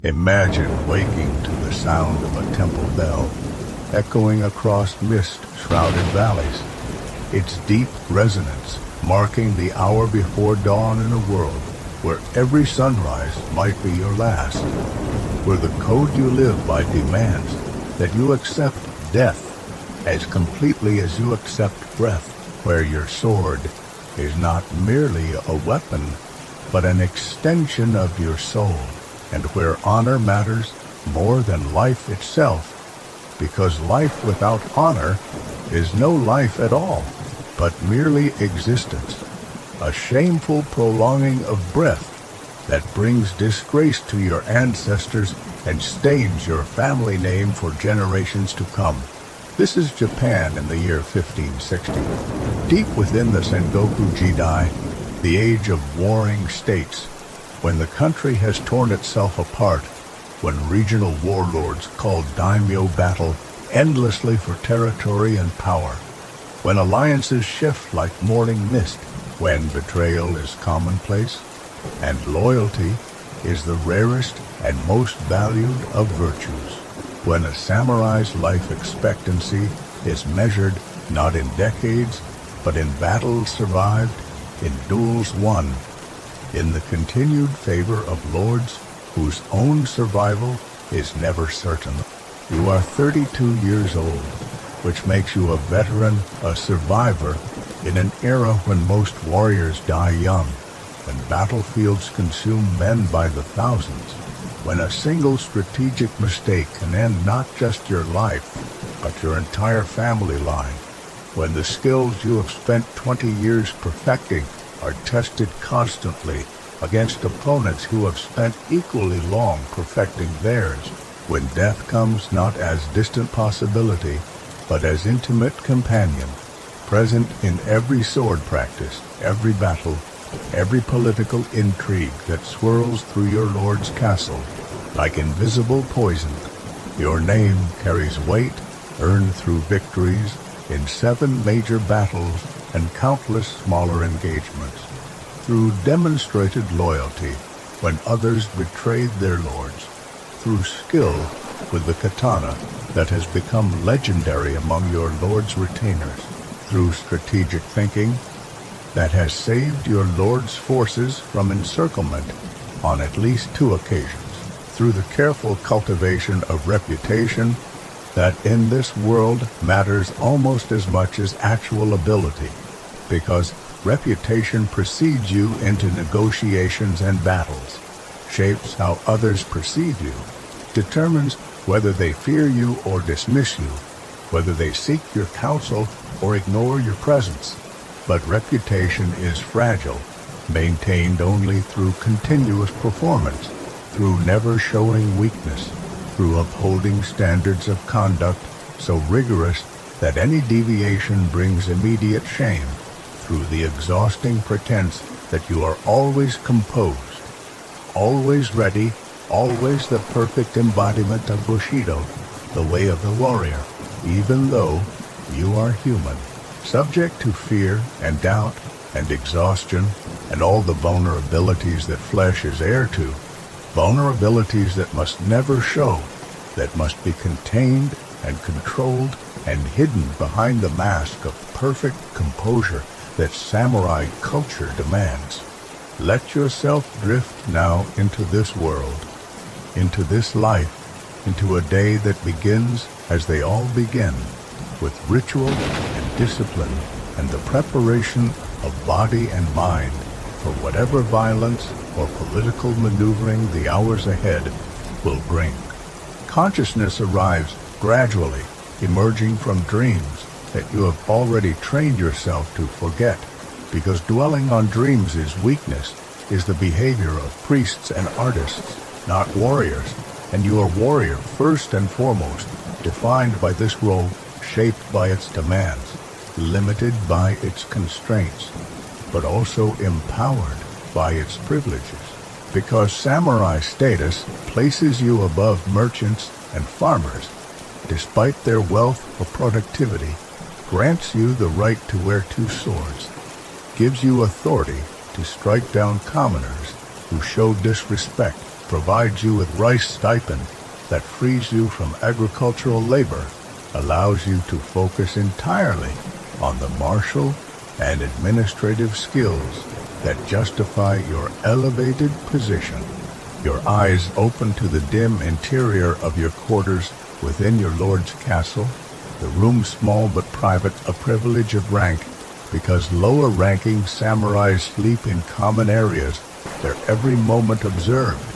Imagine waking to the sound of a temple bell, echoing across mist-shrouded valleys, its deep resonance marking the hour before dawn in a world where every sunrise might be your last, where the code you live by demands that you accept death as completely as you accept breath, where your sword is not merely a weapon, but an extension of your soul, and where honor matters more than life itself, because life without honor is no life at all, but merely existence, a shameful prolonging of breath that brings disgrace to your ancestors and stains your family name for generations to come. This is Japan in the year 1560. Deep within the Sengoku Jidai, the age of warring states, when the country has torn itself apart, when regional warlords call daimyo battle endlessly for territory and power, when alliances shift like morning mist, when betrayal is commonplace, and loyalty is the rarest and most valued of virtues, when a samurai's life expectancy is measured not in decades, but in battles survived, in duels won, in the continued favor of lords whose own survival is never certain. You are 32 years old, which makes you a veteran, a survivor, in an era when most warriors die young, when battlefields consume men by the thousands, when a single strategic mistake can end not just your life, but your entire family line, when the skills you have spent 20 years perfecting are tested constantly against opponents who have spent equally long perfecting theirs, when death comes not as distant possibility, but as intimate companion, present in every sword practice, every battle, every political intrigue that swirls through your lord's castle, like invisible poison. Your name carries weight earned through victories in 7 major battles and countless smaller engagements, through demonstrated loyalty when others betrayed their lords, through skill with the katana that has become legendary among your lord's retainers, through strategic thinking that has saved your lord's forces from encirclement on at least 2 occasions, through the careful cultivation of reputation that in this world matters almost as much as actual ability, because reputation precedes you into negotiations and battles, shapes how others perceive you, determines whether they fear you or dismiss you, whether they seek your counsel or ignore your presence. But reputation is fragile, maintained only through continuous performance, through never showing weakness, through upholding standards of conduct so rigorous that any deviation brings immediate shame, through the exhausting pretense that you are always composed, always ready, always the perfect embodiment of Bushido, the way of the warrior, even though you are human, subject to fear and doubt and exhaustion and all the vulnerabilities that flesh is heir to, vulnerabilities that must never show, that must be contained and controlled and hidden behind the mask of perfect composure that samurai culture demands. Let yourself drift now into this world, into this life, into a day that begins as they all begin, with ritual and discipline and the preparation of body and mind for whatever violence or political maneuvering the hours ahead will bring. Consciousness arrives gradually, emerging from dreams that you have already trained yourself to forget, because dwelling on dreams is weakness, is the behavior of priests and artists, not warriors, and you are warrior first and foremost, defined by this role, shaped by its demands, limited by its constraints, but also empowered by its privileges, because samurai status places you above merchants and farmers, despite their wealth or productivity, grants you the right to wear 2 swords, gives you authority to strike down commoners who show disrespect, provides you with rice stipend, that frees you from agricultural labor, allows you to focus entirely on the martial and administrative skills that justify your elevated position. Your eyes open to the dim interior of your quarters within your lord's castle, the room small but private, a privilege of rank, because lower-ranking samurais sleep in common areas, their every moment observed,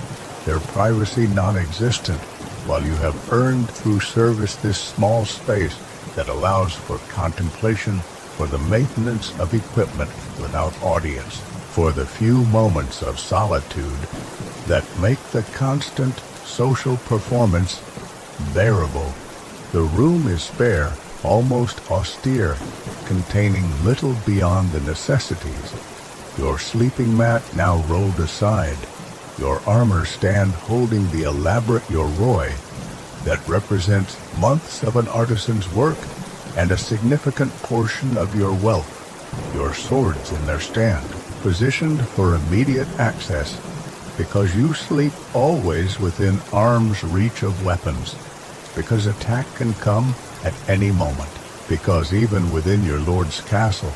their privacy non-existent, while you have earned through service this small space that allows for contemplation, for the maintenance of equipment without audience, for the few moments of solitude that make the constant social performance bearable. The room is spare, almost austere, containing little beyond the necessities. Your sleeping mat now rolled aside, your armor stand holding the elaborate yoroi that represents months of an artisan's work and a significant portion of your wealth, your swords in their stand, positioned for immediate access, because you sleep always within arm's reach of weapons, because attack can come at any moment, because even within your lord's castle,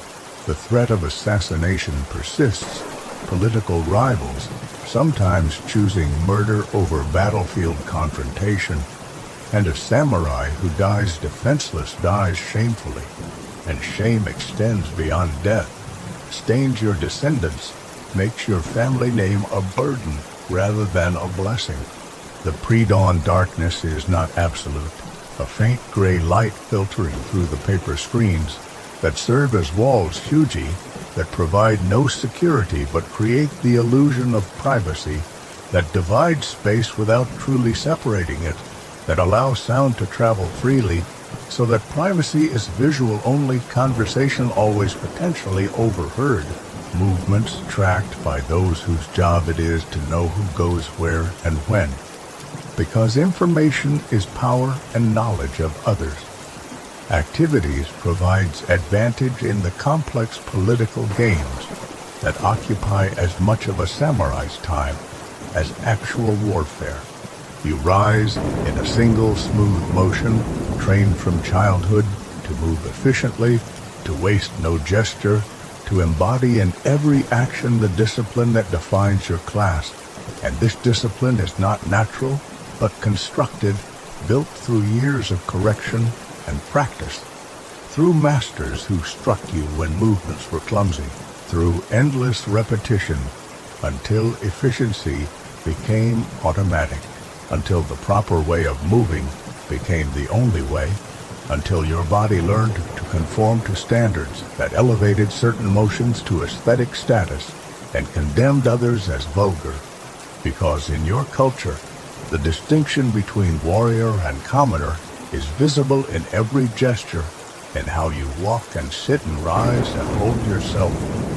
the threat of assassination persists, political rivals sometimes choosing murder over battlefield confrontation, and a samurai who dies defenseless dies shamefully, and shame extends beyond death, stains your descendants, makes your family name a burden rather than a blessing. The pre-dawn darkness is not absolute, a faint gray light filtering through the paper screens that serve as walls hugi that provide no security but create the illusion of privacy, that divide space without truly separating it, that allow sound to travel freely, so that privacy is visual only, conversation always potentially overheard, movements tracked by those whose job it is to know who goes where and when. Because information is power and knowledge of others. Activities provides advantage in the complex political games that occupy as much of a samurai's time as actual warfare. You rise in a single smooth motion, trained from childhood to move efficiently, to waste no gesture, to embody in every action the discipline that defines your class. And this discipline is not natural, but constructed, built through years of correction and practice, through masters who struck you when movements were clumsy, through endless repetition, until efficiency became automatic, until the proper way of moving became the only way, until your body learned to conform to standards that elevated certain motions to aesthetic status and condemned others as vulgar. Because in your culture, the distinction between warrior and commoner is visible in every gesture, in how you walk and sit and rise and hold yourself,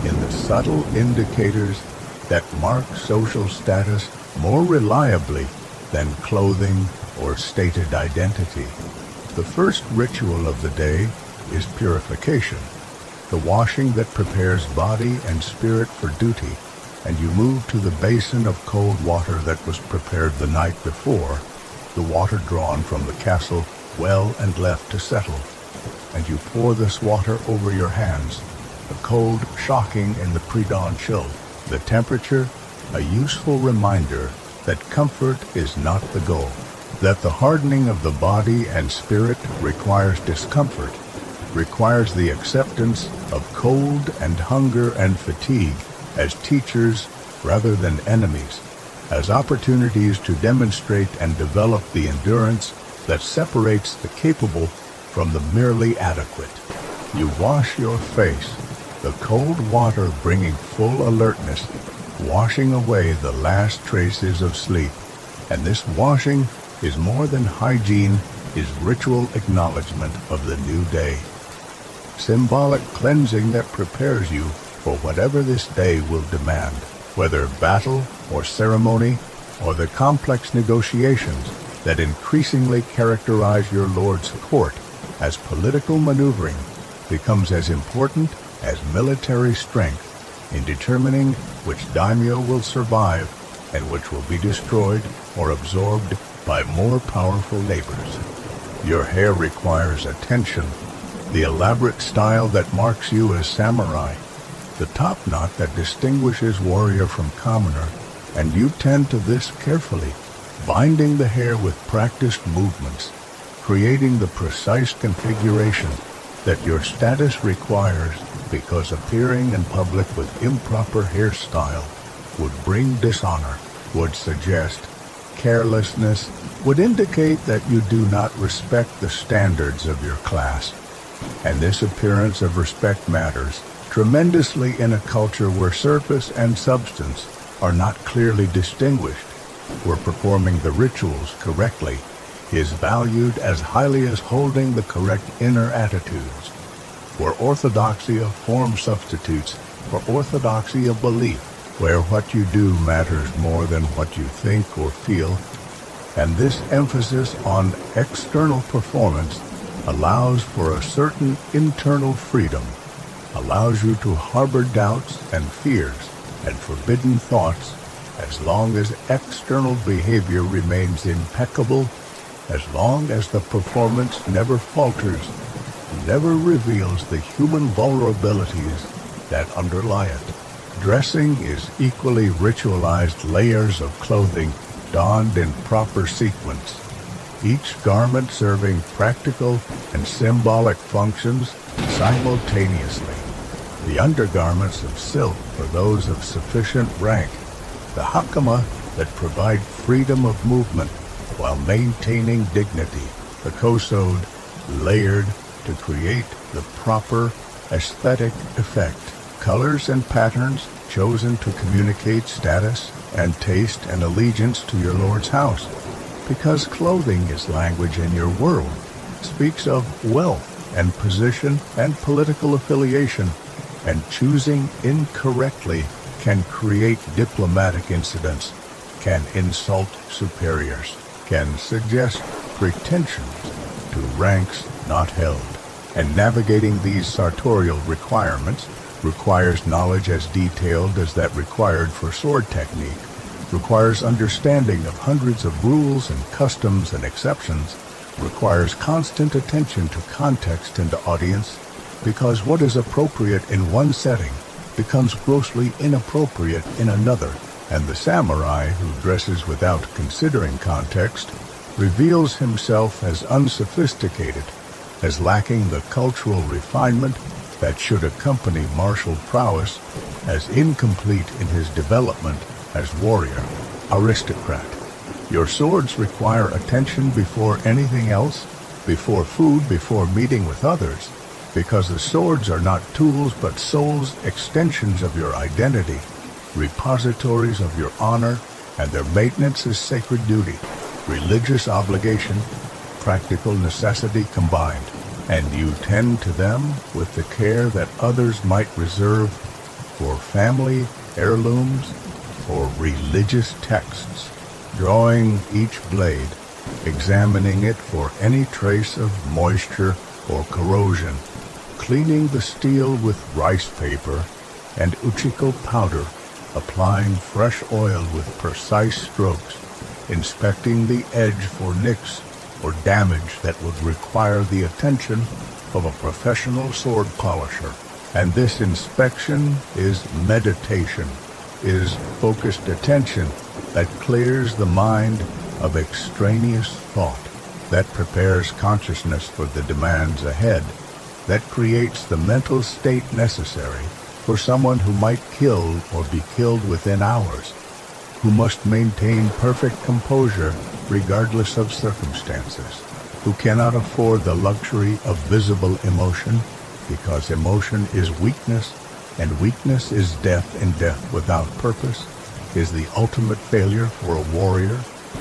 in the subtle indicators that mark social status more reliably than clothing or stated identity. The first ritual of the day is purification, the washing that prepares body and spirit for duty, and you move to the basin of cold water that was prepared the night before, the water drawn from the castle well and left to settle, and you pour this water over your hands, the cold shocking in the pre-dawn chill, the temperature a useful reminder that comfort is not the goal, that the hardening of the body and spirit requires discomfort, requires the acceptance of cold and hunger and fatigue as teachers rather than enemies, as opportunities to demonstrate and develop the endurance that separates the capable from the merely adequate. You wash your face, the cold water bringing full alertness, washing away the last traces of sleep. And this washing is more than hygiene, is ritual acknowledgement of the new day. Symbolic cleansing that prepares you for whatever this day will demand, whether battle or ceremony or the complex negotiations that increasingly characterize your lord's court, as political maneuvering becomes as important as military strength in determining which daimyo will survive and which will be destroyed or absorbed by more powerful neighbors. Your hair requires attention, the elaborate style that marks you as samurai, the top knot that distinguishes warrior from commoner, and you tend to this carefully, binding the hair with practiced movements, creating the precise configuration that your status requires, because appearing in public with improper hairstyle would bring dishonor, would suggest carelessness, would indicate that you do not respect the standards of your class. And this appearance of respect matters tremendously in a culture where surface and substance are not clearly distinguished, where performing the rituals correctly is valued as highly as holding the correct inner attitudes, where orthodoxy of form substitutes for orthodoxy of belief, where what you do matters more than what you think or feel, and this emphasis on external performance allows for a certain internal freedom, allows you to harbor doubts and fears and forbidden thoughts as long as external behavior remains impeccable, as long as the performance never falters, never reveals the human vulnerabilities that underlie it. Dressing is equally ritualized layers of clothing donned in proper sequence, each garment serving practical and symbolic functions simultaneously. The undergarments of silk for those of sufficient rank, the hakama that provide freedom of movement while maintaining dignity, the kosode layered to create the proper aesthetic effect, colors and patterns chosen to communicate status and taste and allegiance to your Lord's house, because clothing is language in your world, speaks of wealth and position and political affiliation, and choosing incorrectly can create diplomatic incidents, can insult superiors, can suggest pretensions to ranks not held. And navigating these sartorial requirements requires knowledge as detailed as that required for sword technique, requires understanding of hundreds of rules and customs and exceptions, requires constant attention to context and to audience, because what is appropriate in one setting becomes grossly inappropriate in another, and the samurai who dresses without considering context reveals himself as unsophisticated, as lacking the cultural refinement that should accompany martial prowess, as incomplete in his development as warrior, aristocrat. Your swords require attention before anything else, before food, before meeting with others, because the swords are not tools but souls, extensions of your identity, repositories of your honor, and their maintenance is sacred duty, religious obligation, practical necessity combined, and you tend to them with the care that others might reserve for family heirlooms or religious texts, drawing each blade, examining it for any trace of moisture or corrosion, cleaning the steel with rice paper and uchiko powder, applying fresh oil with precise strokes, inspecting the edge for nicks or damage that would require the attention of a professional sword polisher. And this inspection is meditation, is focused attention that clears the mind of extraneous thought, that prepares consciousness for the demands ahead, that creates the mental state necessary for someone who might kill or be killed within hours, who must maintain perfect composure regardless of circumstances, who cannot afford the luxury of visible emotion, because emotion is weakness, and weakness is death, and death without purpose is the ultimate failure for a warrior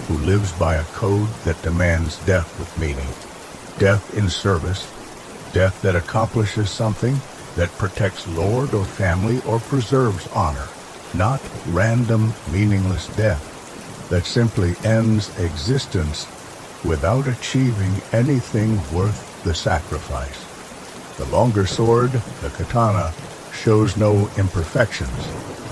who lives by a code that demands death with meaning, death in service, death that accomplishes something, that protects lord or family or preserves honor, not random, meaningless death that simply ends existence without achieving anything worth the sacrifice. The longer sword, the katana, shows no imperfections,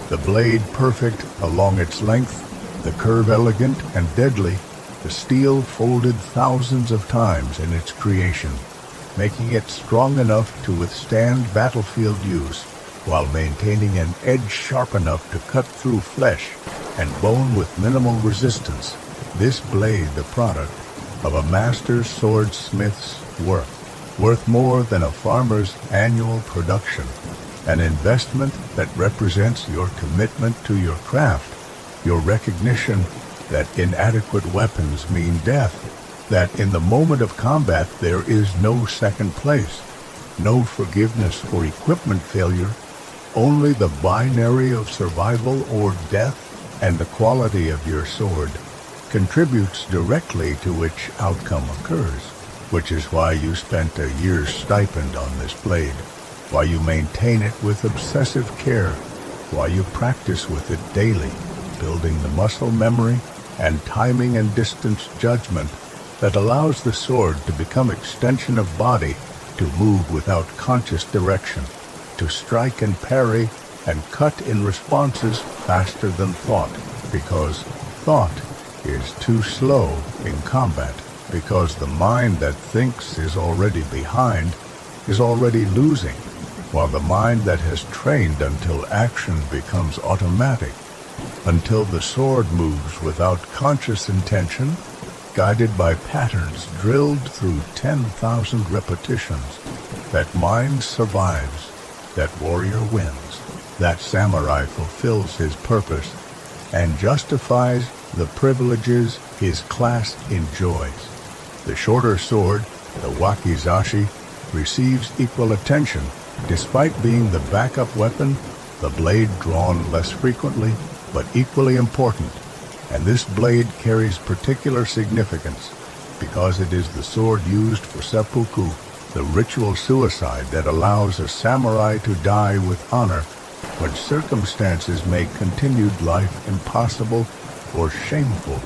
the blade perfect along its length, The curve elegant and deadly, the steel folded thousands of times in its creation, making it strong enough to withstand battlefield use, while maintaining an edge sharp enough to cut through flesh and bone with minimal resistance. This blade the product of a master swordsmith's work, worth more than a farmer's annual production, an investment that represents your commitment to your craft, your recognition that inadequate weapons mean death, that in the moment of combat there is no second place, no forgiveness for equipment failure, only the binary of survival or death, and the quality of your sword contributes directly to which outcome occurs, which is why you spent a year's stipend on this blade, why you maintain it with obsessive care, why you practice with it daily, building the muscle memory and timing and distance judgment that allows the sword to become extension of body, to move without conscious direction, to strike and parry and cut in responses faster than thought, because thought is too slow in combat, because the mind that thinks is already behind, is already losing, while the mind that has trained until action becomes automatic, until the sword moves without conscious intention, guided by patterns drilled through 10,000 repetitions, that mind survives, that warrior wins, that samurai fulfills his purpose and justifies the privileges his class enjoys. The shorter sword, the wakizashi, receives equal attention, despite being the backup weapon, the blade drawn less frequently, but equally important. And this blade carries particular significance, because it is the sword used for seppuku, the ritual suicide that allows a samurai to die with honor when circumstances make continued life impossible or shameful,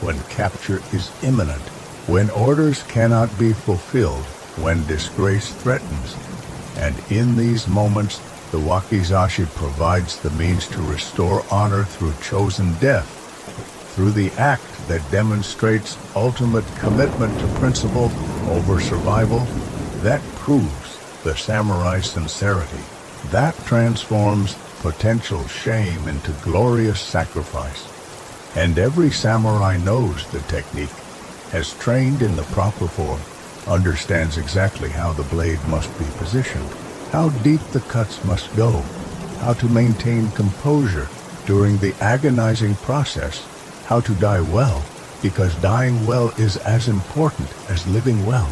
when capture is imminent, when orders cannot be fulfilled, when disgrace threatens. And in these moments, the wakizashi provides the means to restore honor through chosen death, through the act that demonstrates ultimate commitment to principle over survival. That proves the samurai's sincerity. That transforms potential shame into glorious sacrifice. And every samurai knows the technique, has trained in the proper form, understands exactly how the blade must be positioned, how deep the cuts must go, how to maintain composure during the agonizing process, how to die well, because dying well is as important as living well,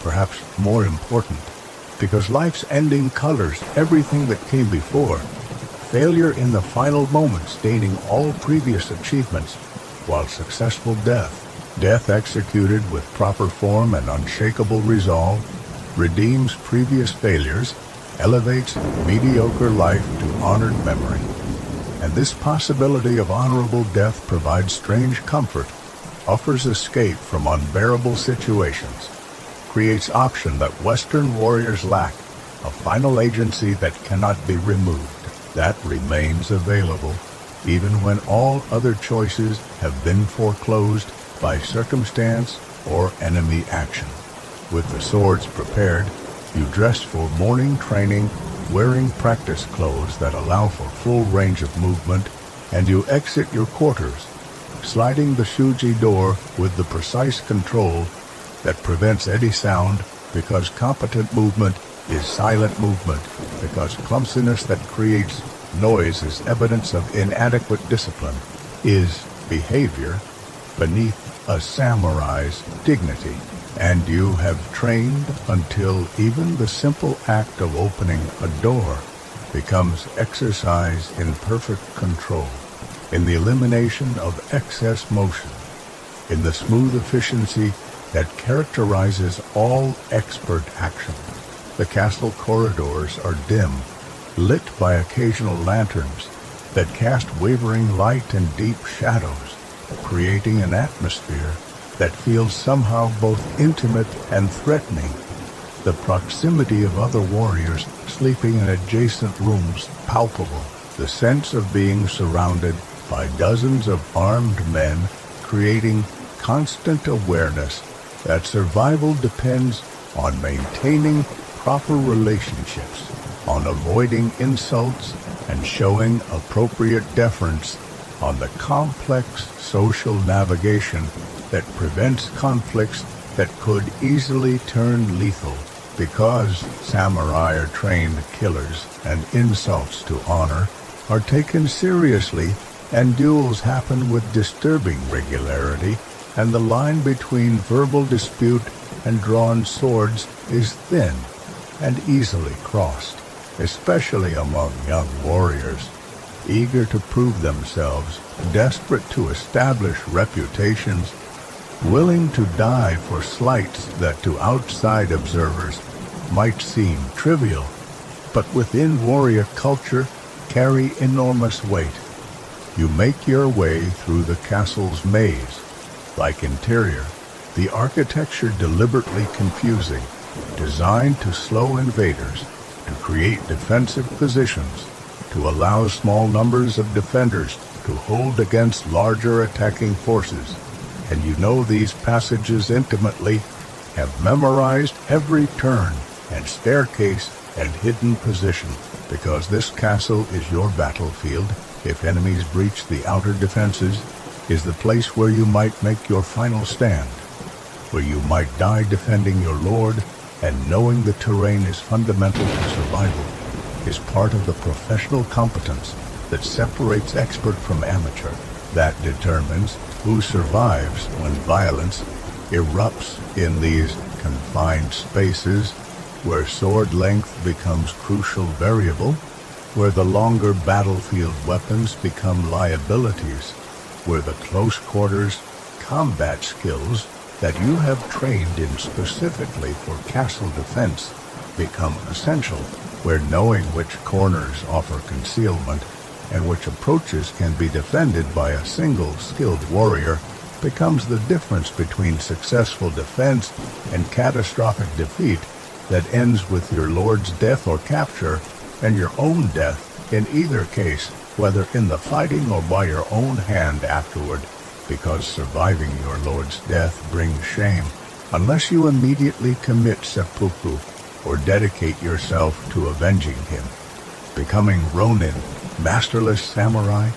perhaps more important, because life's ending colors everything that came before, failure in the final moment staining all previous achievements, while successful death executed with proper form and unshakable resolve, redeems previous failures, elevates mediocre life to honored memory. And this possibility of honorable death provides strange comfort, offers escape from unbearable situations, creates option that Western warriors lack, a final agency that cannot be removed, that remains available, even when all other choices have been foreclosed by circumstance or enemy action. With the swords prepared, you dress for morning training, wearing practice clothes that allow for full range of movement, and you exit your quarters, sliding the shuji door with the precise control that prevents any sound, because competent movement is silent movement, because clumsiness that creates noise is evidence of inadequate discipline, is behavior beneath a samurai's dignity. And you have trained until even the simple act of opening a door becomes exercise in perfect control, in the elimination of excess motion, in the smooth efficiency that characterizes all expert action. The castle corridors are dim, lit by occasional lanterns that cast wavering light and deep shadows, creating an atmosphere that feels somehow both intimate and threatening. The proximity of other warriors sleeping in adjacent rooms palpable, the sense of being surrounded by dozens of armed men, creating constant awareness that survival depends on maintaining proper relationships, on avoiding insults, and showing appropriate deference, on the complex social navigation that prevents conflicts that could easily turn lethal, because samurai are trained killers and insults to honor are taken seriously, and duels happen with disturbing regularity, and the line between verbal dispute and drawn swords is thin and easily crossed, especially among young warriors, eager to prove themselves, desperate to establish reputations, willing to die for slights that to outside observers might seem trivial, but within warrior culture carry enormous weight. You make your way through the castle's maze. Like interior, the architecture deliberately confusing, designed to slow invaders, to create defensive positions, to allow small numbers of defenders to hold against larger attacking forces. And you know these passages intimately, have memorized every turn and staircase and hidden position, because this castle is your battlefield. If enemies breach the outer defenses, is the place where you might make your final stand, where you might die defending your lord, and knowing the terrain is fundamental to survival, is part of the professional competence that separates expert from amateur, that determines who survives when violence erupts in these confined spaces, where sword length becomes crucial variable, where the longer battlefield weapons become liabilities, where the close quarters combat skills that you have trained in specifically for castle defense become essential, where knowing which corners offer concealment and which approaches can be defended by a single skilled warrior becomes the difference between successful defense and catastrophic defeat that ends with your lord's death or capture, and your own death in either case, whether in the fighting or by your own hand afterward, because surviving your lord's death brings shame, unless you immediately commit seppuku or dedicate yourself to avenging him. Becoming Ronin, masterless samurai,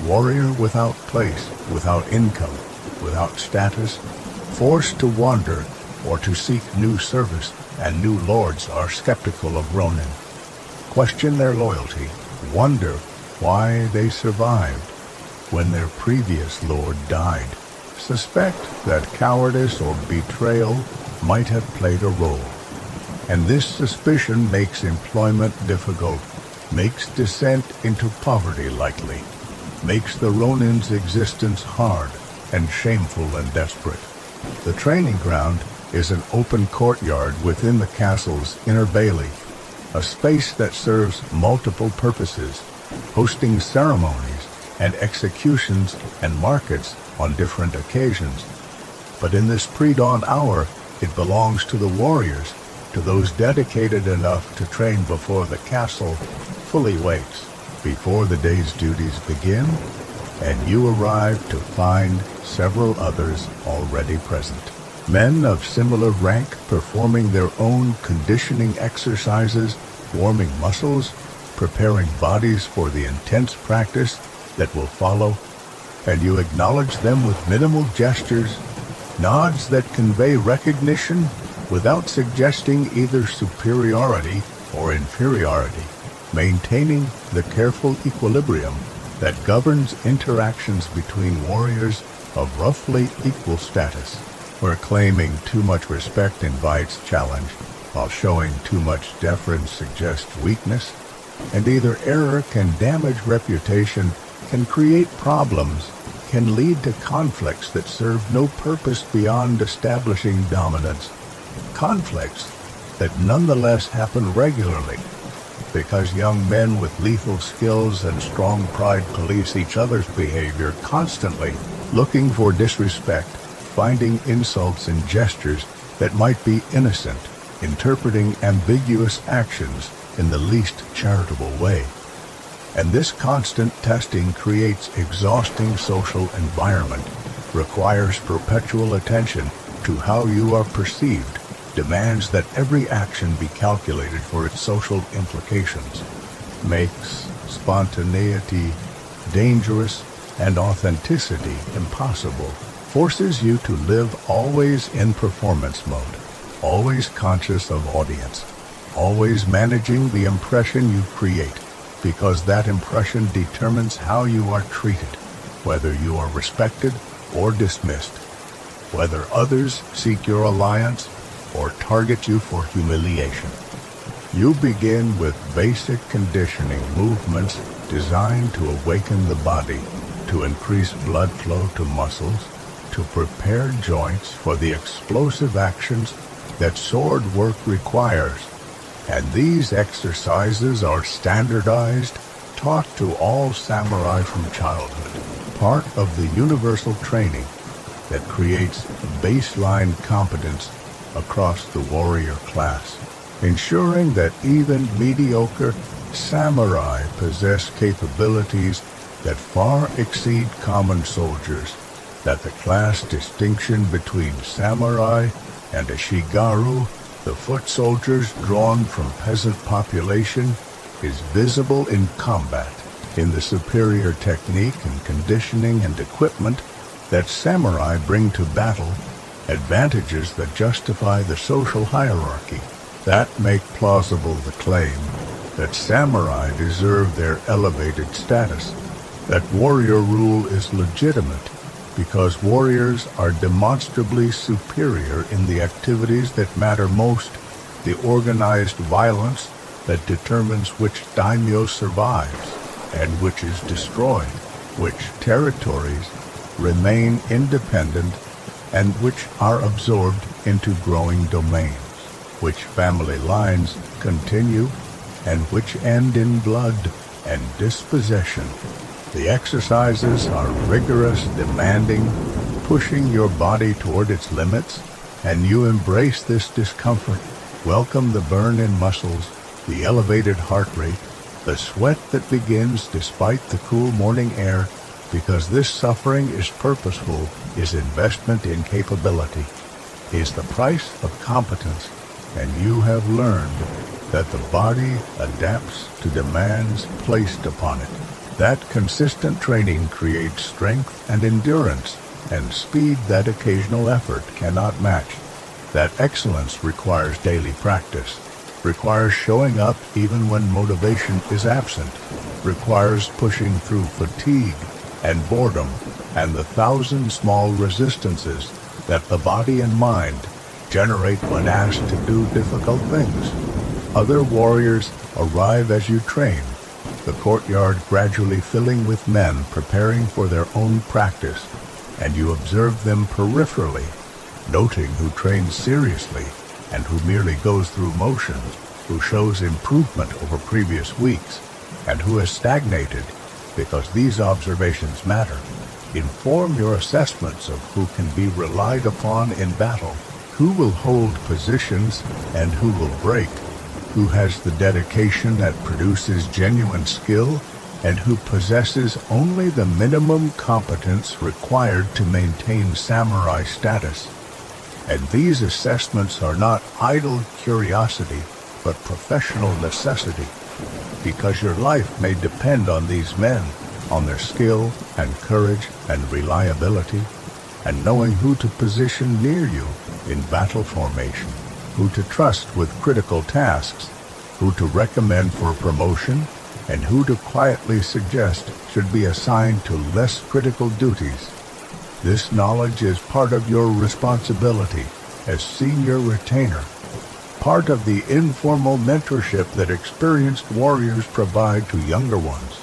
warrior without place, without income, without status, forced to wander or to seek new service, and new lords are skeptical of Ronin. Question their loyalty, wonder why they survived when their previous lord died, suspect that cowardice or betrayal might have played a role. And this suspicion makes employment difficult, makes descent into poverty likely, makes the Ronin's existence hard and shameful and desperate. The training ground is an open courtyard within the castle's inner bailey, a space that serves multiple purposes, hosting ceremonies and executions and markets on different occasions. But in this pre-dawn hour, it belongs to the warriors, to those dedicated enough to train before the castle fully wakes, before the day's duties begin, and you arrive to find several others already present. Men of similar rank performing their own conditioning exercises, warming muscles, preparing bodies for the intense practice that will follow, and you acknowledge them with minimal gestures, nods that convey recognition without suggesting either superiority or inferiority, maintaining the careful equilibrium that governs interactions between warriors of roughly equal status, where claiming too much respect invites challenge, while showing too much deference suggests weakness, and either error can damage reputation, can create problems, can lead to conflicts that serve no purpose beyond establishing dominance. Conflicts that nonetheless happen regularly, because young men with lethal skills and strong pride police each other's behavior constantly, looking for disrespect, finding insults in gestures that might be innocent, interpreting ambiguous actions in the least charitable way. And this constant testing creates exhausting social environment, requires perpetual attention to how you are perceived, demands that every action be calculated for its social implications, makes spontaneity dangerous and authenticity impossible, forces you to live always in performance mode, always conscious of audience, always managing the impression you create, because that impression determines how you are treated, whether you are respected or dismissed, whether others seek your alliance or target you for humiliation. You begin with basic conditioning movements designed to awaken the body, to increase blood flow to muscles, to prepare joints for the explosive actions that sword work requires. And these exercises are standardized, taught to all samurai from childhood, part of the universal training that creates baseline competence across the warrior class, ensuring that even mediocre samurai possess capabilities that far exceed common soldiers, that the class distinction between samurai and a shigaru, the foot soldiers drawn from peasant population, is visible in combat, in the superior technique and conditioning and equipment that samurai bring to battle, advantages that justify the social hierarchy, that make plausible the claim that samurai deserve their elevated status, that warrior rule is legitimate because warriors are demonstrably superior in the activities that matter most, the organized violence that determines which daimyo survives and which is destroyed, which territories remain independent and which are absorbed into growing domains, which family lines continue and which end in blood and dispossession. The exercises are rigorous, demanding, pushing your body toward its limits, and you embrace this discomfort, welcome the burn in muscles, the elevated heart rate, the sweat that begins despite the cool morning air, because this suffering is purposeful, is investment in capability, is the price of competence, and you have learned that the body adapts to demands placed upon it. That consistent training creates strength and endurance and speed that occasional effort cannot match. That excellence requires daily practice, requires showing up even when motivation is absent, requires pushing through fatigue and boredom and the thousand small resistances that the body and mind generate when asked to do difficult things. Other warriors arrive as you train, the courtyard gradually filling with men preparing for their own practice, and you observe them peripherally, noting who trains seriously and who merely goes through motions, who shows improvement over previous weeks, and who has stagnated, because these observations matter. Inform your assessments of who can be relied upon in battle, who will hold positions and who will break, who has the dedication that produces genuine skill, and who possesses only the minimum competence required to maintain samurai status. And these assessments are not idle curiosity, but professional necessity, because your life may depend on these men, on their skill and courage and reliability, and knowing who to position near you in battle formation, who to trust with critical tasks, who to recommend for promotion, and who to quietly suggest should be assigned to less critical duties. This knowledge is part of your responsibility as senior retainer, part of the informal mentorship that experienced warriors provide to younger ones,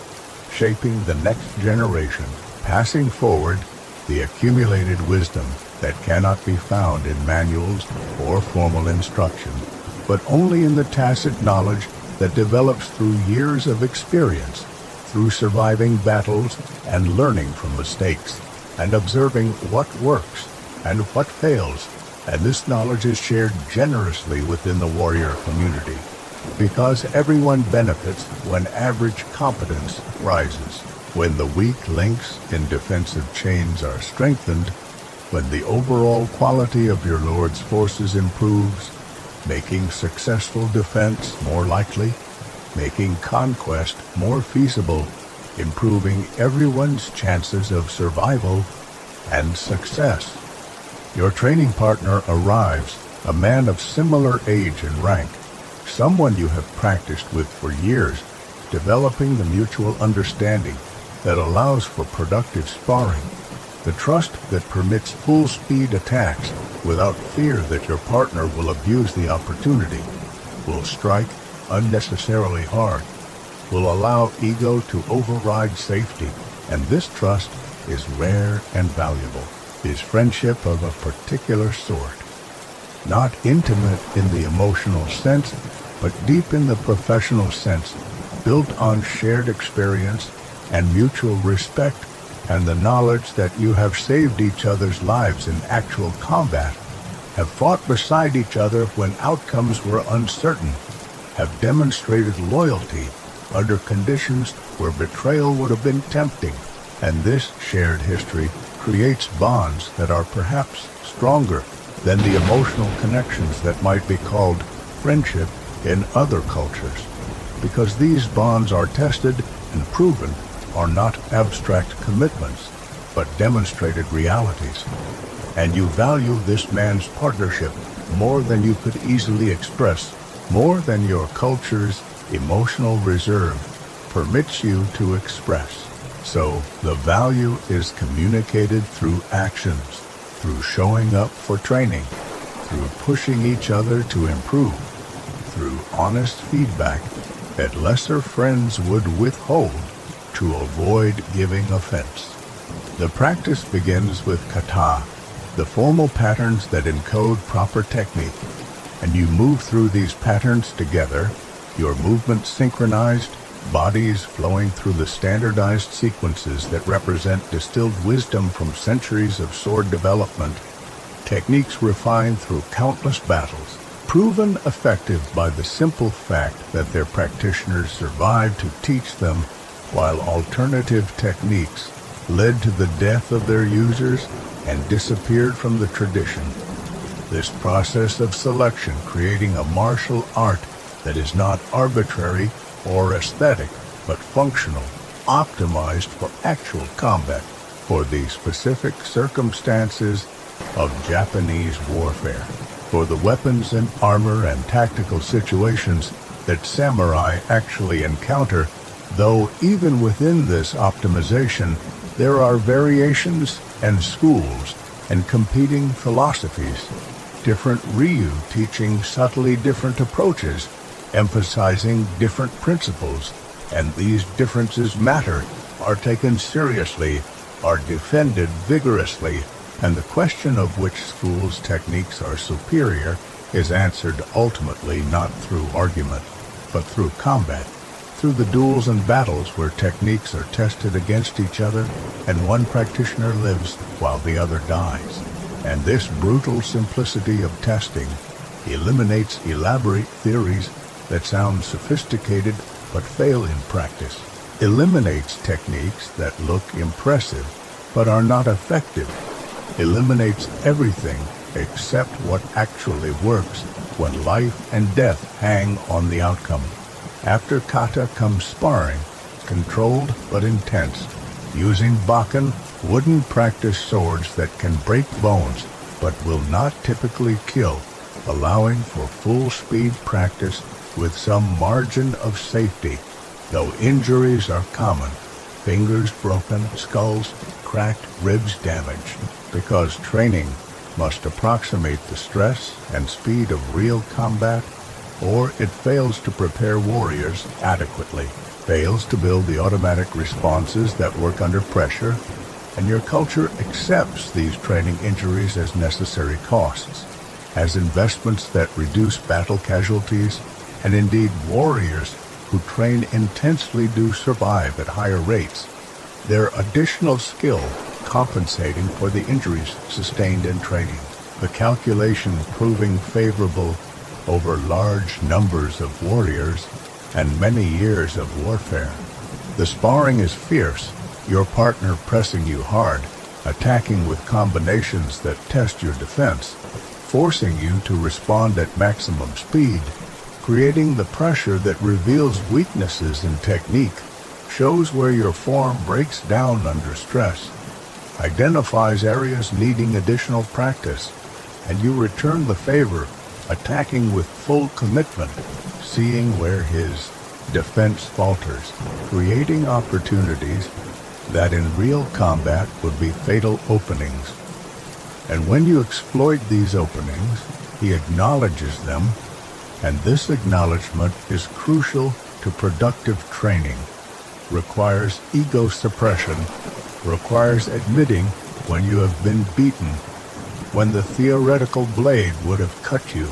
shaping the next generation, passing forward the accumulated wisdom that cannot be found in manuals or formal instruction, but only in the tacit knowledge that develops through years of experience, through surviving battles and learning from mistakes, and observing what works and what fails, and this knowledge is shared generously within the warrior community. because everyone benefits when average competence rises. When the weak links in defensive chains are strengthened, when the overall quality of your lord's forces improves, making successful defense more likely, making conquest more feasible, improving everyone's chances of survival and success. Your training partner arrives, a man of similar age and rank, someone you have practiced with for years, developing the mutual understanding that allows for productive sparring, the trust that permits full-speed attacks without fear that your partner will abuse the opportunity, will strike unnecessarily hard, will allow ego to override safety, and this trust is rare and valuable, is friendship of a particular sort. Not intimate in the emotional sense, but deep in the professional sense, built on shared experience and mutual respect, and the knowledge that you have saved each other's lives in actual combat, have fought beside each other when outcomes were uncertain, have demonstrated loyalty under conditions where betrayal would have been tempting, and this shared history creates bonds that are perhaps stronger than the emotional connections that might be called friendship in other cultures, because these bonds are tested and proven, are not abstract commitments, but demonstrated realities. And you value this man's partnership more than you could easily express, more than your culture's emotional reserve permits you to express. So the value is communicated through actions, through showing up for training, through pushing each other to improve, through honest feedback that lesser friends would withhold to avoid giving offense. The practice begins with kata, the formal patterns that encode proper technique, and you move through these patterns together, your movements synchronized, bodies flowing through the standardized sequences that represent distilled wisdom from centuries of sword development, techniques refined through countless battles, proven effective by the simple fact that their practitioners survived to teach them, while alternative techniques led to the death of their users and disappeared from the tradition. This process of selection creating a martial art that is not arbitrary or aesthetic, but functional, optimized for actual combat, for the specific circumstances of Japanese warfare, for the weapons and armor and tactical situations that samurai actually encounter, though even within this optimization, there are variations and schools and competing philosophies, different Ryu teaching subtly different approaches, emphasizing different principles, and these differences matter, are taken seriously, are defended vigorously, and the question of which school's techniques are superior is answered ultimately not through argument, but through combat, through the duels and battles where techniques are tested against each other and one practitioner lives while the other dies. And this brutal simplicity of testing eliminates elaborate theories that sound sophisticated but fail in practice, eliminates techniques that look impressive but are not effective, eliminates everything except what actually works when life and death hang on the outcome. After kata comes sparring, controlled but intense, using bakken, wooden practice swords that can break bones but will not typically kill, allowing for full-speed practice with some margin of safety, though injuries are common, fingers broken, skulls cracked, ribs damaged, because training must approximate the stress and speed of real combat, or it fails to prepare warriors adequately, fails to build the automatic responses that work under pressure, and your culture accepts these training injuries as necessary costs, as investments that reduce battle casualties, and indeed warriors who train intensely do survive at higher rates, their additional skill compensating for the injuries sustained in training, the calculation proving favorable over large numbers of warriors and many years of warfare. The sparring is fierce, your partner pressing you hard, attacking with combinations that test your defense, forcing you to respond at maximum speed, creating the pressure that reveals weaknesses in technique, shows where your form breaks down under stress, identifies areas needing additional practice, and you return the favor, attacking with full commitment, seeing where his defense falters, creating opportunities that in real combat would be fatal openings. And when you exploit these openings, he acknowledges them, and this acknowledgement is crucial to productive training, requires ego suppression, requires admitting when you have been beaten, when the theoretical blade would have cut you,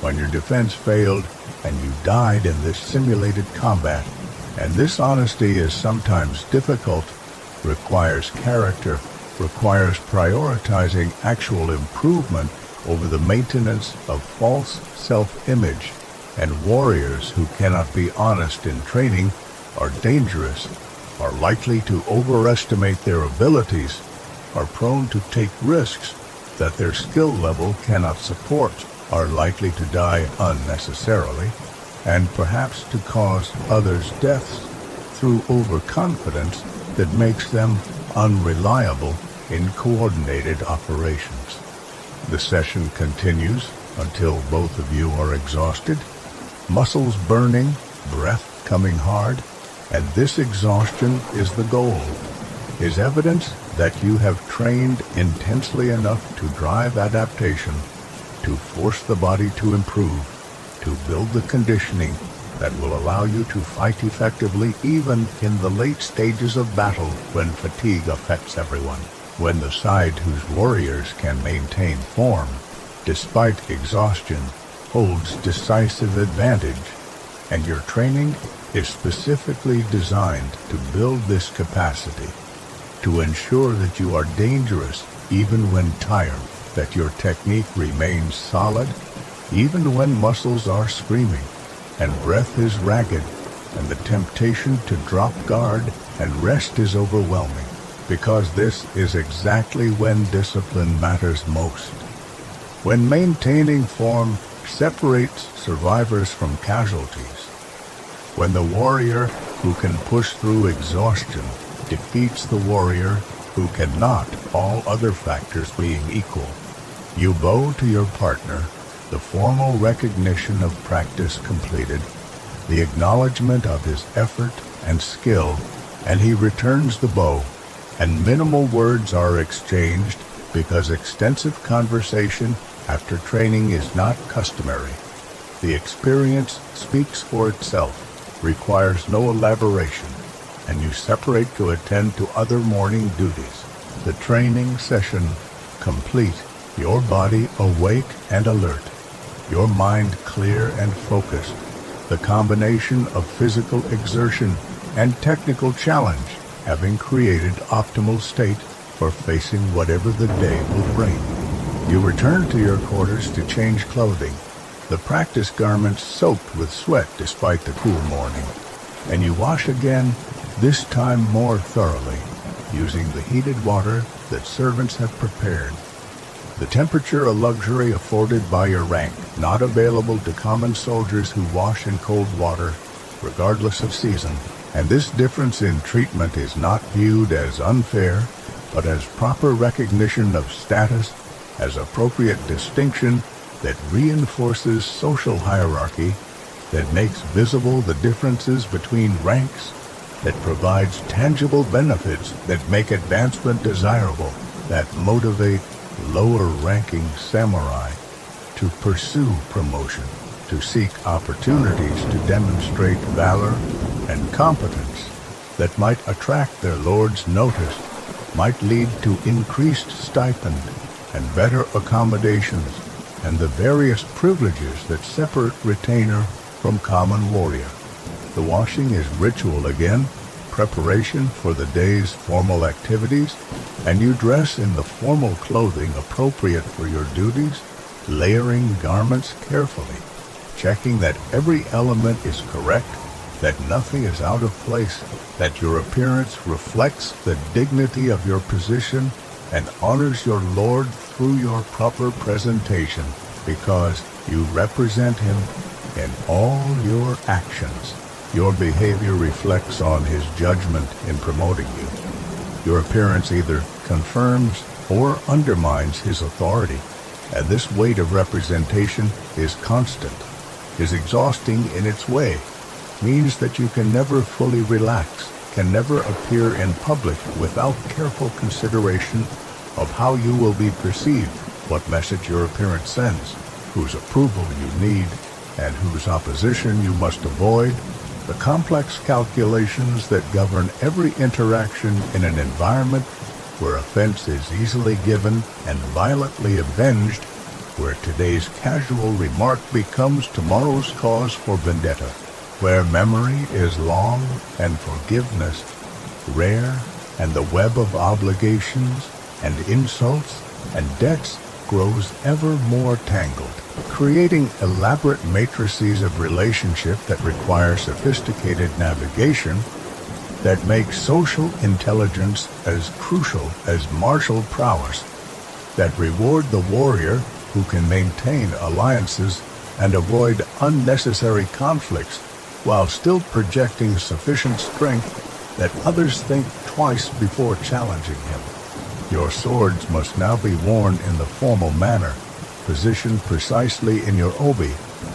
when your defense failed and you died in this simulated combat. And this honesty is sometimes difficult, requires character, requires prioritizing actual improvement over the maintenance of false self-image, and warriors who cannot be honest in training are dangerous, are likely to overestimate their abilities, are prone to take risks that their skill level cannot support, are likely to die unnecessarily, and perhaps to cause others deaths through overconfidence that makes them unreliable in coordinated operations. The session continues until both of you are exhausted, muscles burning, breath coming hard, and this exhaustion is the goal, is evidence that you have trained intensely enough to drive adaptation, to force the body to improve, to build the conditioning that will allow you to fight effectively even in the late stages of battle when fatigue affects everyone, when the side whose warriors can maintain form, despite exhaustion, holds decisive advantage, and your training is specifically designed to build this capacity, to ensure that you are dangerous even when tired, that your technique remains solid even when muscles are screaming and breath is ragged and the temptation to drop guard and rest is overwhelming, because this is exactly when discipline matters most. When maintaining form separates survivors from casualties, when the warrior who can push through exhaustion defeats the warrior who cannot, all other factors being equal, you bow to your partner, the formal recognition of practice completed, the acknowledgement of his effort and skill, and he returns the bow, and minimal words are exchanged because extensive conversation after training is not customary. The experience speaks for itself, requires no elaboration, and you separate to attend to other morning duties. The training session complete, your body awake and alert, your mind clear and focused, the combination of physical exertion and technical challenge having created optimal state for facing whatever the day will bring. You return to your quarters to change clothing, the practice garments soaked with sweat despite the cool morning, and you wash again, this time more thoroughly, using the heated water that servants have prepared. The temperature a luxury afforded by your rank, not available to common soldiers who wash in cold water, regardless of season, and this difference in treatment is not viewed as unfair, but as proper recognition of status, as appropriate distinction that reinforces social hierarchy, that makes visible the differences between ranks, that provides tangible benefits that make advancement desirable, that motivate lower-ranking samurai to pursue promotion, to seek opportunities to demonstrate valor and competence that might attract their lord's notice, might lead to increased stipend and better accommodations and the various privileges that separate retainer from common warrior. The washing is ritual again, preparation for the day's formal activities, and you dress in the formal clothing appropriate for your duties, layering garments carefully. checking that every element is correct, that nothing is out of place, that your appearance reflects the dignity of your position and honors your Lord through your proper presentation, because you represent him in all your actions. Your behavior reflects on his judgment in promoting you. Your appearance either confirms or undermines his authority, and this weight of representation is constant, is exhausting in its way, means that you can never fully relax, can never appear in public without careful consideration of how you will be perceived, what message your appearance sends, whose approval you need, and whose opposition you must avoid. The complex calculations that govern every interaction in an environment where offense is easily given and violently avenged, where today's casual remark becomes tomorrow's cause for vendetta, where memory is long and forgiveness rare, and the web of obligations and insults and debts grows ever more tangled, creating elaborate matrices of relationship that require sophisticated navigation, that make social intelligence as crucial as martial prowess, that reward the warrior who can maintain alliances and avoid unnecessary conflicts while still projecting sufficient strength that others think twice before challenging him. Your swords must now be worn in the formal manner, positioned precisely in your obi,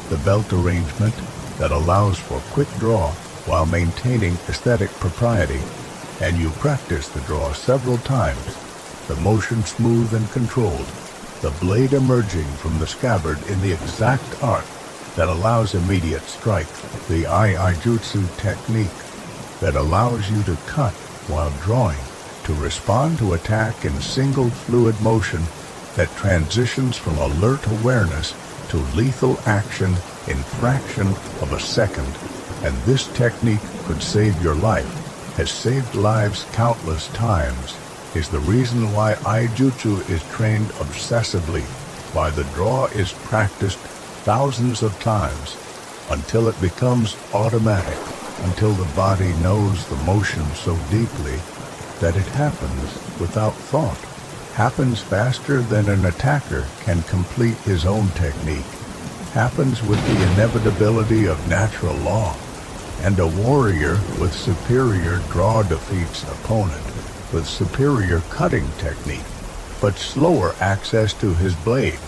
the belt arrangement that allows for quick draw while maintaining aesthetic propriety, and you practice the draw several times, the motion smooth and controlled, the blade emerging from the scabbard in the exact arc that allows immediate strike, the Ai-Jutsu technique that allows you to cut while drawing, to respond to attack in single fluid motion that transitions from alert awareness to lethal action in fraction of a second. And this technique could save your life, has saved lives countless times, is the reason why Ai-Jutsu is trained obsessively, why the draw is practiced thousands of times, until it becomes automatic, until the body knows the motion so deeply that it happens without thought, happens faster than an attacker can complete his own technique, happens with the inevitability of natural law, and a warrior with superior draw defeats opponent with superior cutting technique, but slower access to his blade,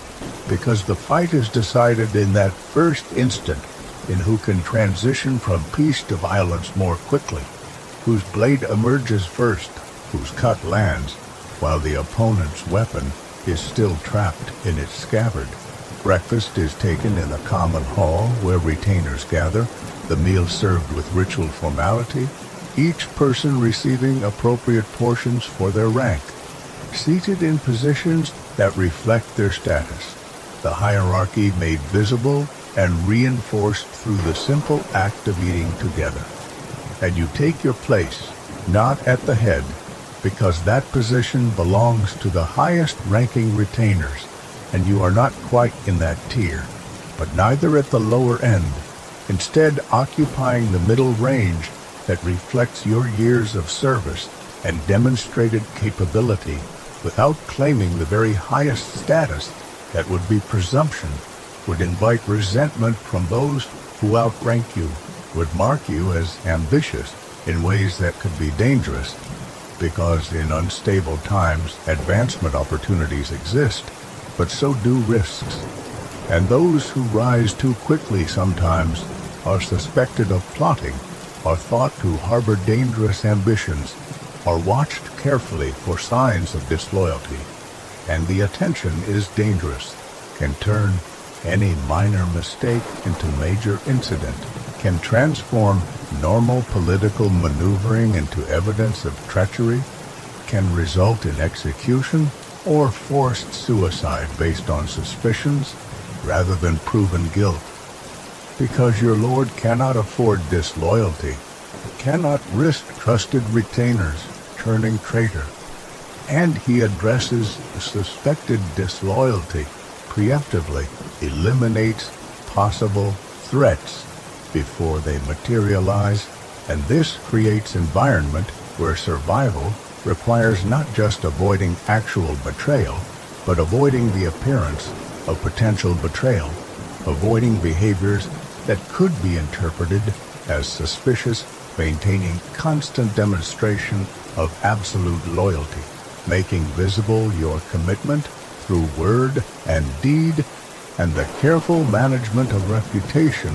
because the fight is decided in that first instant in who can transition from peace to violence more quickly, whose blade emerges first, whose cut lands, while the opponent's weapon is still trapped in its scabbard. Breakfast is taken in the common hall where retainers gather, the meal served with ritual formality, each person receiving appropriate portions for their rank, seated in positions that reflect their status, the hierarchy made visible and reinforced through the simple act of eating together. And you take your place, not at the head, because that position belongs to the highest ranking retainers, and you are not quite in that tier, but neither at the lower end, instead occupying the middle range that reflects your years of service and demonstrated capability without claiming the very highest status that would be presumption, would invite resentment from those who outrank you, would mark you as ambitious in ways that could be dangerous, because in unstable times advancement opportunities exist, but so do risks. And those who rise too quickly sometimes are suspected of plotting, are thought to harbor dangerous ambitions, are watched carefully for signs of disloyalty. And the attention is dangerous, can turn any minor mistake into major incident, can transform normal political maneuvering into evidence of treachery, can result in execution or forced suicide based on suspicions rather than proven guilt. Because your lord cannot afford disloyalty, cannot risk trusted retainers turning traitor, and he addresses suspected disloyalty preemptively, eliminates possible threats before they materialize, and this creates environment where survival requires not just avoiding actual betrayal, but avoiding the appearance of potential betrayal, avoiding behaviors that could be interpreted as suspicious, maintaining constant demonstration of absolute loyalty, making visible your commitment through word and deed, and the careful management of reputation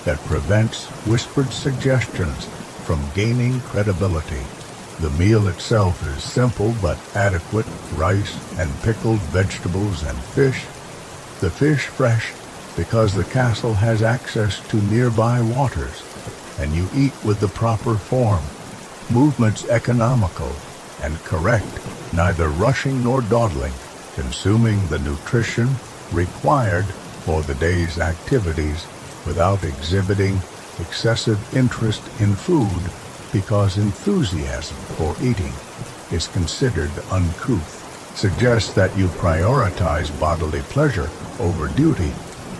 that prevents whispered suggestions from gaining credibility. The meal itself is simple but adequate: rice and pickled vegetables and fish. The fish fresh because the castle has access to nearby waters, and you eat with the proper form. Movements economical and correct, neither rushing nor dawdling, consuming the nutrition required for the day's activities without exhibiting excessive interest in food, because enthusiasm for eating is considered uncouth, suggests that you prioritize bodily pleasure over duty,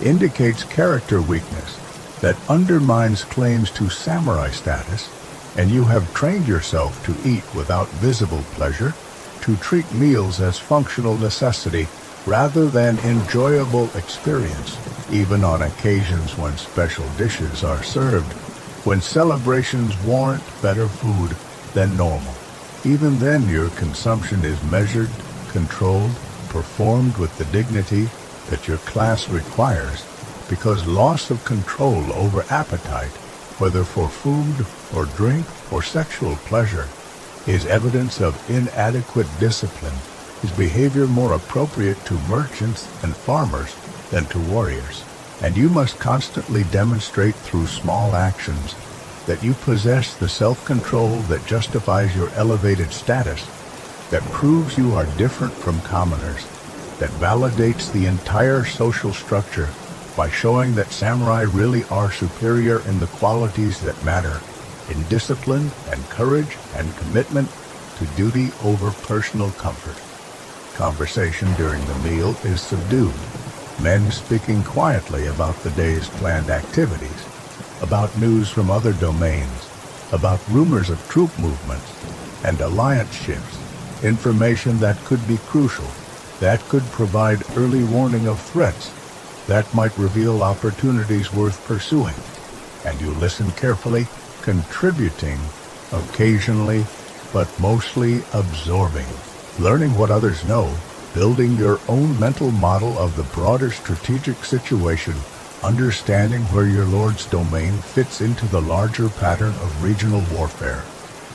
indicates character weakness that undermines claims to samurai status, and you have trained yourself to eat without visible pleasure, to treat meals as functional necessity rather than enjoyable experience, even on occasions when special dishes are served, when celebrations warrant better food than normal. Even then, your consumption is measured, controlled, performed with the dignity that your class requires, because loss of control over appetite, whether for food or drink or sexual pleasure, is evidence of inadequate discipline, is behavior more appropriate to merchants and farmers than to warriors. And you must constantly demonstrate through small actions that you possess the self-control that justifies your elevated status, that proves you are different from commoners, that validates the entire social structure by showing that samurai really are superior in the qualities that matter, in discipline and courage and commitment to duty over personal comfort. Conversation during the meal is subdued, men speaking quietly about the day's planned activities, about news from other domains, about rumors of troop movements and alliance shifts, information that could be crucial, that could provide early warning of threats, that might reveal opportunities worth pursuing. And you listen carefully, contributing occasionally, but mostly absorbing, learning what others know, building your own mental model of the broader strategic situation, understanding where your lord's domain fits into the larger pattern of regional warfare,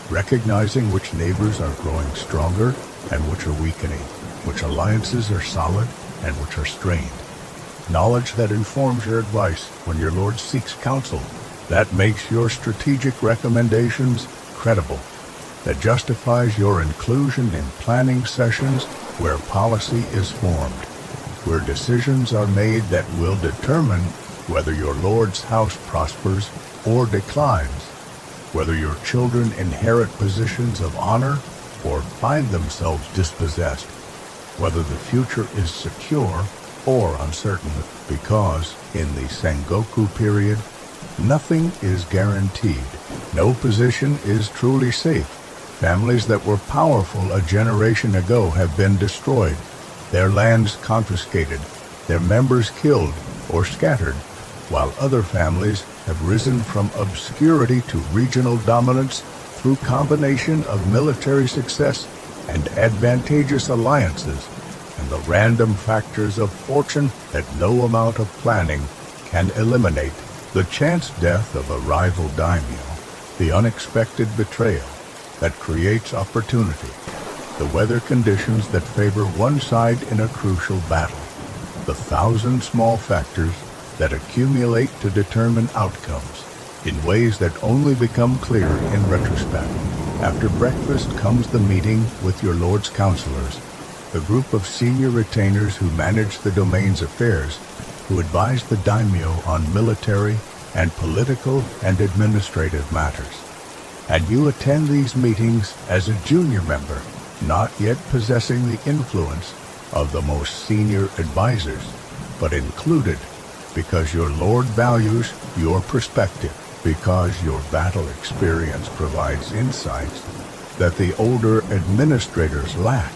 recognizing which neighbors are growing stronger and which are weakening, which alliances are solid and which are strained. Knowledge that informs your advice when your lord seeks counsel, that makes your strategic recommendations credible, that justifies your inclusion in planning sessions where policy is formed, where decisions are made that will determine whether your lord's house prospers or declines, whether your children inherit positions of honor or find themselves dispossessed, whether the future is secure or uncertain, because in the Sengoku period, nothing is guaranteed. No position is truly safe. Families that were powerful a generation ago have been destroyed, their lands confiscated, their members killed or scattered, while other families have risen from obscurity to regional dominance through combination of military success and advantageous alliances, and the random factors of fortune that no amount of planning can eliminate, the chance death of a rival daimyo, the unexpected betrayal that creates opportunity, the weather conditions that favor one side in a crucial battle, the 1,000 small factors that accumulate to determine outcomes in ways that only become clear in retrospect. After breakfast comes the meeting with your lord's counselors, the group of senior retainers who manage the domain's affairs, who advise the daimyo on military and political and administrative matters. And you attend these meetings as a junior member, not yet possessing the influence of the most senior advisors, but included because your Lord values your perspective, because your battle experience provides insights that the older administrators lack,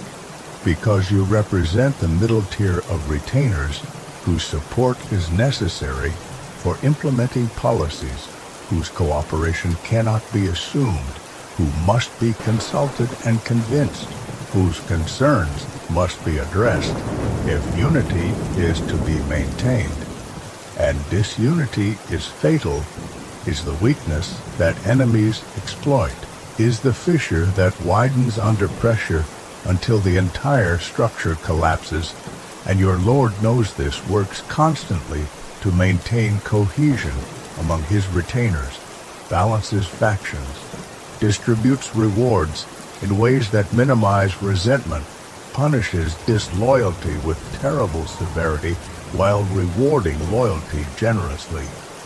because you represent the middle tier of retainers whose support is necessary for implementing policies whose cooperation cannot be assumed, who must be consulted and convinced, whose concerns must be addressed if unity is to be maintained. And disunity is fatal, is the weakness that enemies exploit, is the fissure that widens under pressure until the entire structure collapses, and your Lord knows this, works constantly to maintain cohesion among his retainers, balances factions, distributes rewards in ways that minimize resentment, punishes disloyalty with terrible severity while rewarding loyalty generously,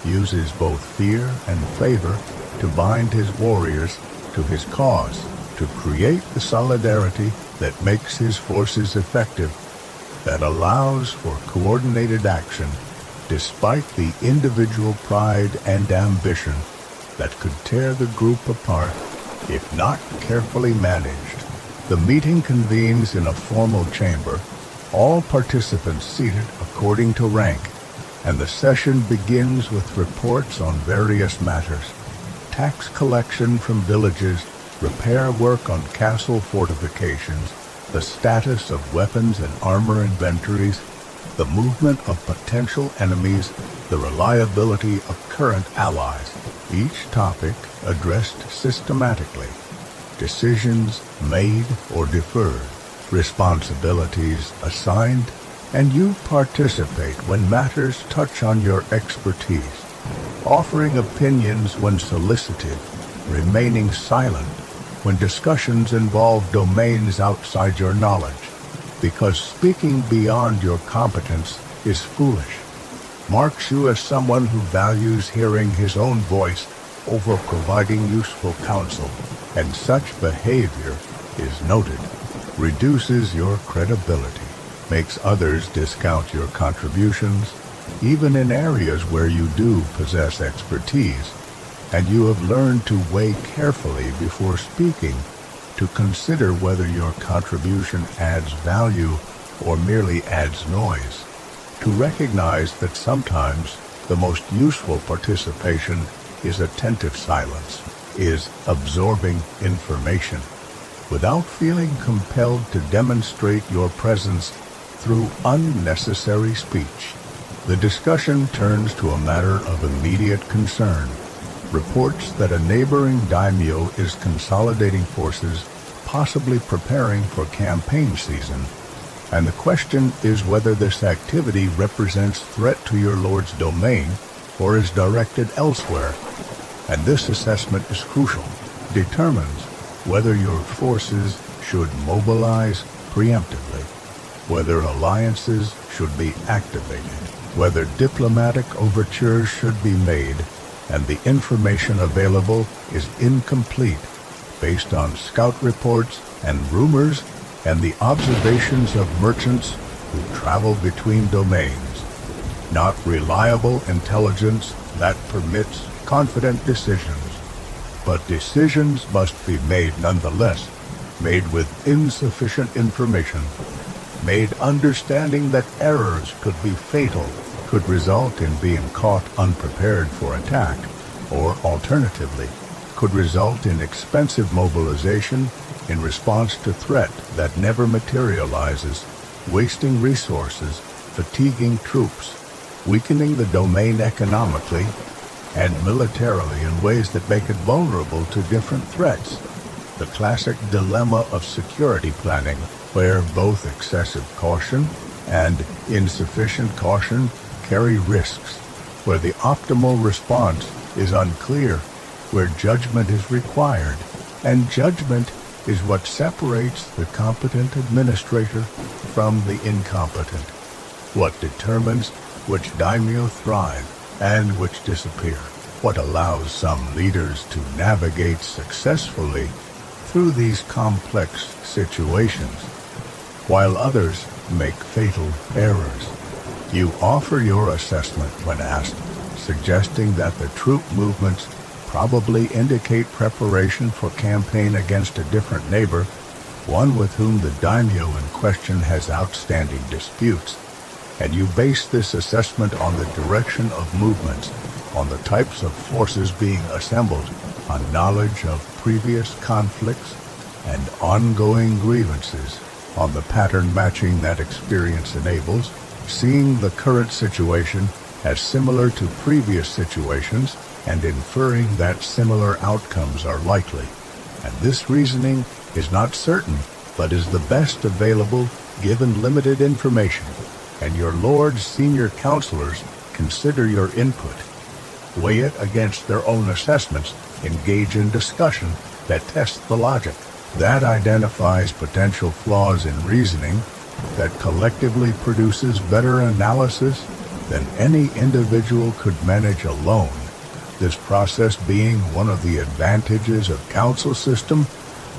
uses both fear and favor to bind his warriors to his cause, to create the solidarity that makes his forces effective, that allows for coordinated action despite the individual pride and ambition that could tear the group apart if not carefully managed. The meeting convenes in a formal chamber, all participants seated according to rank, and the session begins with reports on various matters: tax collection from villages, repair work on castle fortifications, the status of weapons and armor inventories, the movement of potential enemies, the reliability of current allies, each topic addressed systematically, decisions made or deferred, responsibilities assigned, and you participate when matters touch on your expertise, offering opinions when solicited, remaining silent when discussions involve domains outside your knowledge, because speaking beyond your competence is foolish, marks you as someone who values hearing his own voice over providing useful counsel, and such behavior is noted, reduces your credibility, makes others discount your contributions, even in areas where you do possess expertise, and you have learned to weigh carefully before speaking, to consider whether your contribution adds value or merely adds noise, to recognize that sometimes the most useful participation is attentive silence, is absorbing information, without feeling compelled to demonstrate your presence through unnecessary speech. The discussion turns to a matter of immediate concern. Reports that a neighboring daimyo is consolidating forces, possibly preparing for campaign season, and the question is whether this activity represents threat to your lord's domain or is directed elsewhere, and this assessment is crucial, determines whether your forces should mobilize preemptively, whether alliances should be activated, whether diplomatic overtures should be made, and the information available is incomplete based on scout reports and rumors and the observations of merchants who travel between domains, not reliable intelligence that permits confident decisions, but decisions must be made nonetheless, made with insufficient information, made understanding that errors could be fatal, could result in being caught unprepared for attack, or alternatively, could result in expensive mobilization in response to threat that never materializes, wasting resources, fatiguing troops, weakening the domain economically and militarily in ways that make it vulnerable to different threats. The classic dilemma of security planning, where both excessive caution and insufficient caution carry risks, where the optimal response is unclear, where judgment is required, and judgment is what separates the competent administrator from the incompetent, what determines which daimyo thrive and which disappear, what allows some leaders to navigate successfully through these complex situations, while others make fatal errors. You offer your assessment when asked, suggesting that the troop movements probably indicate preparation for campaign against a different neighbor, one with whom the daimyo in question has outstanding disputes, and you base this assessment on the direction of movements, on the types of forces being assembled, on knowledge of previous conflicts and ongoing grievances, on the pattern matching that experience enables, seeing the current situation as similar to previous situations and inferring that similar outcomes are likely. And this reasoning is not certain, but is the best available given limited information, and your Lord's senior counselors consider your input, weigh it against their own assessments, engage in discussion that tests the logic, that identifies potential flaws in reasoning, that collectively produces better analysis than any individual could manage alone. This process being one of the advantages of council system,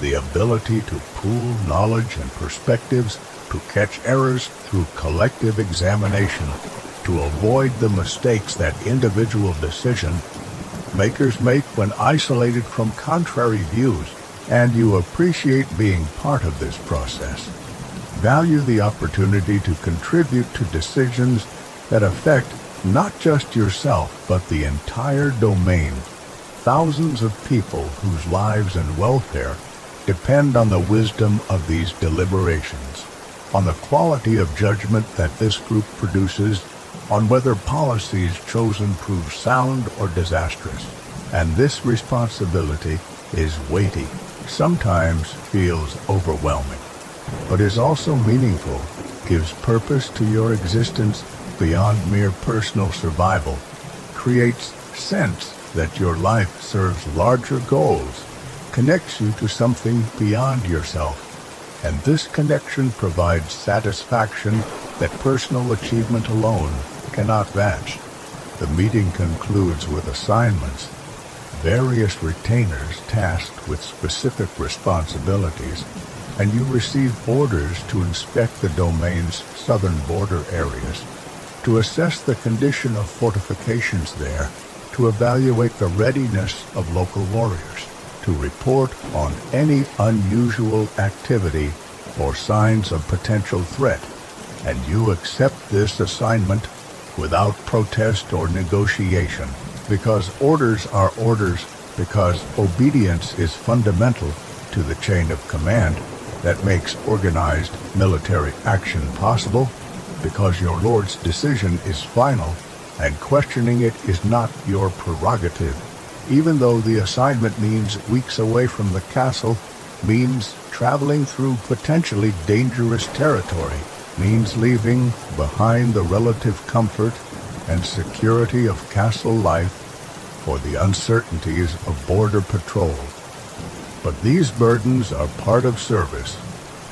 the ability to pool knowledge and perspectives, to catch errors through collective examination, to avoid the mistakes that individual decision makers make when isolated from contrary views, and you appreciate being part of this process. Value the opportunity to contribute to decisions that affect not just yourself, but the entire domain. Thousands of people whose lives and welfare depend on the wisdom of these deliberations, on the quality of judgment that this group produces, on whether policies chosen prove sound or disastrous. And this responsibility is weighty, sometimes feels overwhelming, but is also meaningful, gives purpose to your existence beyond mere personal survival, creates sense that your life serves larger goals, connects you to something beyond yourself, and this connection provides satisfaction that personal achievement alone cannot match. The meeting concludes with assignments, various retainers tasked with specific responsibilities, and you receive orders to inspect the domain's southern border areas, to assess the condition of fortifications there, to evaluate the readiness of local warriors, to report on any unusual activity or signs of potential threat, and you accept this assignment without protest or negotiation, because orders are orders, because obedience is fundamental to the chain of command that makes organized military action possible, because your Lord's decision is final and questioning it is not your prerogative, even though the assignment means weeks away from the castle, means traveling through potentially dangerous territory, means leaving behind the relative comfort and security of castle life for the uncertainties of border patrol. But these burdens are part of service,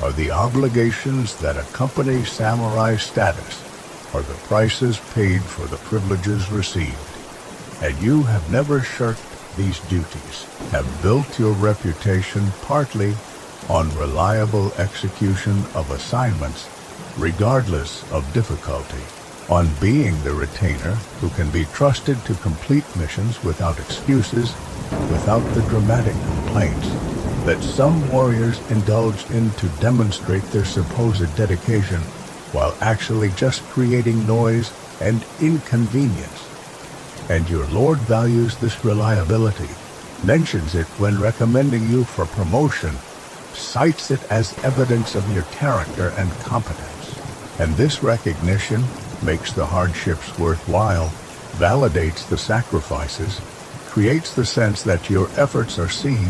are the obligations that accompany samurai status, are the prices paid for the privileges received. And you have never shirked these duties, have built your reputation partly on reliable execution of assignments, regardless of difficulty, on being the retainer who can be trusted to complete missions without excuses, without the dramatic complaints that some warriors indulge in to demonstrate their supposed dedication while actually just creating noise and inconvenience. And your Lord values this reliability, mentions it when recommending you for promotion, cites it as evidence of your character and competence. And this recognition makes the hardships worthwhile, validates the sacrifices, creates the sense that your efforts are seen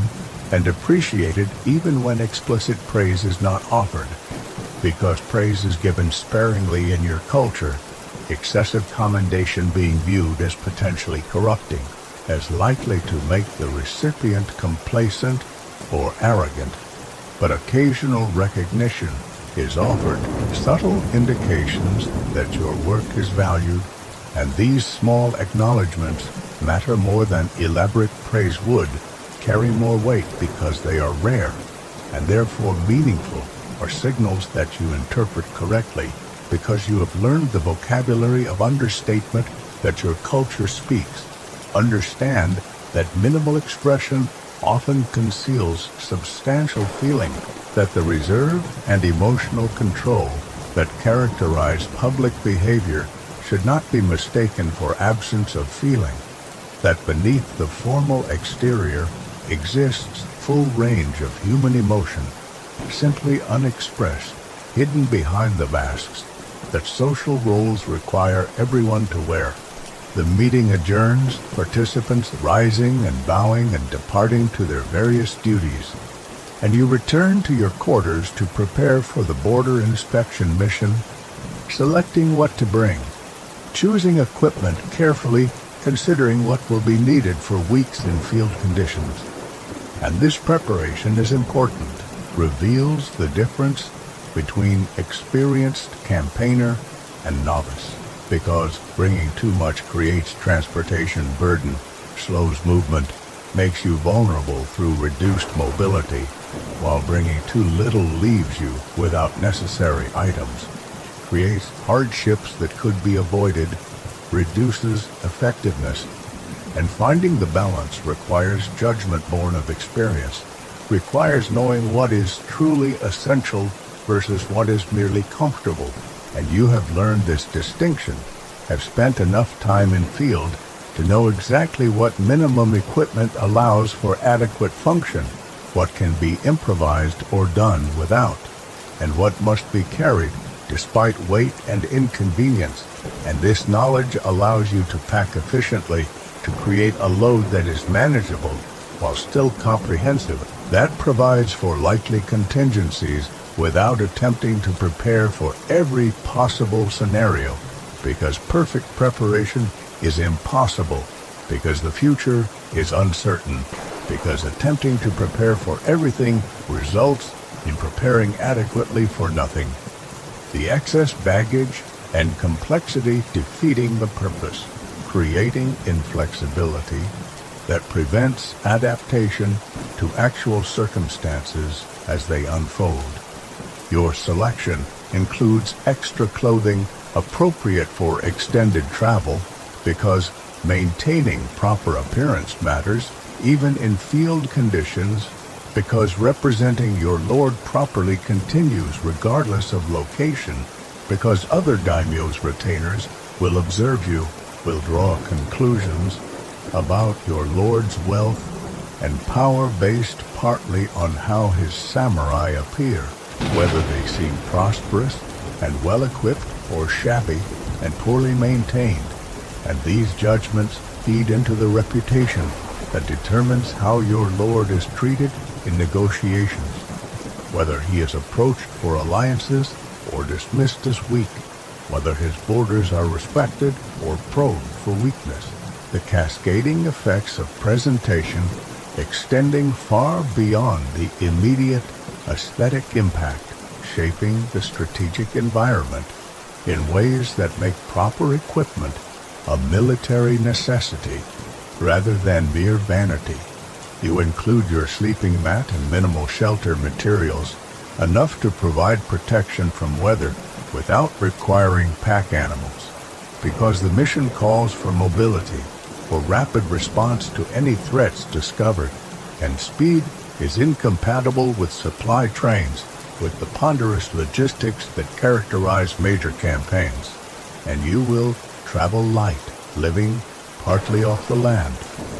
and appreciated even when explicit praise is not offered, because praise is given sparingly in your culture, excessive commendation being viewed as potentially corrupting, as likely to make the recipient complacent or arrogant. But occasional recognition is offered, subtle indications that your work is valued, and these small acknowledgments matter more than elaborate praise would, carry more weight because they are rare, and therefore meaningful, or signals that you interpret correctly, because you have learned the vocabulary of understatement that your culture speaks. Understand that minimal expression often conceals substantial feeling, that the reserve and emotional control that characterize public behavior should not be mistaken for absence of feeling, that beneath the formal exterior exists full range of human emotion, simply unexpressed, hidden behind the masks that social roles require everyone to wear. The meeting adjourns, participants rising and bowing and departing to their various duties, and you return to your quarters to prepare for the border inspection mission, selecting what to bring, choosing equipment carefully, considering what will be needed for weeks in field conditions. And this preparation is important, reveals the difference between experienced campaigner and novice, because bringing too much creates transportation burden, slows movement, makes you vulnerable through reduced mobility, while bringing too little leaves you without necessary items, creates hardships that could be avoided, reduces effectiveness, and finding the balance requires judgment born of experience, requires knowing what is truly essential versus what is merely comfortable. And you have learned this distinction, have spent enough time in field to know exactly what minimum equipment allows for adequate function, what can be improvised or done without, and what must be carried despite weight and inconvenience. And this knowledge allows you to pack efficiently, to create a load that is manageable while still comprehensive, that provides for likely contingencies without attempting to prepare for every possible scenario, because perfect preparation is impossible, because the future is uncertain, because attempting to prepare for everything results in preparing adequately for nothing. The excess baggage and complexity defeating the purpose, creating inflexibility that prevents adaptation to actual circumstances as they unfold. Your selection includes extra clothing appropriate for extended travel, because maintaining proper appearance matters even in field conditions, because representing your lord properly continues regardless of location, because other daimyo's retainers will observe you, will draw conclusions about your lord's wealth and power based partly on how his samurai appear, whether they seem prosperous and well-equipped or shabby and poorly maintained. And these judgments feed into the reputation that determines how your lord is treated in negotiations, whether he is approached for alliances or dismissed as weak, whether his borders are respected or prone for weakness. The cascading effects of presentation extending far beyond the immediate aesthetic impact, shaping the strategic environment in ways that make proper equipment a military necessity rather than mere vanity. You include your sleeping mat and minimal shelter materials, enough to provide protection from weather without requiring pack animals, because the mission calls for mobility, for rapid response to any threats discovered, and speed is incompatible with supply trains, with the ponderous logistics that characterize major campaigns. And you will travel light, living partly off the land,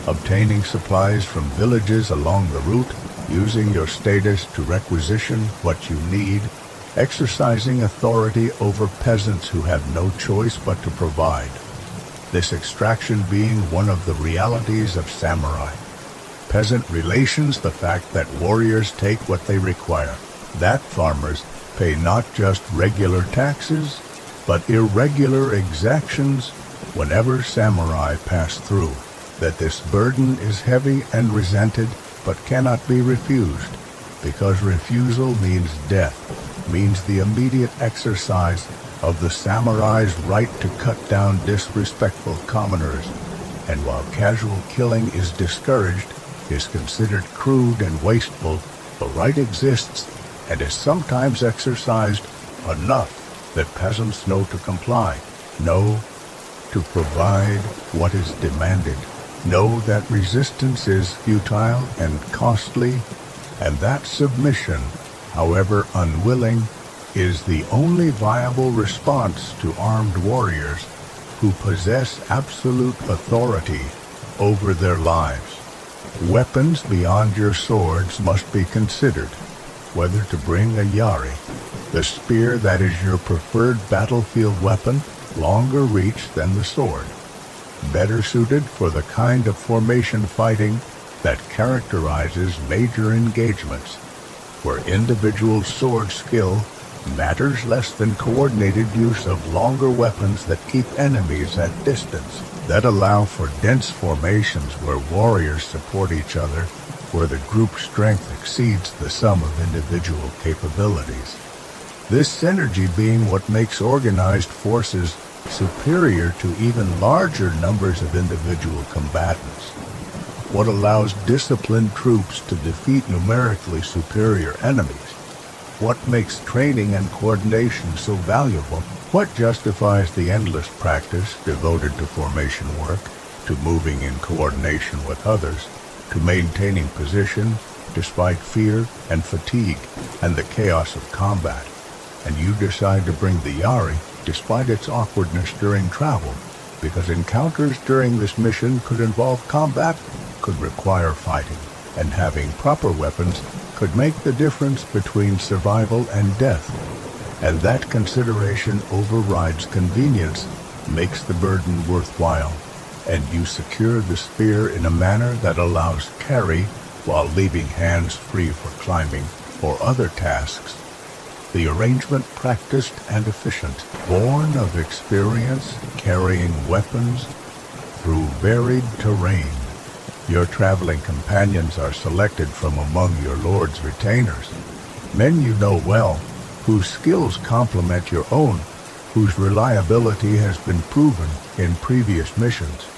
obtaining supplies from villages along the route, using your status to requisition what you need, exercising authority over peasants who have no choice but to provide. This extraction being one of the realities of samurai. Peasant relations, the fact that warriors take what they require, that farmers pay not just regular taxes, but irregular exactions whenever samurai pass through, that this burden is heavy and resented, but cannot be refused, because refusal means death, means the immediate exercise of the samurai's right to cut down disrespectful commoners, and while casual killing is discouraged, is considered crude and wasteful, the right exists and is sometimes exercised enough that peasants know to comply, know to provide what is demanded, know that resistance is futile and costly, and that submission, however unwilling, is the only viable response to armed warriors who possess absolute authority over their lives. Weapons beyond your swords must be considered, whether to bring a yari, the spear that is your preferred battlefield weapon, longer reach than the sword, better suited for the kind of formation fighting that characterizes major engagements, where individual sword skill matters less than coordinated use of longer weapons that keep enemies at distance, that allow for dense formations where warriors support each other, where the group strength exceeds the sum of individual capabilities. This synergy being what makes organized forces superior to even larger numbers of individual combatants, what allows disciplined troops to defeat numerically superior enemies, what makes training and coordination so valuable, what justifies the endless practice devoted to formation work, to moving in coordination with others, to maintaining position despite fear and fatigue and the chaos of combat, and you decide to bring the yari despite its awkwardness during travel, because encounters during this mission could involve combat, could require fighting, and having proper weapons could make the difference between survival and death, and that consideration overrides convenience, makes the burden worthwhile, and you secure the spear in a manner that allows carry while leaving hands free for climbing or other tasks. The arrangement practiced and efficient, born of experience carrying weapons through varied terrain. Your traveling companions are selected from among your lord's retainers, men you know well, whose skills complement your own, whose reliability has been proven in previous missions,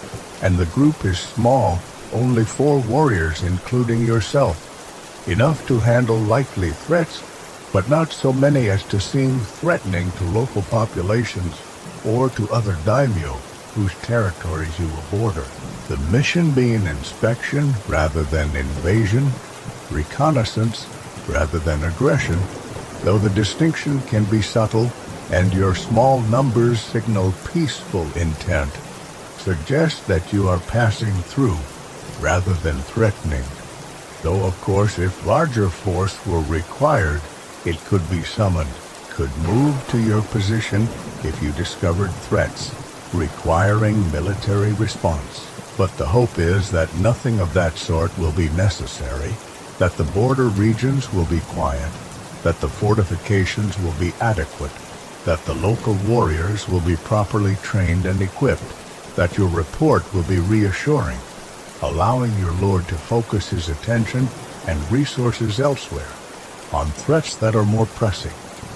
and the group is small, only 4 warriors including yourself, enough to handle likely threats, but not so many as to seem threatening to local populations or to other daimyo whose territories you will border. The mission being inspection rather than invasion, reconnaissance rather than aggression, though the distinction can be subtle and your small numbers signal peaceful intent, suggest that you are passing through rather than threatening. Though, of course, if larger force were required, it could be summoned, could move to your position if you discovered threats requiring military response. But the hope is that nothing of that sort will be necessary, that the border regions will be quiet, that the fortifications will be adequate, that the local warriors will be properly trained and equipped, that your report will be reassuring, allowing your lord to focus his attention and resources elsewhere, on threats that are more pressing,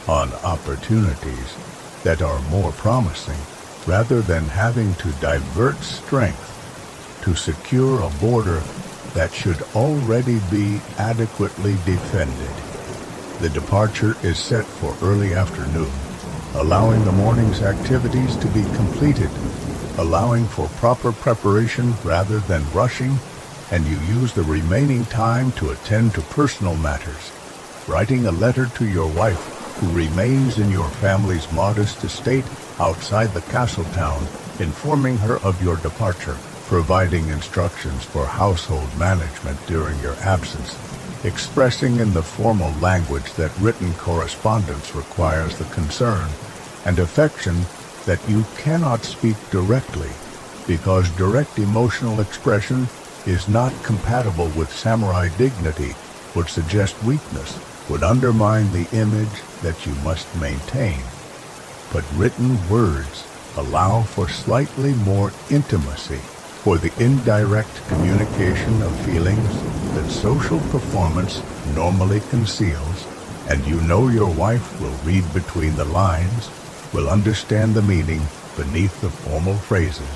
on opportunities that are more promising, rather than having to divert strength to secure a border that should already be adequately defended. The departure is set for early afternoon, allowing the morning's activities to be completed, allowing for proper preparation rather than rushing, and you use the remaining time to attend to personal matters, writing a letter to your wife who remains in your family's modest estate outside the castle town, informing her of your departure, providing instructions for household management during your absence, expressing in the formal language that written correspondence requires the concern and affection that you cannot speak directly, because direct emotional expression is not compatible with samurai dignity, would suggest weakness, would undermine the image that you must maintain. But written words allow for slightly more intimacy, for the indirect communication of feelings that social performance normally conceals, and you know your wife will read between the lines, will understand the meaning beneath the formal phrases,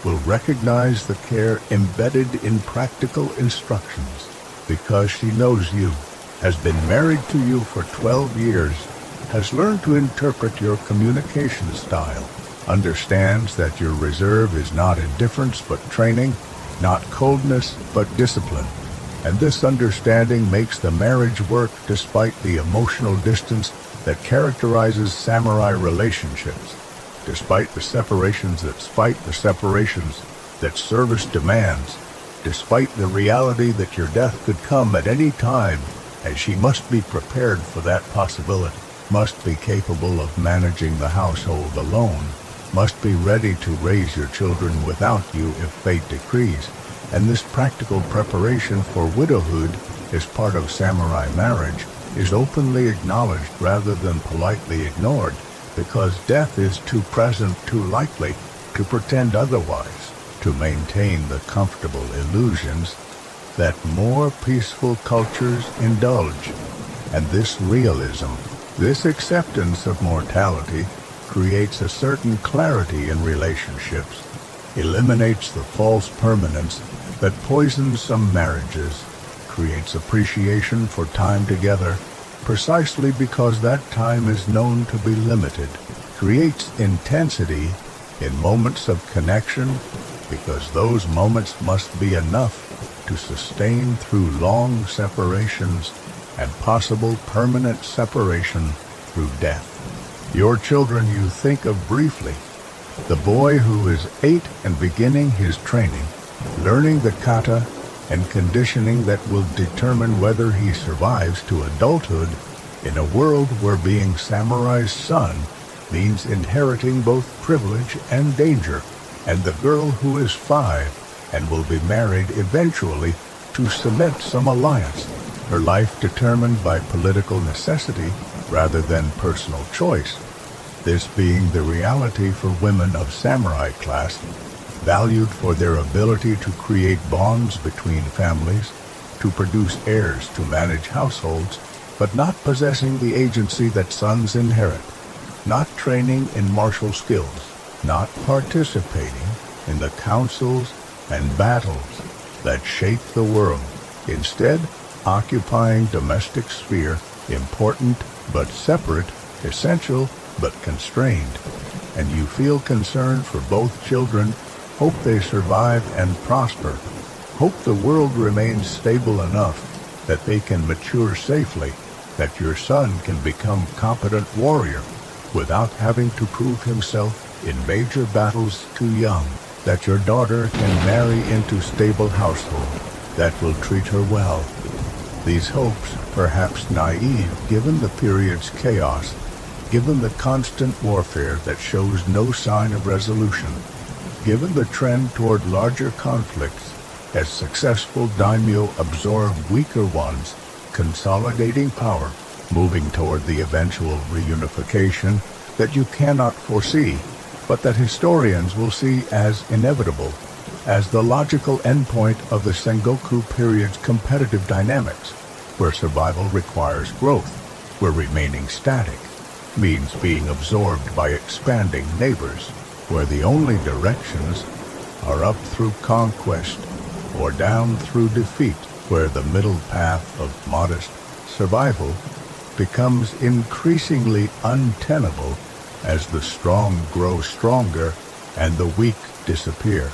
will recognize the care embedded in practical instructions, because she knows you, has been married to you for 12 years, has learned to interpret your communication style, understands that your reserve is not indifference but training, not coldness but discipline. And this understanding makes the marriage work despite the emotional distance that characterizes samurai relationships, despite the separations that service demands, despite the reality that your death could come at any time, as she must be prepared for that possibility, must be capable of managing the household alone, must be ready to raise your children without you if fate decrees. And this practical preparation for widowhood as part of samurai marriage is openly acknowledged rather than politely ignored, because death is too present, too likely to pretend otherwise, to maintain the comfortable illusions that more peaceful cultures indulge. And this realism, this acceptance of mortality, creates a certain clarity in relationships, eliminates the false permanence that poisons some marriages, creates appreciation for time together, precisely because that time is known to be limited, creates intensity in moments of connection, because those moments must be enough to sustain through long separations and possible permanent separation through death. Your children you think of briefly. The boy who is 8 and beginning his training, learning the kata and conditioning that will determine whether he survives to adulthood in a world where being samurai's son means inheriting both privilege and danger, and the girl who is 5 and will be married eventually to cement some alliance, her life determined by political necessity rather than personal choice, this being the reality for women of samurai class, valued for their ability to create bonds between families, to produce heirs to manage households, but not possessing the agency that sons inherit, not training in martial skills, not participating in the councils and battles that shape the world, instead occupying domestic sphere, important but separate, essential but constrained. And you feel concern for both children, hope they survive and prosper, hope the world remains stable enough that they can mature safely, that your son can become competent warrior without having to prove himself in major battles too young, that your daughter can marry into stable household that will treat her well. These hopes, perhaps naive given the period's chaos, given the constant warfare that shows no sign of resolution, given the trend toward larger conflicts as successful daimyo absorb weaker ones, consolidating power, moving toward the eventual reunification that you cannot foresee, but that historians will see as inevitable, as the logical endpoint of the Sengoku period's competitive dynamics, where survival requires growth, where remaining static means being absorbed by expanding neighbors, where the only directions are up through conquest or down through defeat, where the middle path of modest survival becomes increasingly untenable as the strong grow stronger and the weak disappear.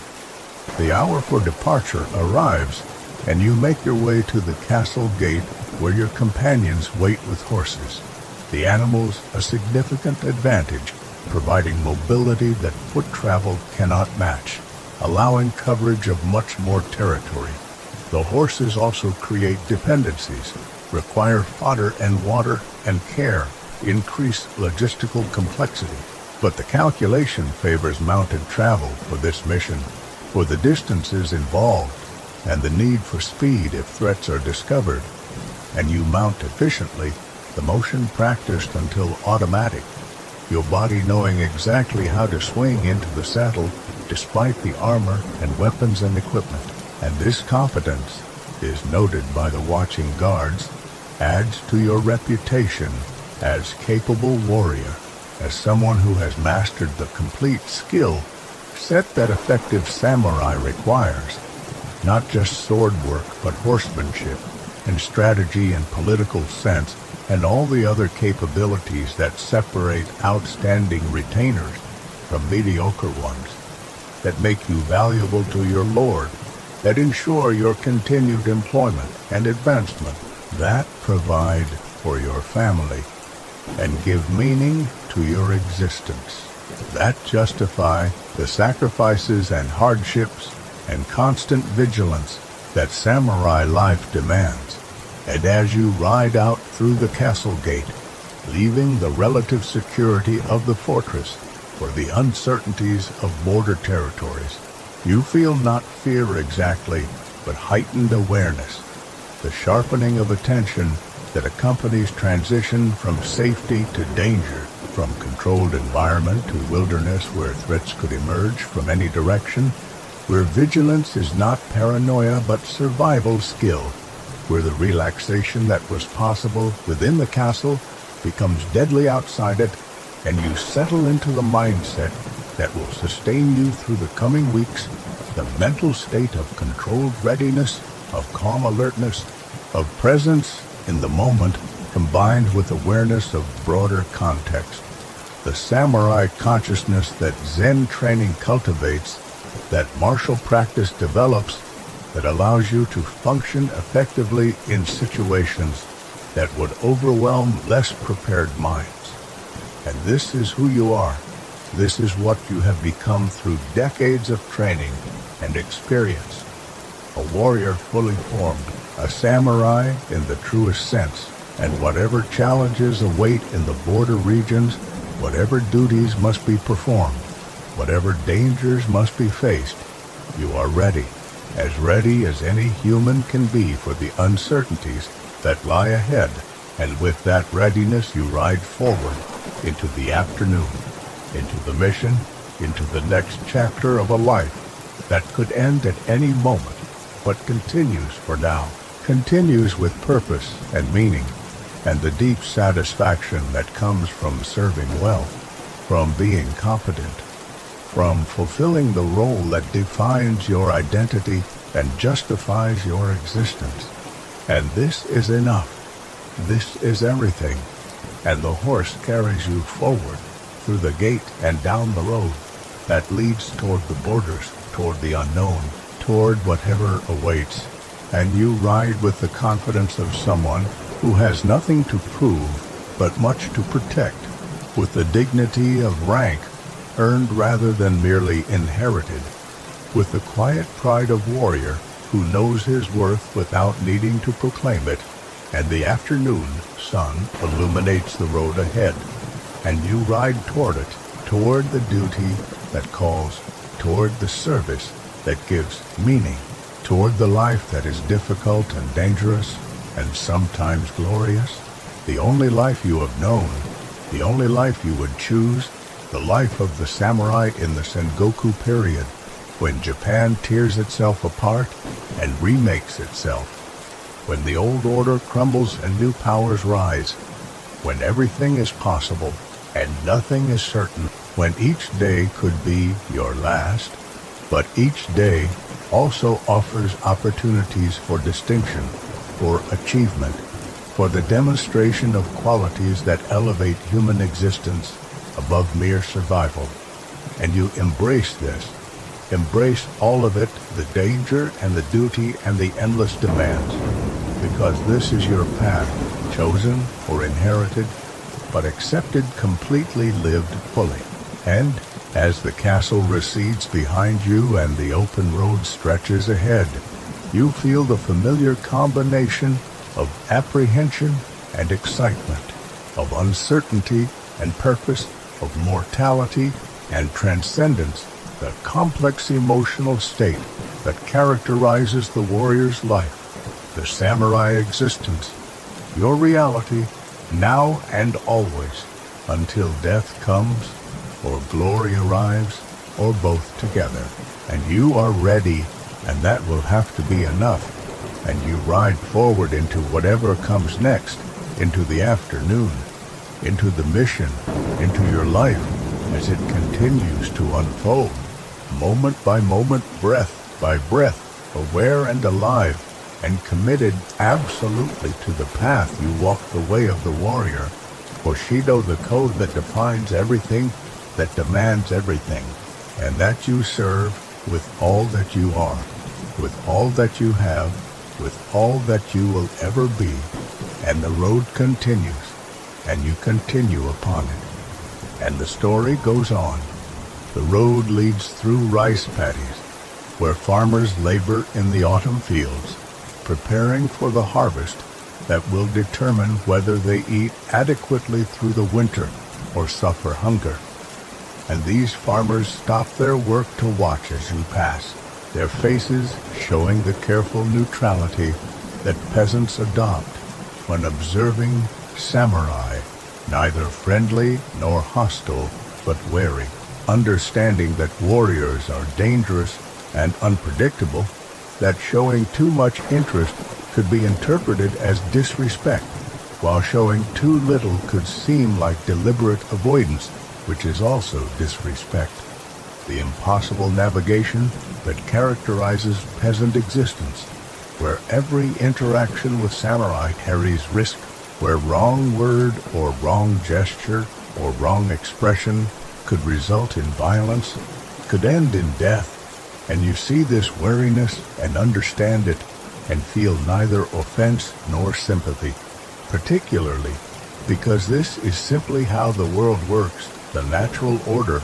The hour for departure arrives, and you make your way to the castle gate where your companions wait with horses. The animals a significant advantage, providing mobility that foot travel cannot match, allowing coverage of much more territory. The horses also create dependencies, require fodder and water and care, increase logistical complexity. But the calculation favors mounted travel for this mission, for the distances involved and the need for speed if threats are discovered. And you mount efficiently, the motion practiced until automatic, your body knowing exactly how to swing into the saddle despite the armor and weapons and equipment. And this confidence is noted by the watching guards, adds to your reputation as capable warrior, as someone who has mastered the complete skill set that effective samurai requires, not just sword work but horsemanship, and strategy and political sense, and all the other capabilities that separate outstanding retainers from mediocre ones, that make you valuable to your lord, that ensure your continued employment and advancement, that provide for your family and give meaning to your existence, that justify the sacrifices and hardships and constant vigilance that samurai life demands. And as you ride out through the castle gate, leaving the relative security of the fortress for the uncertainties of border territories, you feel not fear exactly, but heightened awareness, the sharpening of attention that accompanies transition from safety to danger, from controlled environment to wilderness where threats could emerge from any direction, where vigilance is not paranoia but survival skill, where the relaxation that was possible within the castle becomes deadly outside it, and you settle into the mindset that will sustain you through the coming weeks, the mental state of controlled readiness, of calm alertness, of presence in the moment, combined with awareness of broader context. The samurai consciousness that Zen training cultivates, that martial practice develops, that allows you to function effectively in situations that would overwhelm less prepared minds. And this is who you are. This is what you have become through decades of training and experience. A warrior fully formed, a samurai in the truest sense, and whatever challenges await in the border regions, whatever duties must be performed, whatever dangers must be faced, you are ready as any human can be for the uncertainties that lie ahead, and with that readiness you ride forward into the afternoon, into the mission, into the next chapter of a life that could end at any moment, but continues for now, continues with purpose and meaning, and the deep satisfaction that comes from serving well, from being competent, from fulfilling the role that defines your identity and justifies your existence. And this is enough. This is everything. And the horse carries you forward through the gate and down the road that leads toward the borders, toward the unknown, toward whatever awaits. And you ride with the confidence of someone who has nothing to prove but much to protect, with the dignity of rank earned rather than merely inherited, with the quiet pride of warrior who knows his worth without needing to proclaim it. And the afternoon sun illuminates the road ahead, and you ride toward it, toward the duty that calls, toward the service that gives meaning, toward the life that is difficult and dangerous and sometimes glorious, the only life you have known, the only life you would choose, the life of the samurai in the Sengoku period, when Japan tears itself apart and remakes itself, when the old order crumbles and new powers rise, when everything is possible and nothing is certain, when each day could be your last, but each day also offers opportunities for distinction, for achievement, for the demonstration of qualities that elevate human existence above mere survival. And you embrace this. Embrace all of it, the danger and the duty and the endless demands, because this is your path, chosen or inherited, but accepted, completely lived fully. And as the castle recedes behind you and the open road stretches ahead, you feel the familiar combination of apprehension and excitement, of uncertainty and purpose, of mortality and transcendence, the complex emotional state that characterizes the warrior's life, the samurai existence, your reality, now and always, until death comes, or glory arrives, or both together. And you are ready, and that will have to be enough. And you ride forward into whatever comes next, into the afternoon, into the mission, into your life, as it continues to unfold, moment by moment, breath by breath, aware and alive, and committed absolutely to the path, you walk the way of the warrior. Bushido, the code that defines everything, that demands everything, and that you serve with all that you are, with all that you have, with all that you will ever be. And the road continues, and you continue upon it. And the story goes on. The road leads through rice paddies, where farmers labor in the autumn fields, preparing for the harvest that will determine whether they eat adequately through the winter or suffer hunger. And these farmers stop their work to watch as you pass, their faces showing the careful neutrality that peasants adopt when observing samurai, neither friendly nor hostile, but wary, understanding that warriors are dangerous and unpredictable, that showing too much interest could be interpreted as disrespect, while showing too little could seem like deliberate avoidance, which is also disrespect. The impossible navigation that characterizes peasant existence, where every interaction with samurai carries risk, where wrong word or wrong gesture or wrong expression could result in violence, could end in death, and you see this wariness and understand it and feel neither offense nor sympathy, particularly because this is simply how the world works, the natural order,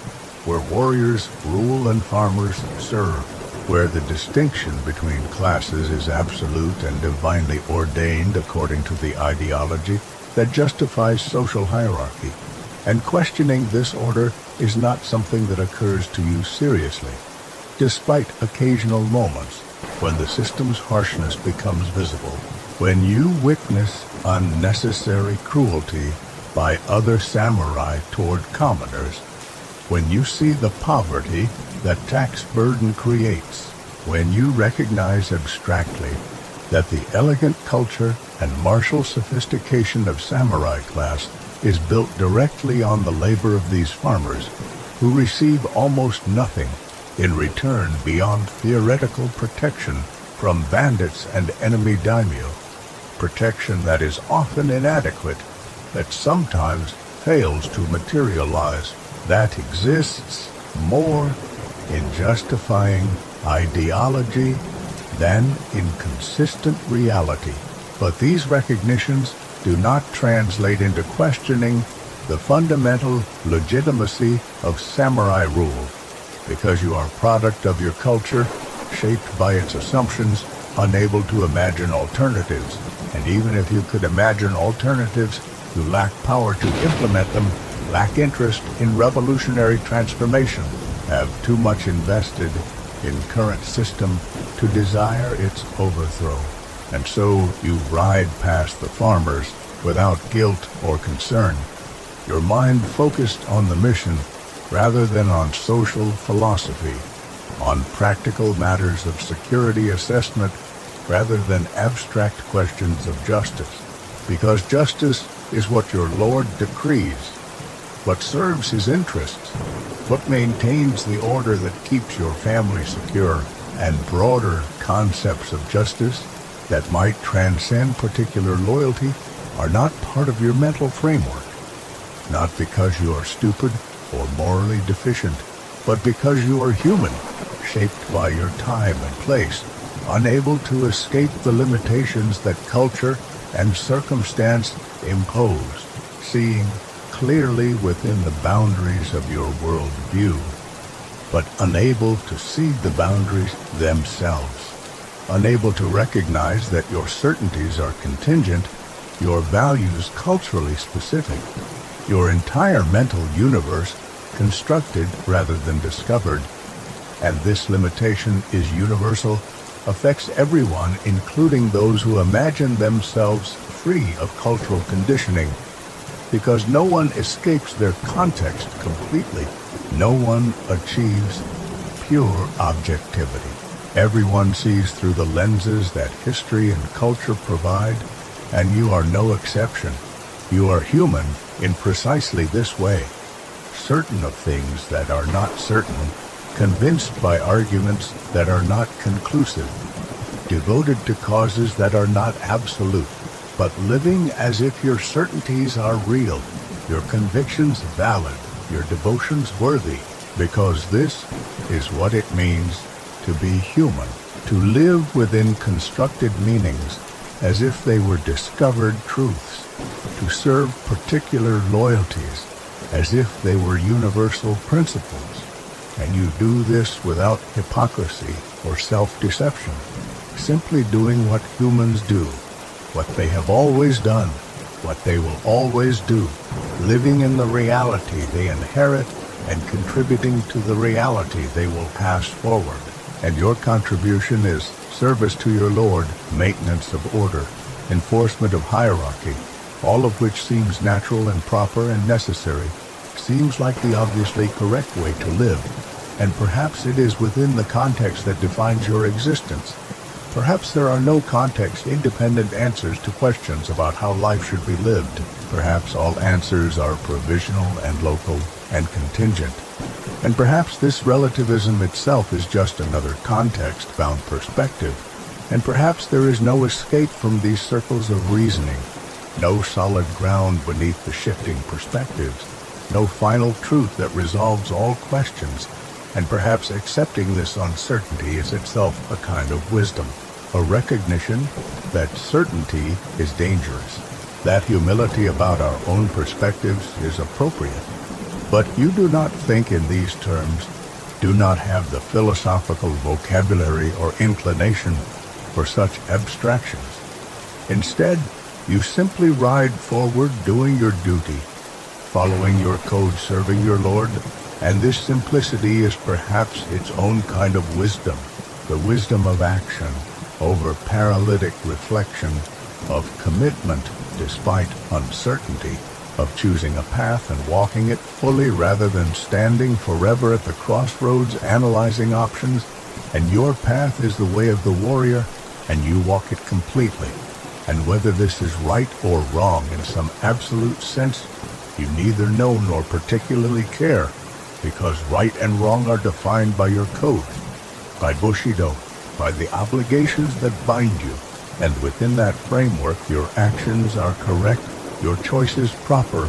where warriors rule and farmers serve, where the distinction between classes is absolute and divinely ordained according to the ideology that justifies social hierarchy. And questioning this order is not something that occurs to you seriously, despite occasional moments when the system's harshness becomes visible, when you witness unnecessary cruelty by other samurai toward commoners, when you see the poverty that tax burden creates, when you recognize abstractly that the elegant culture and martial sophistication of samurai class is built directly on the labor of these farmers, who receive almost nothing in return beyond theoretical protection from bandits and enemy daimyo, protection that is often inadequate, that sometimes fails to materialize, that exists more in justifying ideology than in consistent reality. But these recognitions do not translate into questioning the fundamental legitimacy of samurai rule, because you are a product of your culture, shaped by its assumptions, unable to imagine alternatives. And even if you could imagine alternatives, you lack power to implement them, lack interest in revolutionary transformation, have too much invested in current system to desire its overthrow. And so you ride past the farmers without guilt or concern, your mind focused on the mission rather than on social philosophy, on practical matters of security assessment rather than abstract questions of justice. Because justice is what your Lord decrees, what serves his interests, what maintains the order that keeps your family secure, and broader concepts of justice that might transcend particular loyalty are not part of your mental framework, not because you are stupid or morally deficient, but because you are human, shaped by your time and place, unable to escape the limitations that culture and circumstance impose, seeing clearly within the boundaries of your world view, but unable to see the boundaries themselves, unable to recognize that your certainties are contingent, your values culturally specific, your entire mental universe constructed rather than discovered. And this limitation is universal, affects everyone, including those who imagine themselves free of cultural conditioning, because no one escapes their context completely. No one achieves pure objectivity. Everyone sees through the lenses that history and culture provide, and you are no exception. You are human in precisely this way, certain of things that are not certain, convinced by arguments that are not conclusive, devoted to causes that are not absolute, but living as if your certainties are real, your convictions valid, your devotions worthy, because this is what it means to be human, to live within constructed meanings as if they were discovered truths, to serve particular loyalties as if they were universal principles. And you do this without hypocrisy or self-deception, simply doing what humans do, what they have always done, what they will always do, living in the reality they inherit and contributing to the reality they will pass forward. And your contribution is service to your Lord, maintenance of order, enforcement of hierarchy, all of which seems natural and proper and necessary, seems like the obviously correct way to live, and perhaps it is within the context that defines your existence. Perhaps there are no context-independent answers to questions about how life should be lived. Perhaps all answers are provisional and local and contingent. And perhaps this relativism itself is just another context-bound perspective. And perhaps there is no escape from these circles of reasoning, no solid ground beneath the shifting perspectives, no final truth that resolves all questions. And perhaps accepting this uncertainty is itself a kind of wisdom, a recognition that certainty is dangerous, that humility about our own perspectives is appropriate. But you do not think in these terms, do not have the philosophical vocabulary or inclination for such abstractions. Instead, you simply ride forward doing your duty, following your code, serving your Lord, and this simplicity is perhaps its own kind of wisdom, the wisdom of action over paralytic reflection, of commitment despite uncertainty, of choosing a path and walking it fully rather than standing forever at the crossroads analyzing options. And your path is the way of the warrior, and you walk it completely. And whether this is right or wrong in some absolute sense, you neither know nor particularly care, because right and wrong are defined by your code, by Bushido, by the obligations that bind you, and within that framework your actions are correct, your choices proper,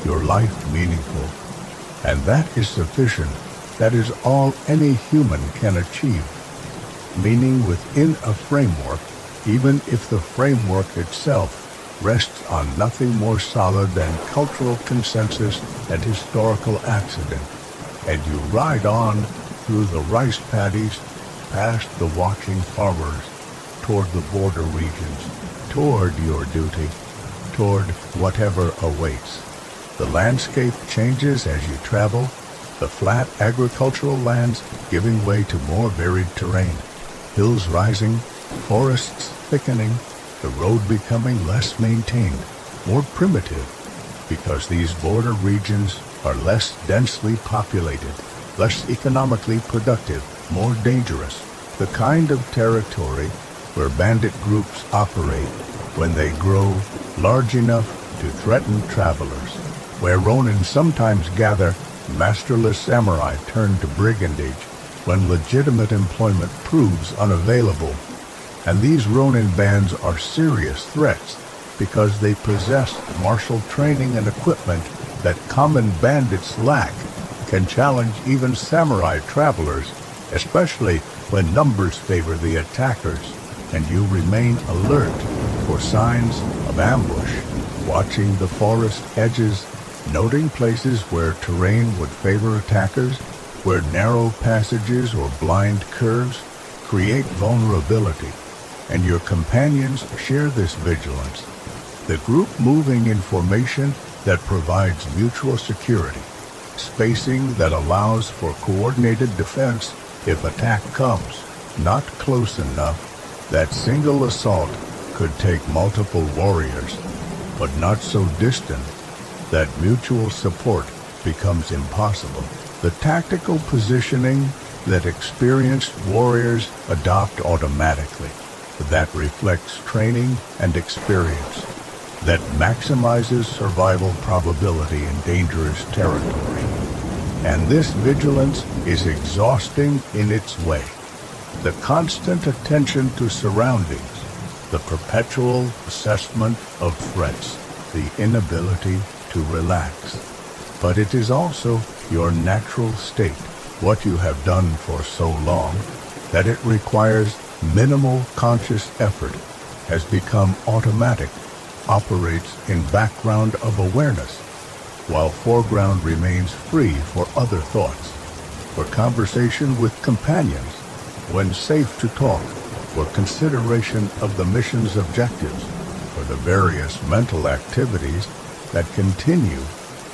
your life meaningful. And that is sufficient. That is all any human can achieve. Meaning within a framework, even if the framework itself rests on nothing more solid than cultural consensus and historical accident. And you ride on through the rice paddies, past the watching farmers, toward the border regions, toward your duty, toward whatever awaits. The landscape changes as you travel, the flat agricultural lands giving way to more varied terrain, hills rising, forests thickening, the road becoming less maintained, more primitive, because these border regions are less densely populated, less economically productive, more dangerous, the kind of territory where bandit groups operate when they grow large enough to threaten travelers, where Ronin sometimes gather masterless samurai turned to brigandage when legitimate employment proves unavailable. And these Ronin bands are serious threats because they possess martial training and equipment that common bandits lack, can challenge even samurai travelers, especially when numbers favor the attackers, and you remain alert for signs of ambush, watching the forest edges, noting places where terrain would favor attackers, where narrow passages or blind curves create vulnerability, and your companions share this vigilance. The group moving in formation that provides mutual security, spacing that allows for coordinated defense if attack comes, not close enough that single assault could take multiple warriors, but not so distant that mutual support becomes impossible. The tactical positioning that experienced warriors adopt automatically, that reflects training and experience, that maximizes survival probability in dangerous territory. And this vigilance is exhausting in its way. The constant attention to surroundings, the perpetual assessment of threats, the inability to relax. But it is also your natural state, what you have done for so long, that it requires minimal conscious effort, has become automatic, operates in background of awareness, while foreground remains free for other thoughts, for conversation with companions, when safe to talk, for consideration of the mission's objectives, for the various mental activities that continue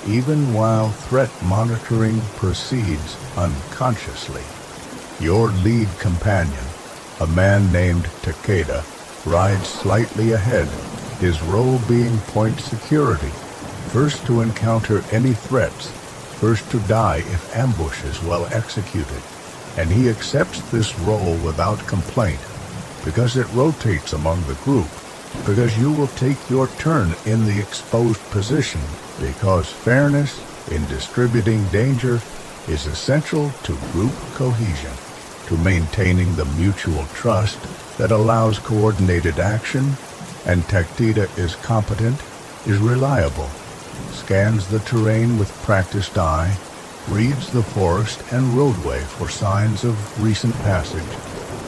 even while threat monitoring proceeds unconsciously. Your lead companion, a man named Takeda, rides slightly ahead, his role being point security, first to encounter any threats, first to die if ambush is well executed, and he accepts this role without complaint, because it rotates among the group, because you will take your turn in the exposed position, because fairness in distributing danger is essential to group cohesion, to maintaining the mutual trust that allows coordinated action, and Takeda is competent, is reliable, scans the terrain with practiced eye, reads the forest and roadway for signs of recent passage,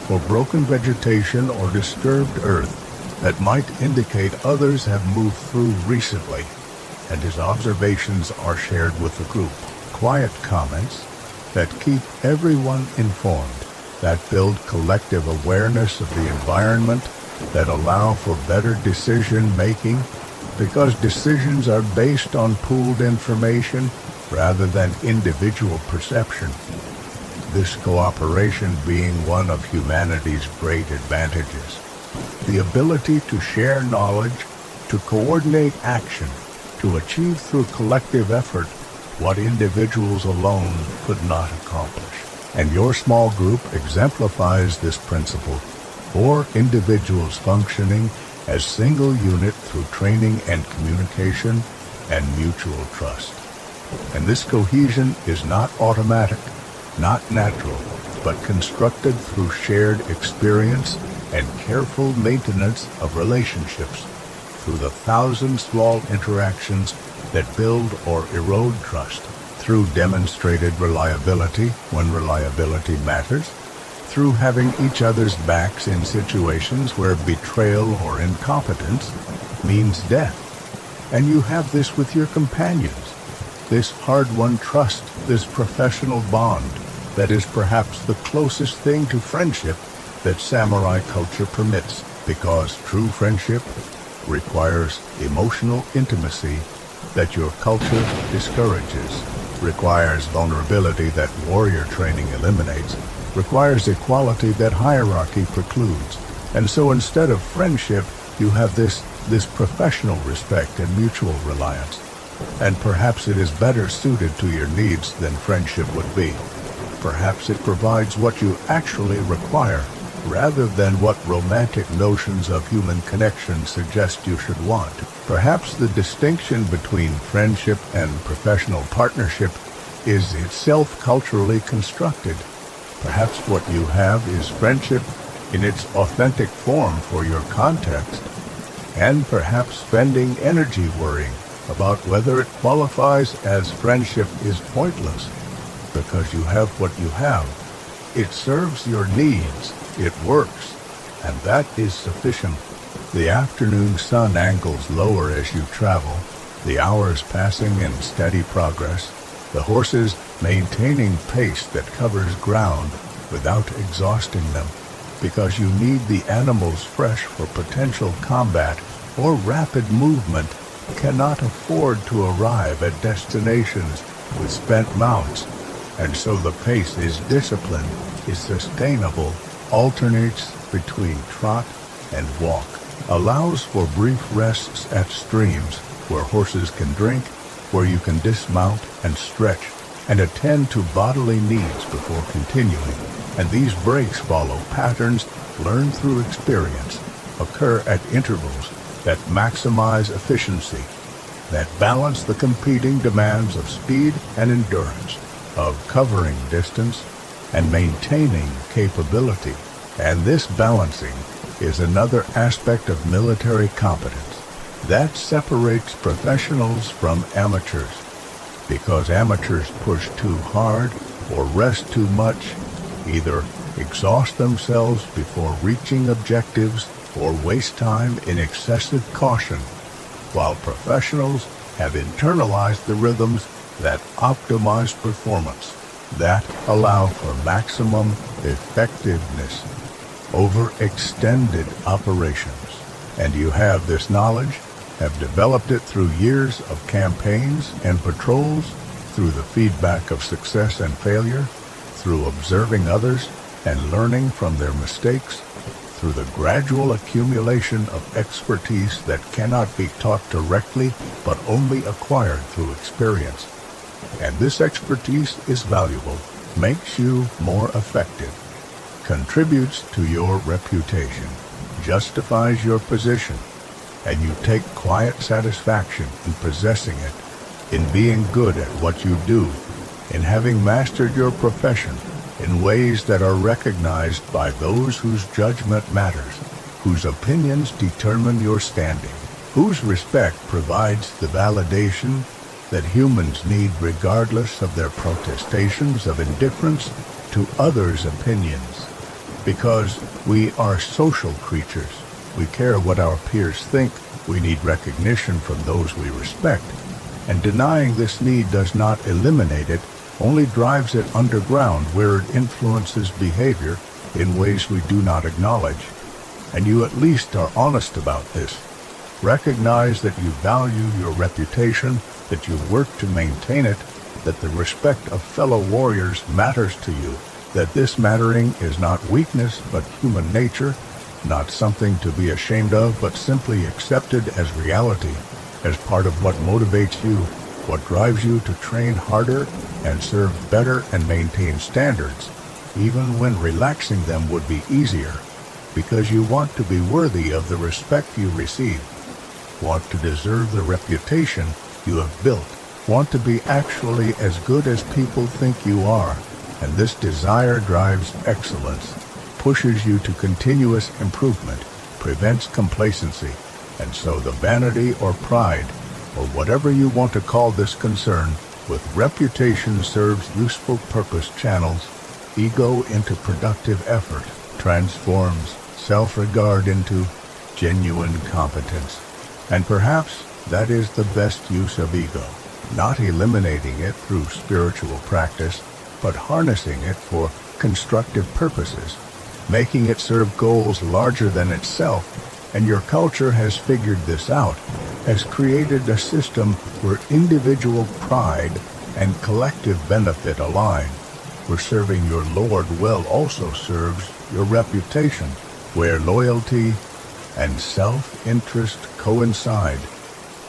for broken vegetation or disturbed earth that might indicate others have moved through recently, and his observations are shared with the group. Quiet comments that keep everyone informed, that build collective awareness of the environment, that allow for better decision-making, because decisions are based on pooled information rather than individual perception. This cooperation being one of humanity's great advantages. The ability to share knowledge, to coordinate action, to achieve through collective effort what individuals alone could not accomplish. And your small group exemplifies this principle, 4 individuals functioning as single unit through training and communication and mutual trust. And this cohesion is not automatic, not natural, but constructed through shared experience and careful maintenance of relationships, through the 1,000 small interactions that build or erode trust, through demonstrated reliability when reliability matters, through having each other's backs in situations where betrayal or incompetence means death. And you have this with your companions, this hard-won trust, this professional bond that is perhaps the closest thing to friendship that samurai culture permits, because true friendship requires emotional intimacy that your culture discourages, requires vulnerability that warrior training eliminates, requires equality that hierarchy precludes. And so instead of friendship, you have this professional respect and mutual reliance. And perhaps it is better suited to your needs than friendship would be. Perhaps it provides what you actually require, rather than what romantic notions of human connection suggest you should want. Perhaps the distinction between friendship and professional partnership is itself culturally constructed. Perhaps what you have is friendship in its authentic form for your context, and perhaps spending energy worrying about whether it qualifies as friendship is pointless, because you have what you have. It serves your needs, it works, and that is sufficient. The afternoon sun angles lower as you travel, the hours passing in steady progress, the horses maintaining pace that covers ground without exhausting them, because you need the animals fresh for potential combat or rapid movement, cannot afford to arrive at destinations with spent mounts, and so the pace is disciplined, is sustainable, alternates between trot and walk, allows for brief rests at streams where horses can drink, where you can dismount and stretch and attend to bodily needs before continuing. And these breaks follow patterns learned through experience, occur at intervals that maximize efficiency, that balance the competing demands of speed and endurance, of covering distance and maintaining capability. And this balancing is another aspect of military competence that separates professionals from amateurs, because amateurs push too hard or rest too much, either exhaust themselves before reaching objectives or waste time in excessive caution, while professionals have internalized the rhythms that optimize performance, that allow for maximum effectiveness over extended operations. And you have this knowledge, have developed it through years of campaigns and patrols, through the feedback of success and failure, through observing others and learning from their mistakes, through the gradual accumulation of expertise that cannot be taught directly but only acquired through experience. And this expertise is valuable, makes you more effective, contributes to your reputation, justifies your position, and you take quiet satisfaction in possessing it, in being good at what you do, in having mastered your profession in ways that are recognized by those whose judgment matters, whose opinions determine your standing, whose respect provides the validation that humans need regardless of their protestations of indifference to others' opinions. Because we are social creatures, we care what our peers think, we need recognition from those we respect, and denying this need does not eliminate it, only drives it underground where it influences behavior in ways we do not acknowledge. And you at least are honest about this. Recognize that you value your reputation, that you work to maintain it, that the respect of fellow warriors matters to you, that this mattering is not weakness but human nature, not something to be ashamed of but simply accepted as reality, as part of what motivates you, what drives you to train harder and serve better and maintain standards, even when relaxing them would be easier, because you want to be worthy of the respect you receive, want to deserve the reputation you have built, want to be actually as good as people think you are, and this desire drives excellence, pushes you to continuous improvement, prevents complacency, and so the vanity or pride, or whatever you want to call this concern, with reputation serves useful purpose channels, ego into productive effort, transforms self-regard into genuine competence. And perhaps that is the best use of ego, not eliminating it through spiritual practice, but harnessing it for constructive purposes, making it serve goals larger than itself. And your culture has figured this out, has created a system where individual pride and collective benefit align, where serving your Lord well also serves your reputation, where loyalty and self-interest coincide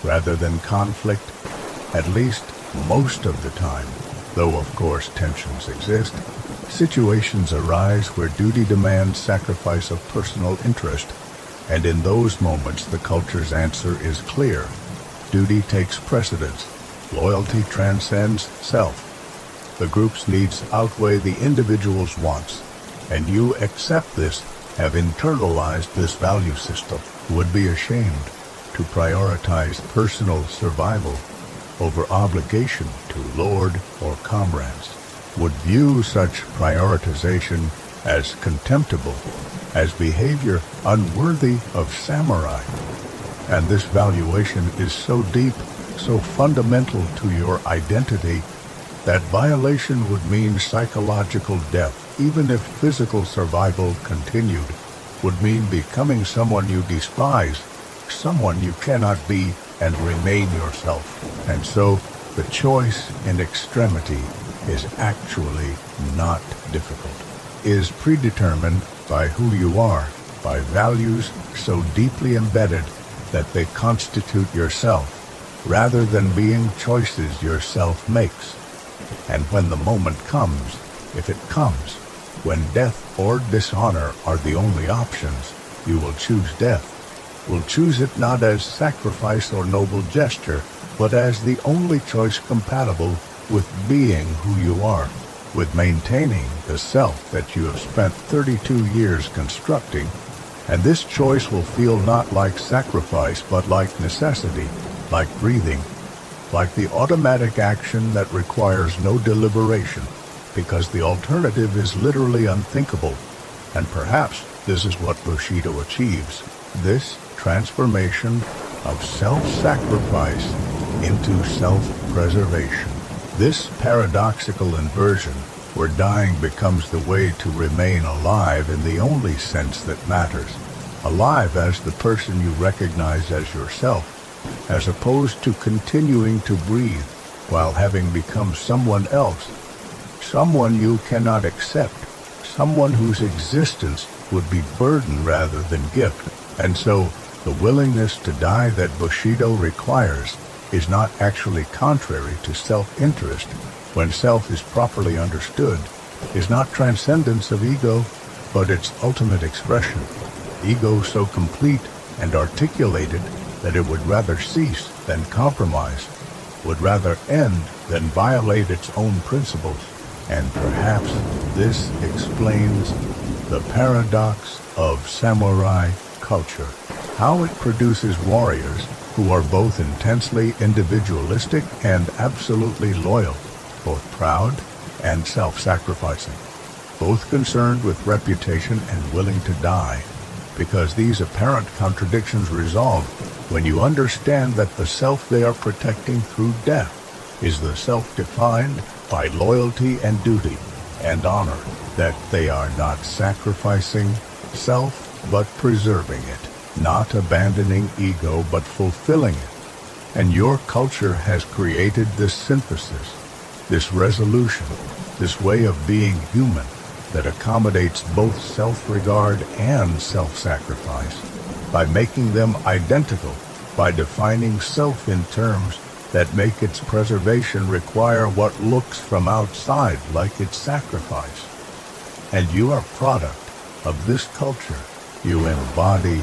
rather than conflict, at least most of the time. Though of course tensions exist, situations arise where duty demands sacrifice of personal interest, and in those moments the culture's answer is clear. Duty takes precedence. Loyalty transcends self. The group's needs outweigh the individual's wants, and you accept this, have internalized this value system, would be ashamed to prioritize personal survival over obligation to lord or comrades, would view such prioritization as contemptible, as behavior unworthy of samurai. And this valuation is so deep, so fundamental to your identity, that violation would mean psychological death, even if physical survival continued, would mean becoming someone you despise, someone you cannot be and remain yourself. And so the choice in extremity is actually not difficult, is predetermined by who you are, by values so deeply embedded that they constitute yourself, rather than being choices yourself makes. And when the moment comes, if it comes, when death or dishonor are the only options, you will choose death, will choose it not as sacrifice or noble gesture, but as the only choice compatible with being who you are. with maintaining the self that you have spent 32 years constructing, and this choice will feel not like sacrifice but like necessity, like breathing, like the automatic action that requires no deliberation, because the alternative is literally unthinkable. And perhaps this is what Bushido achieves, this transformation of self-sacrifice into self-preservation. This paradoxical inversion, where dying becomes the way to remain alive in the only sense that matters, alive as the person you recognize as yourself, as opposed to continuing to breathe while having become someone else, someone you cannot accept, someone whose existence would be burden rather than gift. And so, the willingness to die that Bushido requires is not actually contrary to self-interest when self is properly understood, is not transcendence of ego, but its ultimate expression. Ego so complete and articulated that it would rather cease than compromise, would rather end than violate its own principles. And perhaps this explains the paradox of samurai culture, how it produces warriors who are both intensely individualistic and absolutely loyal, both proud and self-sacrificing, both concerned with reputation and willing to die, because these apparent contradictions resolve when you understand that the self they are protecting through death is the self defined by loyalty and duty and honor, that they are not sacrificing self but preserving it, not abandoning ego but fulfilling it. And your culture has created this synthesis, this resolution, this way of being human that accommodates both self-regard and self-sacrifice by making them identical, by defining self in terms that make its preservation require what looks from outside like its sacrifice. And you are product of this culture. You embody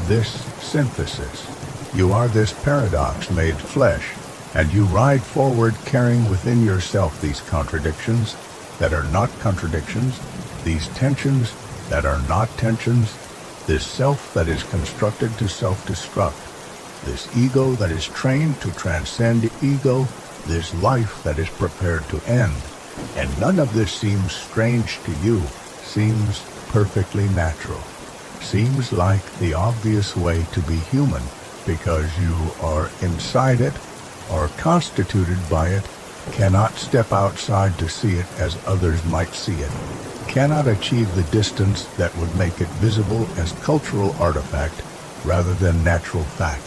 this synthesis. You are this paradox made flesh, and you ride forward carrying within yourself these contradictions that are not contradictions, these tensions that are not tensions, this self that is constructed to self-destruct, this ego that is trained to transcend ego, this life that is prepared to end. And none of this seems strange to you, seems perfectly natural, seems like the obvious way to be human, because you are inside it, are constituted by it, cannot step outside to see it as others might see it, cannot achieve the distance that would make it visible as cultural artifact rather than natural fact.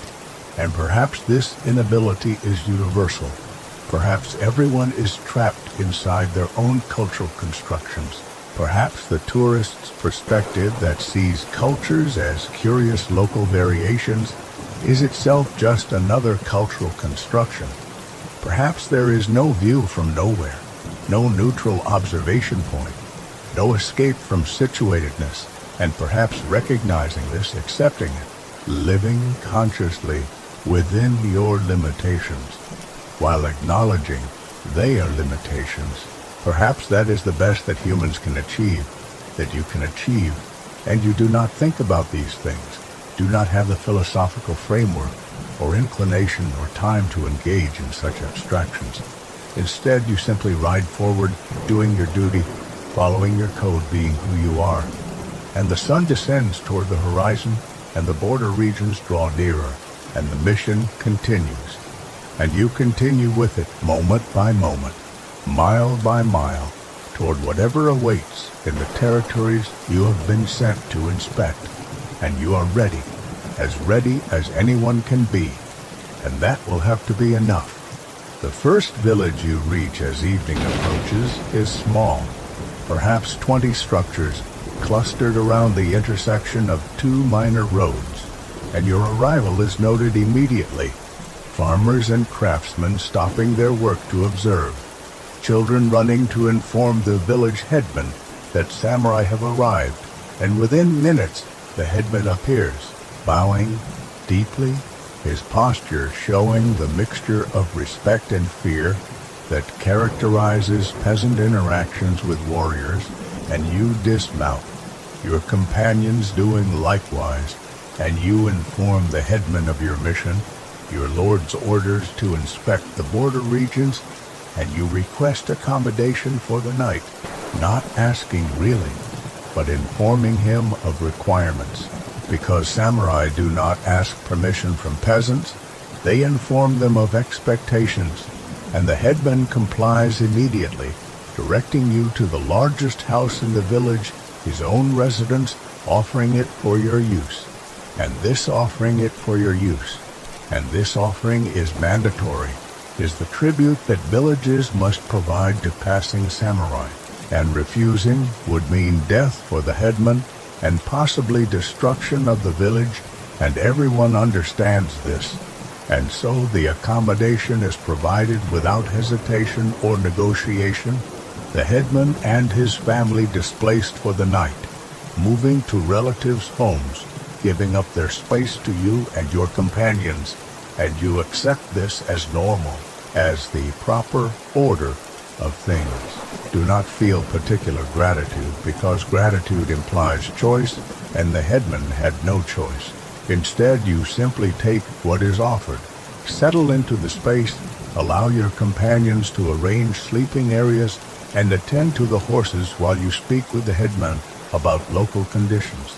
And perhaps this inability is universal. Perhaps everyone is trapped inside their own cultural constructions. Perhaps the tourist's perspective that sees cultures as curious local variations is itself just another cultural construction. Perhaps there is no view from nowhere, no neutral observation point, no escape from situatedness, and perhaps recognizing this, accepting it, living consciously within your limitations, while acknowledging they are limitations. Perhaps that is the best that humans can achieve, that you can achieve, and you do not think about these things, do not have the philosophical framework or inclination or time to engage in such abstractions. Instead, you simply ride forward, doing your duty, following your code, being who you are. And the sun descends toward the horizon, and the border regions draw nearer, and the mission continues. And you continue with it, moment by moment, mile by mile, toward whatever awaits in the territories you have been sent to inspect. And you are ready as anyone can be, and that will have to be enough. The first village you reach as evening approaches is small, perhaps 20 structures clustered around the intersection of two minor roads, and your arrival is noted immediately. Farmers and craftsmen stopping their work to observe, children running to inform the village headman that samurai have arrived, and within minutes the headman appears, bowing deeply, his posture showing the mixture of respect and fear, that characterizes peasant interactions with warriors, and you dismount, your companions doing likewise, and you inform the headman of your mission, your lord's orders to inspect the border regions, and you request accommodation for the night, not asking really, but informing him of requirements. Because samurai do not ask permission from peasants, they inform them of expectations, and the headman complies immediately, directing you to the largest house in the village, his own residence, offering it for your use. And this offering it for your use, and this offering is mandatory, is the tribute that villages must provide to passing samurai, and refusing would mean death for the headman and possibly destruction of the village, and everyone understands this. And so the accommodation is provided without hesitation or negotiation, the headman and his family displaced for the night, moving to relatives' homes, giving up their space to you and your companions, and you accept this as normal, as the proper order of things. Do not feel particular gratitude, because gratitude implies choice, and the headman had no choice. Instead, you simply take what is offered, settle into the space, allow your companions to arrange sleeping areas, and attend to the horses while you speak with the headman about local conditions,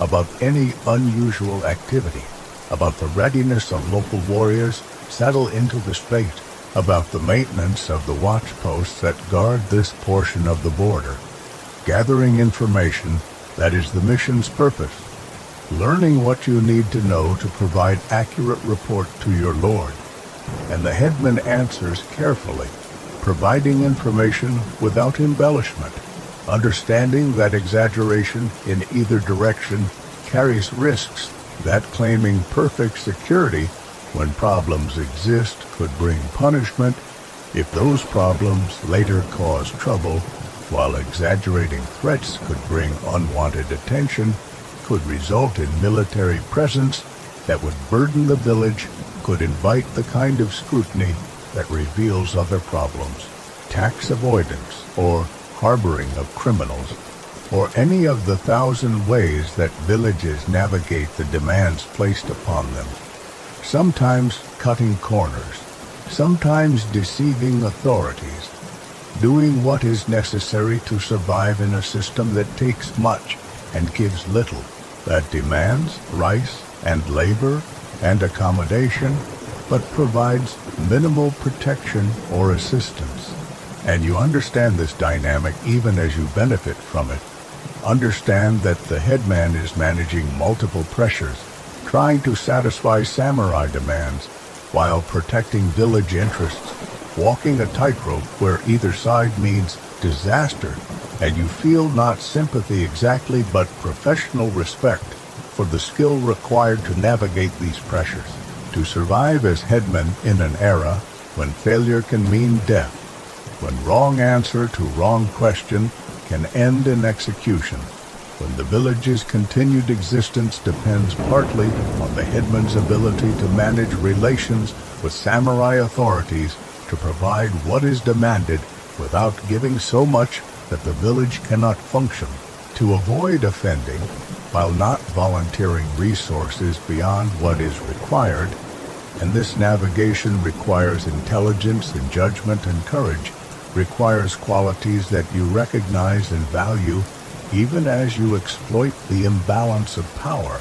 about any unusual activity, about the readiness of local warriors, settle into the space, about the maintenance of the watch posts that guard this portion of the border, gathering information that is the mission's purpose, learning what you need to know to provide accurate report to your lord, and the headman answers carefully, providing information without embellishment, understanding that exaggeration in either direction carries risks, that claiming perfect security when problems exist could bring punishment if those problems later cause trouble, while exaggerating threats could bring unwanted attention, could result in military presence that would burden the village, could invite the kind of scrutiny that reveals other problems, tax avoidance, or harboring of criminals, or any of the 1,000 ways that villages navigate the demands placed upon them. Sometimes cutting corners, sometimes deceiving authorities, doing what is necessary to survive in a system that takes much and gives little, that demands rice and labor and accommodation, but provides minimal protection or assistance. And you understand this dynamic even as you benefit from it. Understand that the headman is managing multiple pressures, trying to satisfy samurai demands while protecting village interests, walking a tightrope where either side means disaster, and you feel not sympathy exactly but professional respect for the skill required to navigate these pressures, to survive as headman in an era when failure can mean death, when wrong answer to wrong question can end in execution, when the village's continued existence depends partly on the headman's ability to manage relations with samurai authorities to provide what is demanded without giving so much that the village cannot function, to avoid offending while not volunteering resources beyond what is required, and this navigation requires intelligence and judgment and courage, requires qualities that you recognize and value even as you exploit the imbalance of power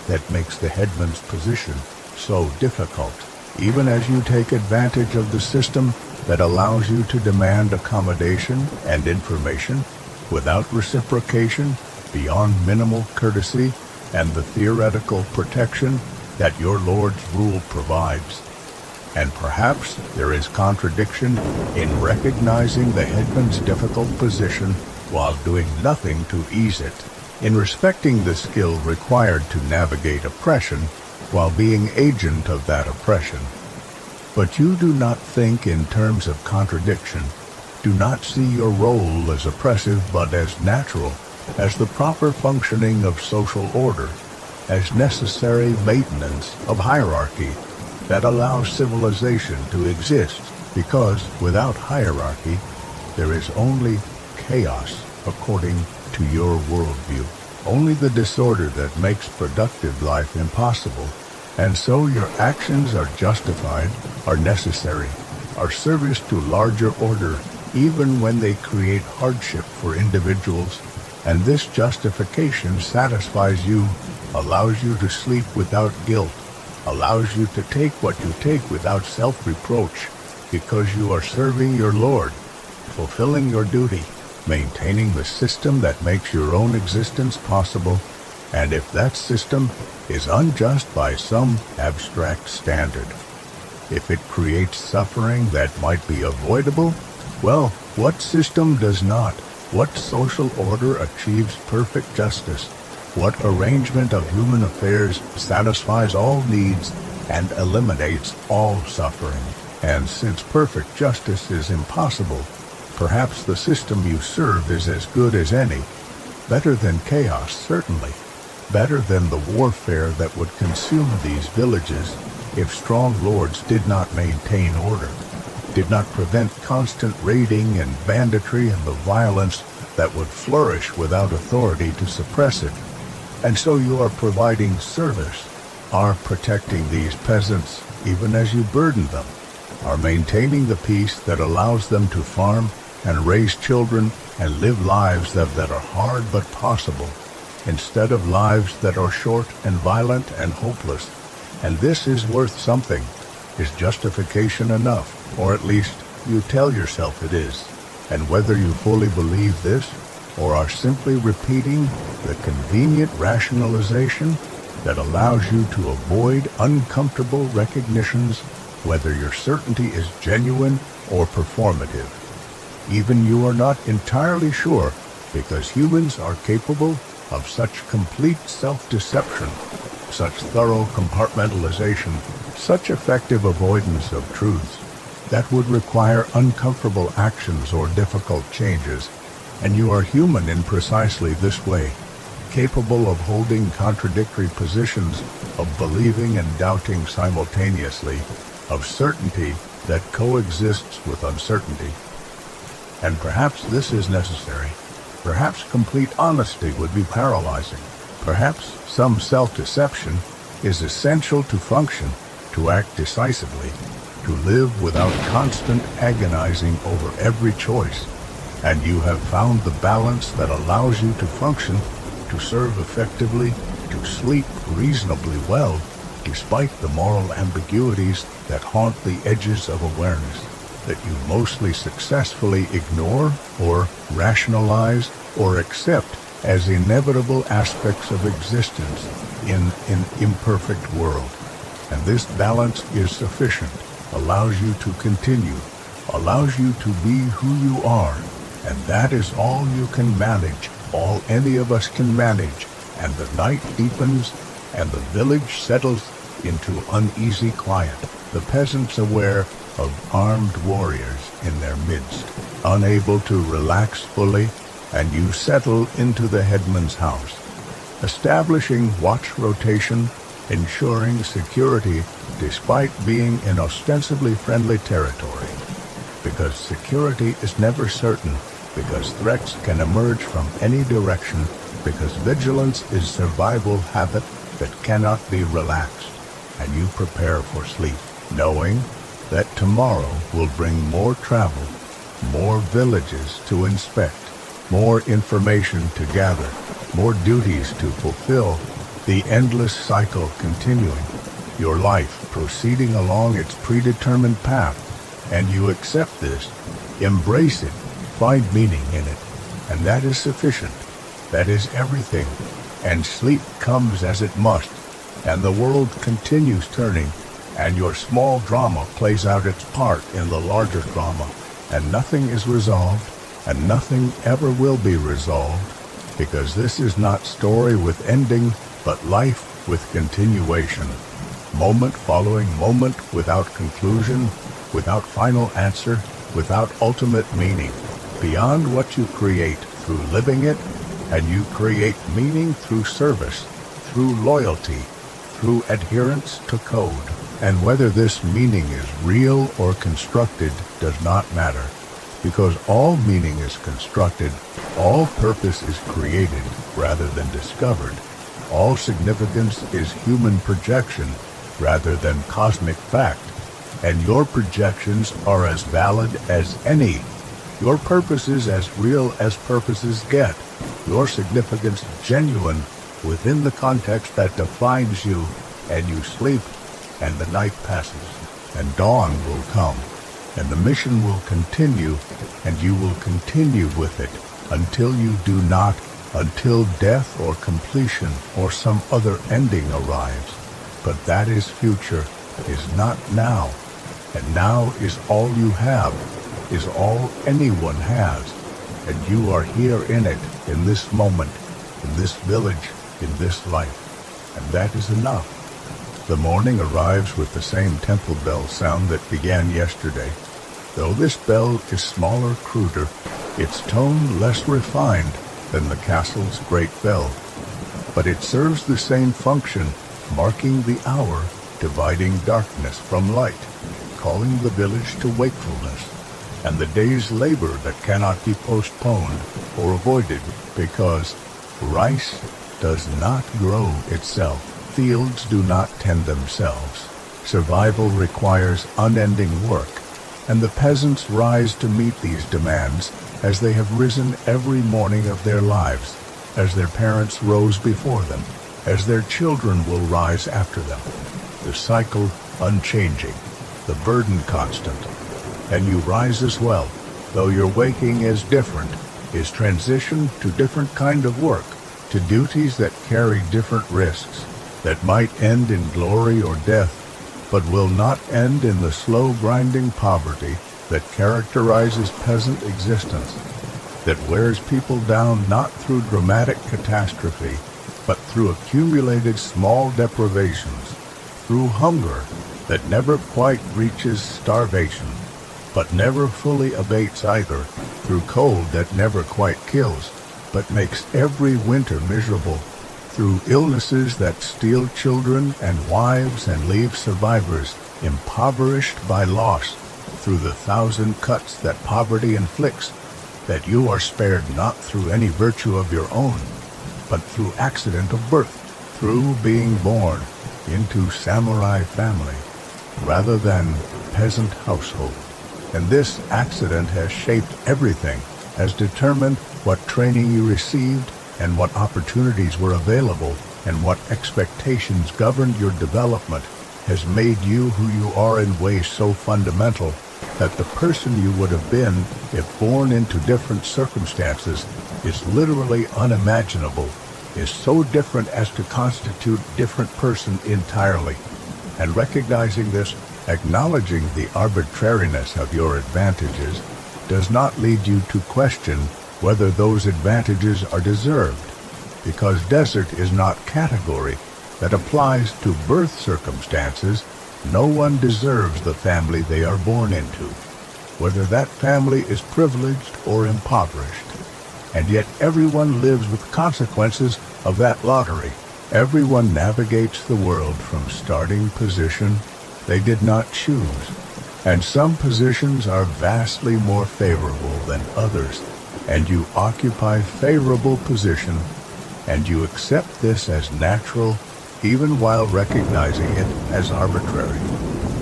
that makes the headman's position so difficult, even as you take advantage of the system that allows you to demand accommodation and information without reciprocation, beyond minimal courtesy and the theoretical protection that your lord's rule provides. And perhaps there is contradiction in recognizing the headman's difficult position while doing nothing to ease it, in respecting the skill required to navigate oppression while being agent of that oppression. But you do not think in terms of contradiction, do not see your role as oppressive but as natural, as the proper functioning of social order, as necessary maintenance of hierarchy that allows civilization to exist, Because without hierarchy, there is only chaos according to your worldview. Only the disorder that makes productive life impossible. And so your actions are justified, are necessary, are service to larger order, even when they create hardship for individuals. And this justification satisfies you, allows you to sleep without guilt, allows you to take what you take without self-reproach, because you are serving your Lord, fulfilling your duty, maintaining the system that makes your own existence possible. And if that system is unjust by some abstract standard, if it creates suffering that might be avoidable, well, what system does not? What social order achieves perfect justice? What arrangement of human affairs satisfies all needs and eliminates all suffering? And since perfect justice is impossible, perhaps the system you serve is as good as any. Better than chaos, certainly. Better than the warfare that would consume these villages if strong lords did not maintain order, did not prevent constant raiding and banditry and the violence that would flourish without authority to suppress it. And so you are providing service, are protecting these peasants even as you burden them, are maintaining the peace that allows them to farm and raise children and live lives that are hard but possible, instead of lives that are short and violent and hopeless. And this is worth something. Is justification enough? Or at least you tell yourself it is. And whether you fully believe this, or are simply repeating the convenient rationalization that allows you to avoid uncomfortable recognitions, whether your certainty is genuine or performative. Even you are not entirely sure, because humans are capable of such complete self-deception, such thorough compartmentalization, such effective avoidance of truths that would require uncomfortable actions or difficult changes. And you are human in precisely this way, capable of holding contradictory positions, of believing and doubting simultaneously, of certainty that coexists with uncertainty. And perhaps this is necessary. Perhaps complete honesty would be paralyzing. Perhaps some self-deception is essential to function, to act decisively, to live without constant agonizing over every choice. And you have found the balance that allows you to function, to serve effectively, to sleep reasonably well, despite the moral ambiguities that haunt the edges of awareness, that you mostly successfully ignore or rationalize or accept as inevitable aspects of existence in an imperfect world. And this balance is sufficient, allows you to continue, allows you to be who you are, and that is all you can manage, all any of us can manage. And the night deepens, and the village settles into uneasy quiet, the peasants aware of armed warriors in their midst, unable to relax fully, and you settle into the headman's house, establishing watch rotation, ensuring security despite being in ostensibly friendly territory. Because security is never certain, because threats can emerge from any direction, because vigilance is survival habit that cannot be relaxed, and you prepare for sleep, knowing that tomorrow will bring more travel, more villages to inspect, more information to gather, more duties to fulfill, the endless cycle continuing, your life proceeding along its predetermined path. And you accept this, embrace it, find meaning in it, and that is sufficient. That is everything. And sleep comes as it must, and the world continues turning, and your small drama plays out its part in the larger drama, and nothing is resolved, and nothing ever will be resolved, because this is not story with ending, but life with continuation, moment following moment, without conclusion, without final answer, without ultimate meaning, beyond what you create through living it, and you create meaning through service, through loyalty, through adherence to code. And whether this meaning is real or constructed does not matter, because all meaning is constructed, all purpose is created rather than discovered, all significance is human projection rather than cosmic fact, and your projections are as valid as any. Your purpose is as real as purposes get, your significance genuine within the context that defines you, and you sleep, and the night passes, and dawn will come, and the mission will continue, and you will continue with it until you do not, until death or completion or some other ending arrives. But that is future, is not now, and now is all you have, is all anyone has, and you are here in it, in this moment, in this village, in this life, and that is enough. The morning arrives with the same temple bell sound that began yesterday. Though this bell is smaller, cruder, its tone less refined than the castle's great bell. But it serves the same function, marking the hour, dividing darkness from light, calling the village to wakefulness, and the day's labor that cannot be postponed or avoided, because rice does not grow itself. Fields do not tend themselves. Survival requires unending work, and the peasants rise to meet these demands as they have risen every morning of their lives, as their parents rose before them, as their children will rise after them. The cycle unchanging, the burden constant. And you rise as well, though your waking is different, is transition to different kind of work, to duties that carry different risks, that might end in glory or death, but will not end in the slow grinding poverty that characterizes peasant existence, that wears people down not through dramatic catastrophe, but through accumulated small deprivations, through hunger that never quite reaches starvation, but never fully abates either, through cold that never quite kills, but makes every winter miserable, through illnesses that steal children and wives and leave survivors impoverished by loss, through the 1,000 cuts that poverty inflicts, that you are spared not through any virtue of your own, but through accident of birth, through being born into samurai family, rather than peasant household. And this accident has shaped everything, has determined what training you received, and what opportunities were available, and what expectations governed your development, has made you who you are in ways so fundamental that the person you would have been if born into different circumstances is literally unimaginable, is so different as to constitute different person entirely. And recognizing this, acknowledging the arbitrariness of your advantages, does not lead you to question whether those advantages are deserved, because desert is not category that applies to birth circumstances. No one deserves the family they are born into, whether that family is privileged or impoverished. And yet everyone lives with consequences of that lottery. Everyone navigates the world from starting position they did not choose, and some positions are vastly more favorable than others, and you occupy favorable position, and you accept this as natural, even while recognizing it as arbitrary,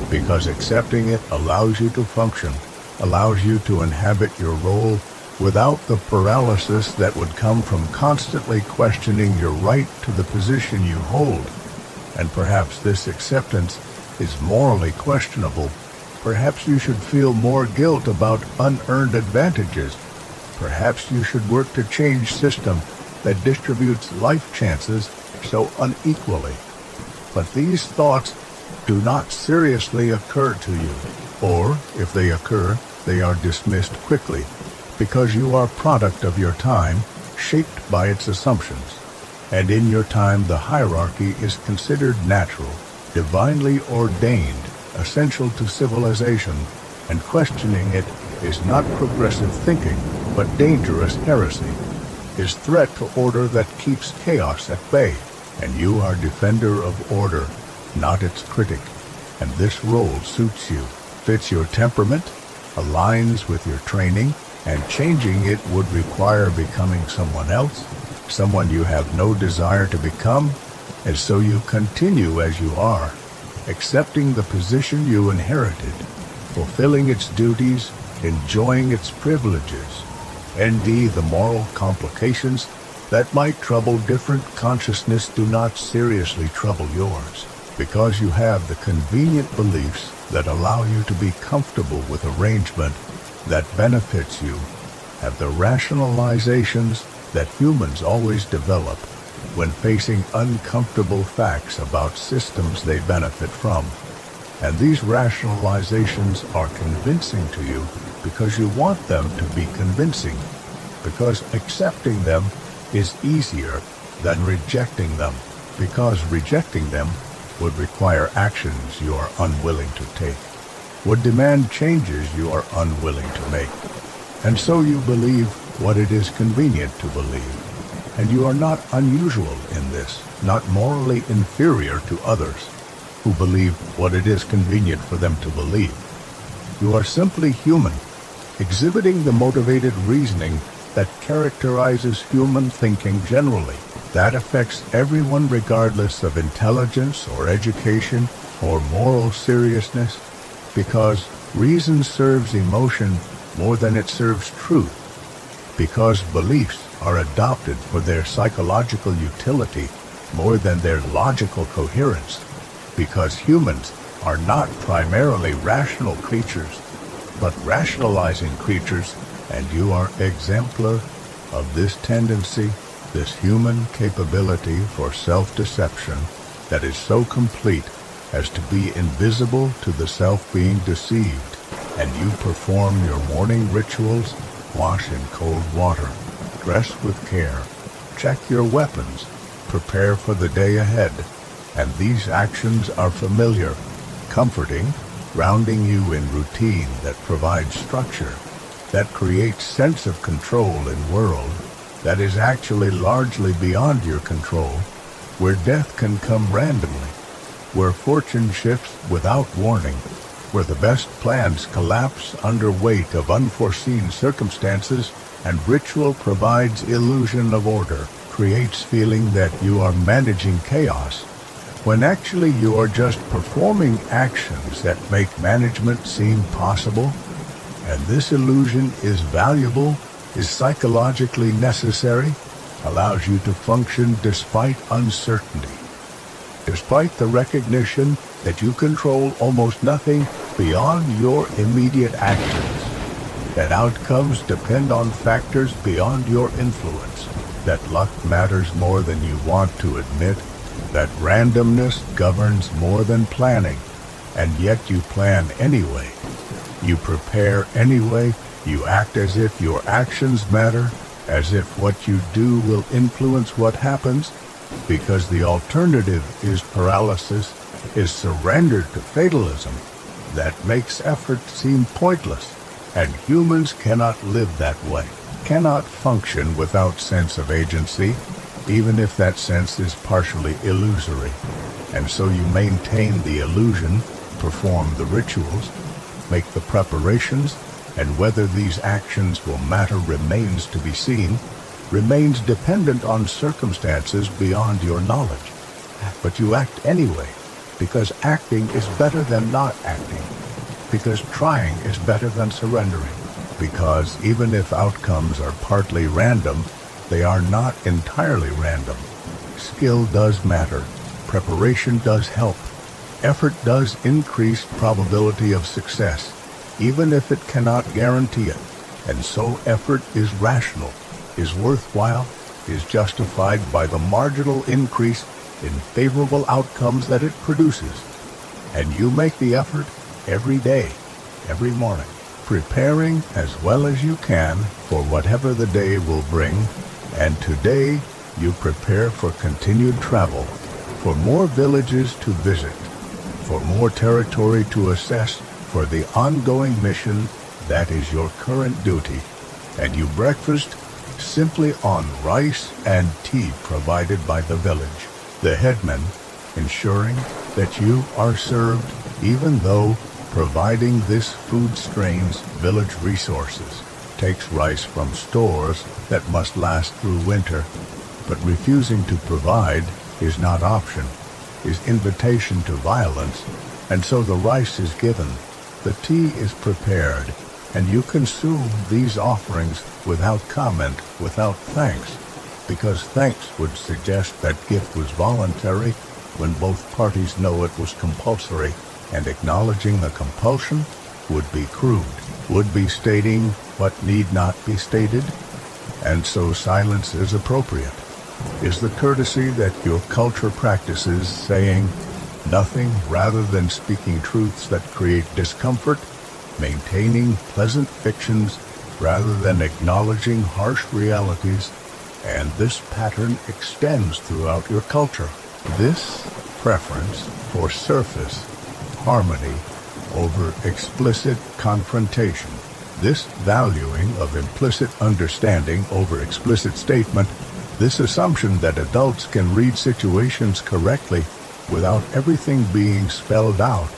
because accepting it allows you to function, allows you to inhabit your role without the paralysis that would come from constantly questioning your right to the position you hold. And perhaps this acceptance is morally questionable. Perhaps you should feel more guilt about unearned advantages. Perhaps you should work to change system that distributes life chances so unequally. But these thoughts do not seriously occur to you, or if they occur, they are dismissed quickly, because you are product of your time, shaped by its assumptions. And in your time the hierarchy is considered natural, divinely ordained, essential to civilization, and questioning it is not progressive thinking, but dangerous heresy, is threat to order that keeps chaos at bay, and you are defender of order, not its critic. and this role suits you, fits your temperament, aligns with your training, and changing it would require becoming someone else, someone you have no desire to become, and so you continue as you are, accepting the position you inherited, fulfilling its duties, enjoying its privileges. Indeed, the moral complications that might trouble different consciousness do not seriously trouble yours, because you have the convenient beliefs that allow you to be comfortable with arrangement that benefits you, have the rationalizations that humans always develop when facing uncomfortable facts about systems they benefit from. And these rationalizations are convincing to you because you want them to be convincing, because accepting them is easier than rejecting them, because rejecting them would require actions you are unwilling to take, would demand changes you are unwilling to make. And so you believe what it is convenient to believe. And you are not unusual in this, not morally inferior to others who believe what it is convenient for them to believe. You are simply human, exhibiting the motivated reasoning that characterizes human thinking generally, that affects everyone regardless of intelligence or education or moral seriousness, because reason serves emotion more than it serves truth, because beliefs are adopted for their psychological utility more than their logical coherence, because humans are not primarily rational creatures, but rationalizing creatures, and you are exemplar of this tendency, this human capability for self-deception that is so complete as to be invisible to the self being deceived, and you perform your morning rituals, wash in cold water, dress with care, check your weapons, prepare for the day ahead, and these actions are familiar, comforting, grounding you in routine that provides structure, that creates sense of control in world that is actually largely beyond your control, where death can come randomly, where fortune shifts without warning, where the best plans collapse under weight of unforeseen circumstances, and ritual provides illusion of order, creates feeling that you are managing chaos, when actually you are just performing actions that make management seem possible. And this illusion is valuable, is psychologically necessary, allows you to function despite uncertainty, despite the recognition that you control almost nothing beyond your immediate actions, that outcomes depend on factors beyond your influence, that luck matters more than you want to admit, that randomness governs more than planning, and yet you plan anyway. You prepare anyway, you act as if your actions matter, as if what you do will influence what happens, because the alternative is paralysis, is surrender to fatalism that makes effort seem pointless, and humans cannot live that way, cannot function without sense of agency, even if that sense is partially illusory. And so you maintain the illusion, perform the rituals, make the preparations, and whether these actions will matter remains to be seen, remains dependent on circumstances beyond your knowledge. But you act anyway, because acting is better than not acting, because trying is better than surrendering, because even if outcomes are partly random, they are not entirely random. Skill does matter, preparation does help, effort does increase probability of success, even if it cannot guarantee it, and so effort is rational, is worthwhile, is justified by the marginal increase in favorable outcomes that it produces. And you make the effort every day, every morning, preparing as well as you can for whatever the day will bring, and today you prepare for continued travel, for more villages to visit, for more territory to assess, for the ongoing mission that is your current duty, and you breakfast simply on rice and tea provided by the village. The headman, ensuring that you are served even though providing this food strains village resources, takes rice from stores that must last through winter, but refusing to provide is not option, is invitation to violence, and so the rice is given, the tea is prepared, and you consume these offerings without comment, without thanks, because thanks would suggest that gift was voluntary when both parties know it was compulsory, and acknowledging the compulsion would be crude, would be stating what need not be stated, and so silence is appropriate. Is the courtesy that your culture practices saying nothing rather than speaking truths that create discomfort, maintaining pleasant fictions rather than acknowledging harsh realities, and this pattern extends throughout your culture. This preference for surface harmony over explicit confrontation, this valuing of implicit understanding over explicit statement, this assumption that adults can read situations correctly without everything being spelled out,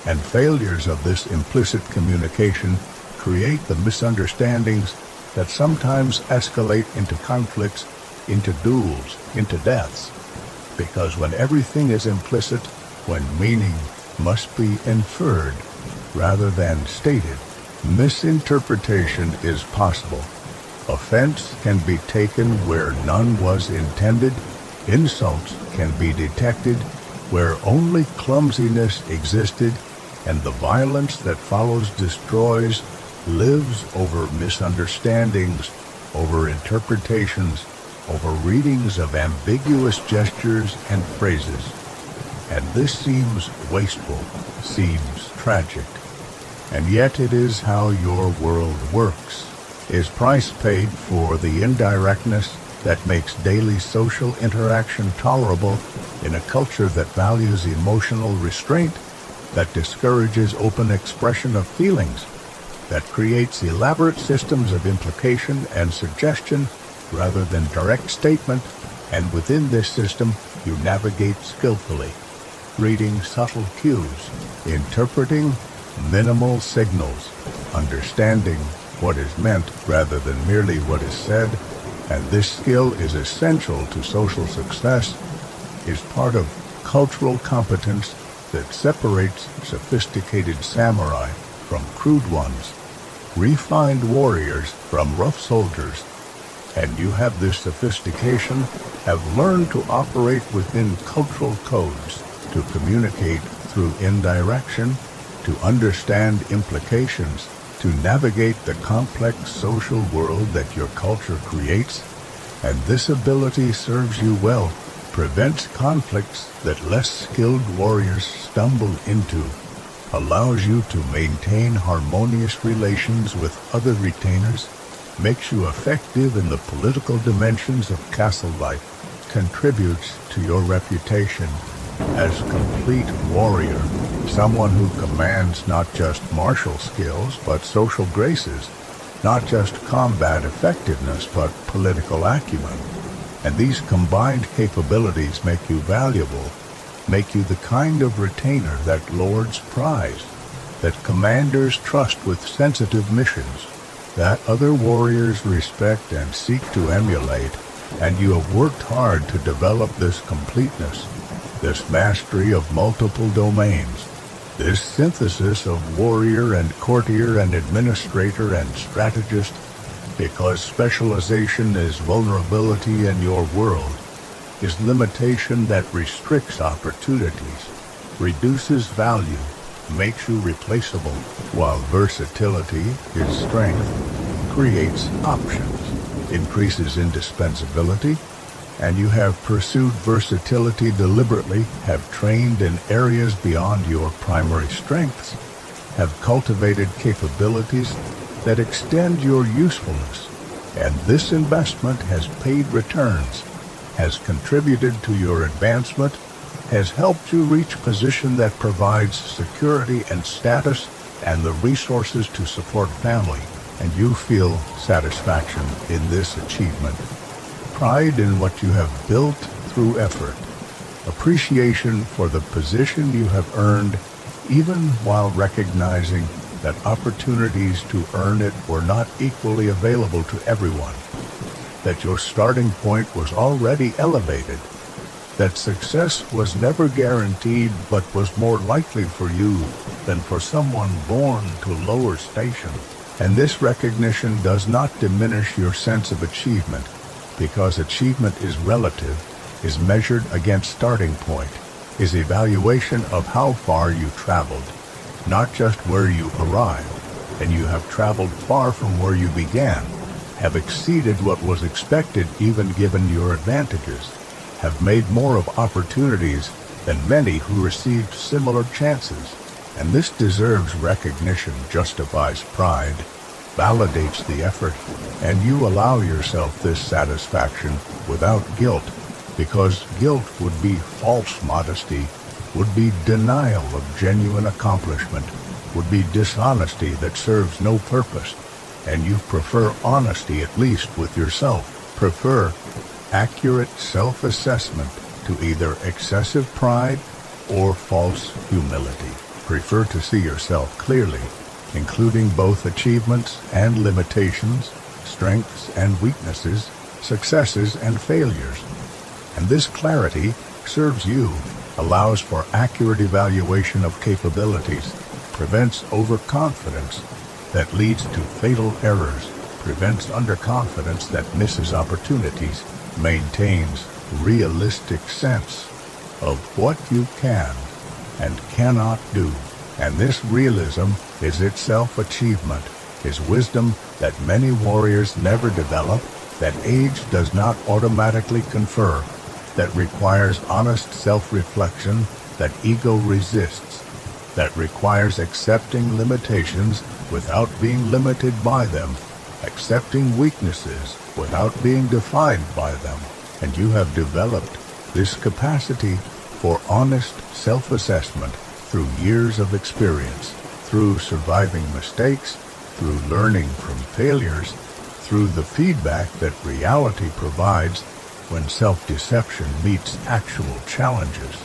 and failures of this implicit communication create the misunderstandings that sometimes escalate into conflicts, into duels, into deaths. Because when everything is implicit, when meaning must be inferred rather than stated, misinterpretation is possible. Offense can be taken where none was intended. Insults can be detected where only clumsiness existed, and the violence that follows destroys, lives over misunderstandings, over interpretations, over readings of ambiguous gestures and phrases. And this seems wasteful, seems tragic. And yet it is how your world works. Is price paid for the indirectness that makes daily social interaction tolerable in a culture that values emotional restraint, that discourages open expression of feelings, that creates elaborate systems of implication and suggestion rather than direct statement, and within this system you navigate skillfully, reading subtle cues, interpreting minimal signals, understanding what is meant rather than merely what is said, and this skill is essential to social success, is part of cultural competence that separates sophisticated samurai from crude ones, refined warriors from rough soldiers, and you have this sophistication, have learned to operate within cultural codes, to communicate through indirection, to understand implications, to navigate the complex social world that your culture creates, and this ability serves you well, prevents conflicts that less skilled warriors stumble into, allows you to maintain harmonious relations with other retainers, makes you effective in the political dimensions of castle life, contributes to your reputation as complete warrior, someone who commands not just martial skills but social graces, not just combat effectiveness but political acumen. And these combined capabilities make you valuable, make you the kind of retainer that lords prize, that commanders trust with sensitive missions, that other warriors respect and seek to emulate, and you have worked hard to develop this completeness, this mastery of multiple domains, this synthesis of warrior and courtier and administrator and strategist, because specialization is vulnerability in your world, is limitation that restricts opportunities, reduces value, makes you replaceable, while versatility is strength, creates options, increases indispensability, and you have pursued versatility deliberately, have trained in areas beyond your primary strengths, have cultivated capabilities that extend your usefulness, and this investment has paid returns, has contributed to your advancement, has helped you reach a position that provides security and status and the resources to support family, and you feel satisfaction in this achievement, pride in what you have built through effort, appreciation for the position you have earned, even while recognizing that opportunities to earn it were not equally available to everyone, that your starting point was already elevated, that success was never guaranteed but was more likely for you than for someone born to lower station. And this recognition does not diminish your sense of achievement, because achievement is relative, is measured against starting point, is evaluation of how far you traveled, not just where you arrived. And you have traveled far from where you began, have exceeded what was expected even given your advantages, have made more of opportunities than many who received similar chances. And this deserves recognition, justifies pride, validates the effort, and you allow yourself this satisfaction without guilt, because guilt would be false modesty, would be denial of genuine accomplishment, would be dishonesty that serves no purpose, and you prefer honesty, at least with yourself, prefer accurate self-assessment to either excessive pride or false humility. Prefer to see yourself clearly, including both achievements and limitations, strengths and weaknesses, successes and failures. And this clarity serves you, allows for accurate evaluation of capabilities, prevents overconfidence that leads to fatal errors, prevents underconfidence that misses opportunities, maintains realistic sense of what you can and cannot do. And this realism is itself achievement, is wisdom that many warriors never develop, that age does not automatically confer, that requires honest self-reflection, that ego resists, that requires accepting limitations without being limited by them, accepting weaknesses without being defined by them. And you have developed this capacity for honest self-assessment through years of experience, through surviving mistakes, through learning from failures, through the feedback that reality provides when self-deception meets actual challenges.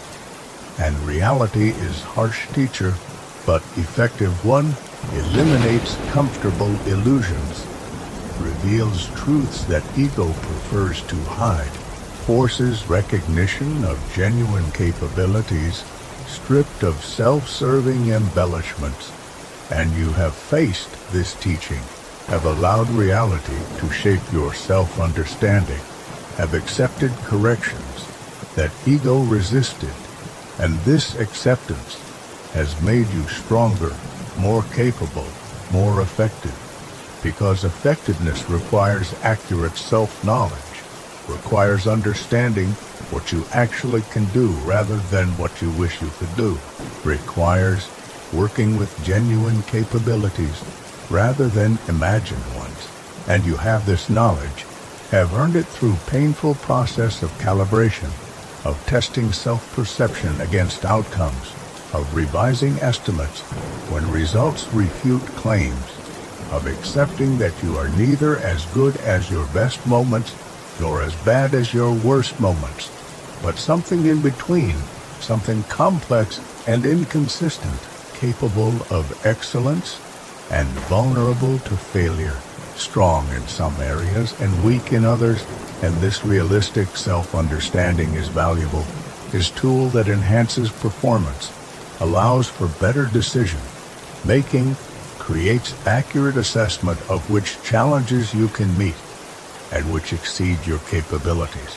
And reality is harsh teacher, but effective one, eliminates comfortable illusions, reveals truths that ego prefers to hide, forces recognition of genuine capabilities, stripped of self-serving embellishments. And you have faced this teaching, have allowed reality to shape your self-understanding, have accepted corrections that ego resisted, and this acceptance has made you stronger, more capable, more effective, because effectiveness requires accurate self-knowledge, requires understanding what you actually can do rather than what you wish you could do, requires working with genuine capabilities rather than imagined ones. And you have this knowledge, have earned it through painful process of calibration, of testing self-perception against outcomes, of revising estimates when results refute claims, of accepting that you are neither as good as your best moments nor as bad as your worst moments, but something in between, something complex and inconsistent, capable of excellence and vulnerable to failure, strong in some areas and weak in others. And this realistic self-understanding is valuable, is tool that enhances performance, allows for better decision making, creates accurate assessment of which challenges you can meet and which exceed your capabilities.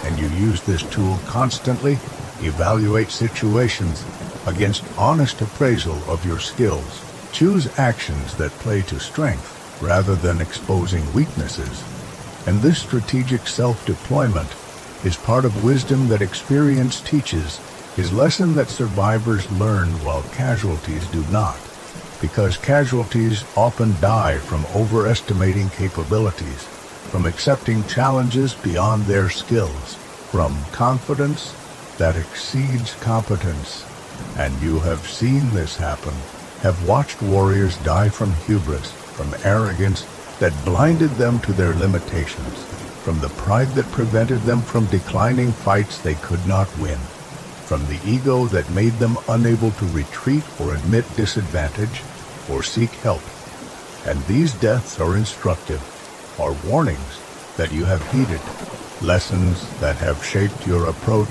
And you use this tool constantly, evaluate situations against honest appraisal of your skills, choose actions that play to strength rather than exposing weaknesses. And this strategic self-deployment is part of wisdom that experience teaches, is lesson that survivors learn while casualties do not, because casualties often die from overestimating capabilities, from accepting challenges beyond their skills, from confidence that exceeds competence. And you have seen this happen, have watched warriors die from hubris, from arrogance that blinded them to their limitations, from the pride that prevented them from declining fights they could not win. from the ego that made them unable to retreat or admit disadvantage or seek help. And these deaths are instructive, are warnings that you have heeded, lessons that have shaped your approach,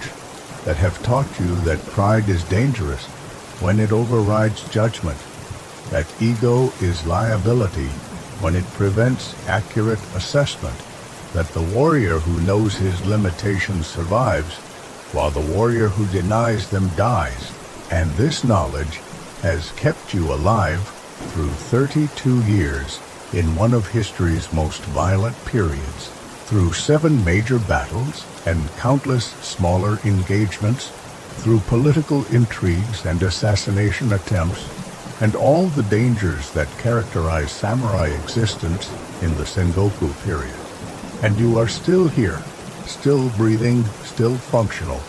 that have taught you that pride is dangerous when it overrides judgment, that ego is liability when it prevents accurate assessment, that the warrior who knows his limitations survives, while the warrior who denies them dies. And this knowledge has kept you alive through 32 years in one of history's most violent periods, through 7 major battles and countless smaller engagements, through political intrigues and assassination attempts, and all the dangers that characterize samurai existence in the Sengoku period. And you are still here, still breathing, still functional,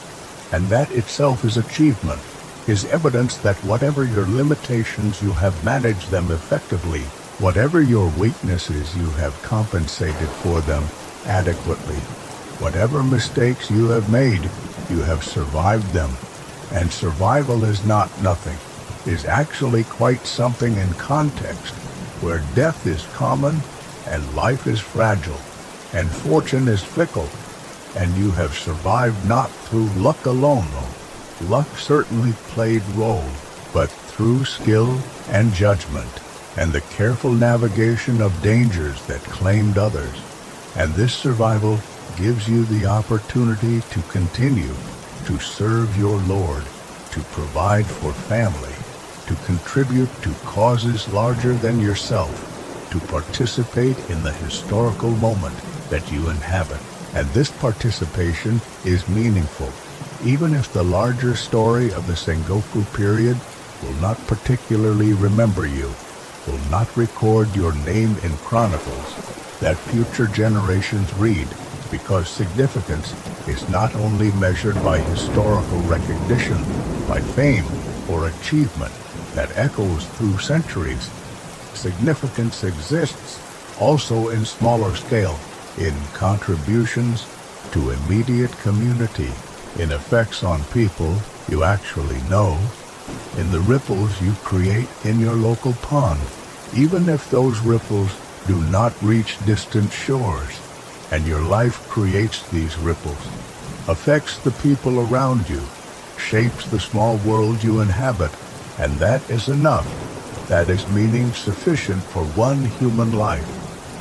and that itself is achievement, is evidence that whatever your limitations, you have managed them effectively. Whatever your weaknesses, you have compensated for them adequately. Whatever mistakes you have made, you have survived them. And survival is not nothing, is actually quite something in context, where death is common and life is fragile and fortune is fickle, and you have survived not through luck alone, though. Luck certainly played role, but through skill and judgment, and the careful navigation of dangers that claimed others. And this survival gives you the opportunity to continue to serve your Lord, to provide for family, to contribute to causes larger than yourself, to participate in the historical moment that you inhabit. And this participation is meaningful, even if the larger story of the Sengoku period will not particularly remember you, will not record your name in chronicles that future generations read, because significance is not only measured by historical recognition, by fame or achievement that echoes through centuries. Significance exists also in smaller scale, in contributions to immediate community, in effects on people you actually know, in the ripples you create in your local pond, even if those ripples do not reach distant shores. And your life creates these ripples, affects the people around you, shapes the small world you inhabit, and that is enough. That is meaning sufficient for one human life,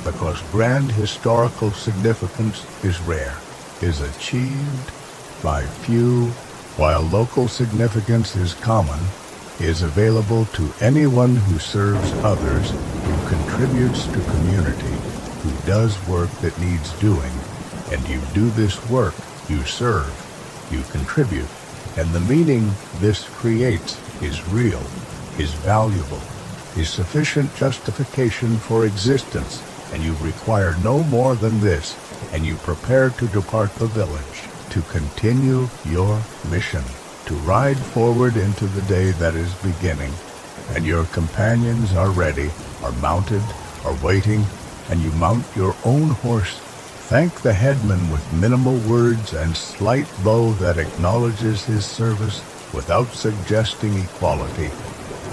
because grand historical significance is rare, is achieved by few, while local significance is common, is available to anyone who serves others, who contributes to community, who does work that needs doing. And you do this work, you serve, you contribute, and the meaning this creates is real, is valuable, is sufficient justification for existence, and you require no more than this, and you prepare to depart the village, to continue your mission, to ride forward into the day that is beginning. And your companions are ready, are mounted, are waiting, and you mount your own horse. Thank the headman with minimal words and slight bow that acknowledges his service without suggesting equality.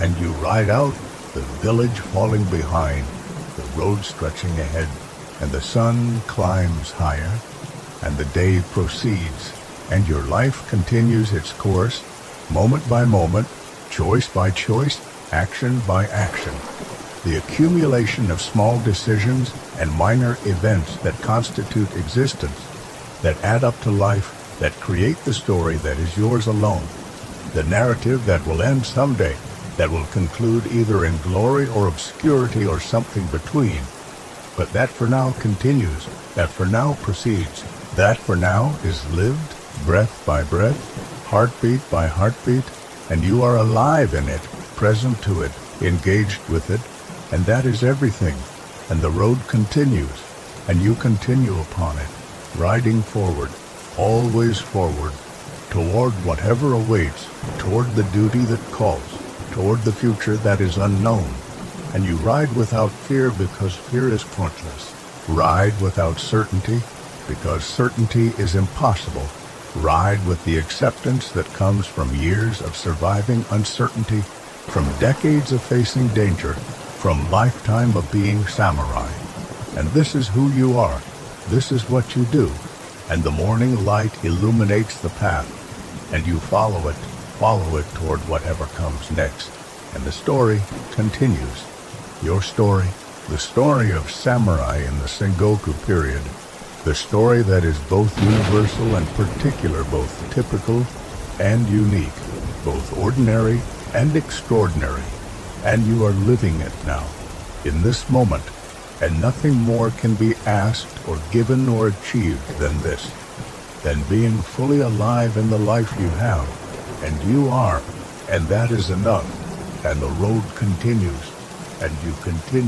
And you ride out, the village falling behind, the road stretching ahead, and the sun climbs higher, and the day proceeds, and your life continues its course, moment by moment, choice by choice, action by action. The accumulation of small decisions and minor events that constitute existence, that add up to life, that create the story that is yours alone, the narrative that will end someday, that will conclude either in glory or obscurity or something between, but that for now continues, that for now proceeds, that for now is lived, breath by breath, heartbeat by heartbeat, and you are alive in it, present to it, engaged with it, and that is everything. And the road continues, and you continue upon it, riding forward, always forward, toward whatever awaits, toward the duty that calls, toward the future that is unknown. And you ride without fear because fear is pointless. Ride without certainty because certainty is impossible. Ride with the acceptance that comes from years of surviving uncertainty, from decades of facing danger, from lifetime of being samurai. And this is who you are. This is what you do. And the morning light illuminates the path, and you follow it toward whatever comes next. And the story continues. Your story, the story of samurai in the Sengoku period, the story that is both universal and particular, both typical and unique, both ordinary and extraordinary. And you are living it now, in this moment, and nothing more can be asked or given or achieved than this, than being fully alive in the life you have, and you are, and that is enough, and the road continues, and you continue.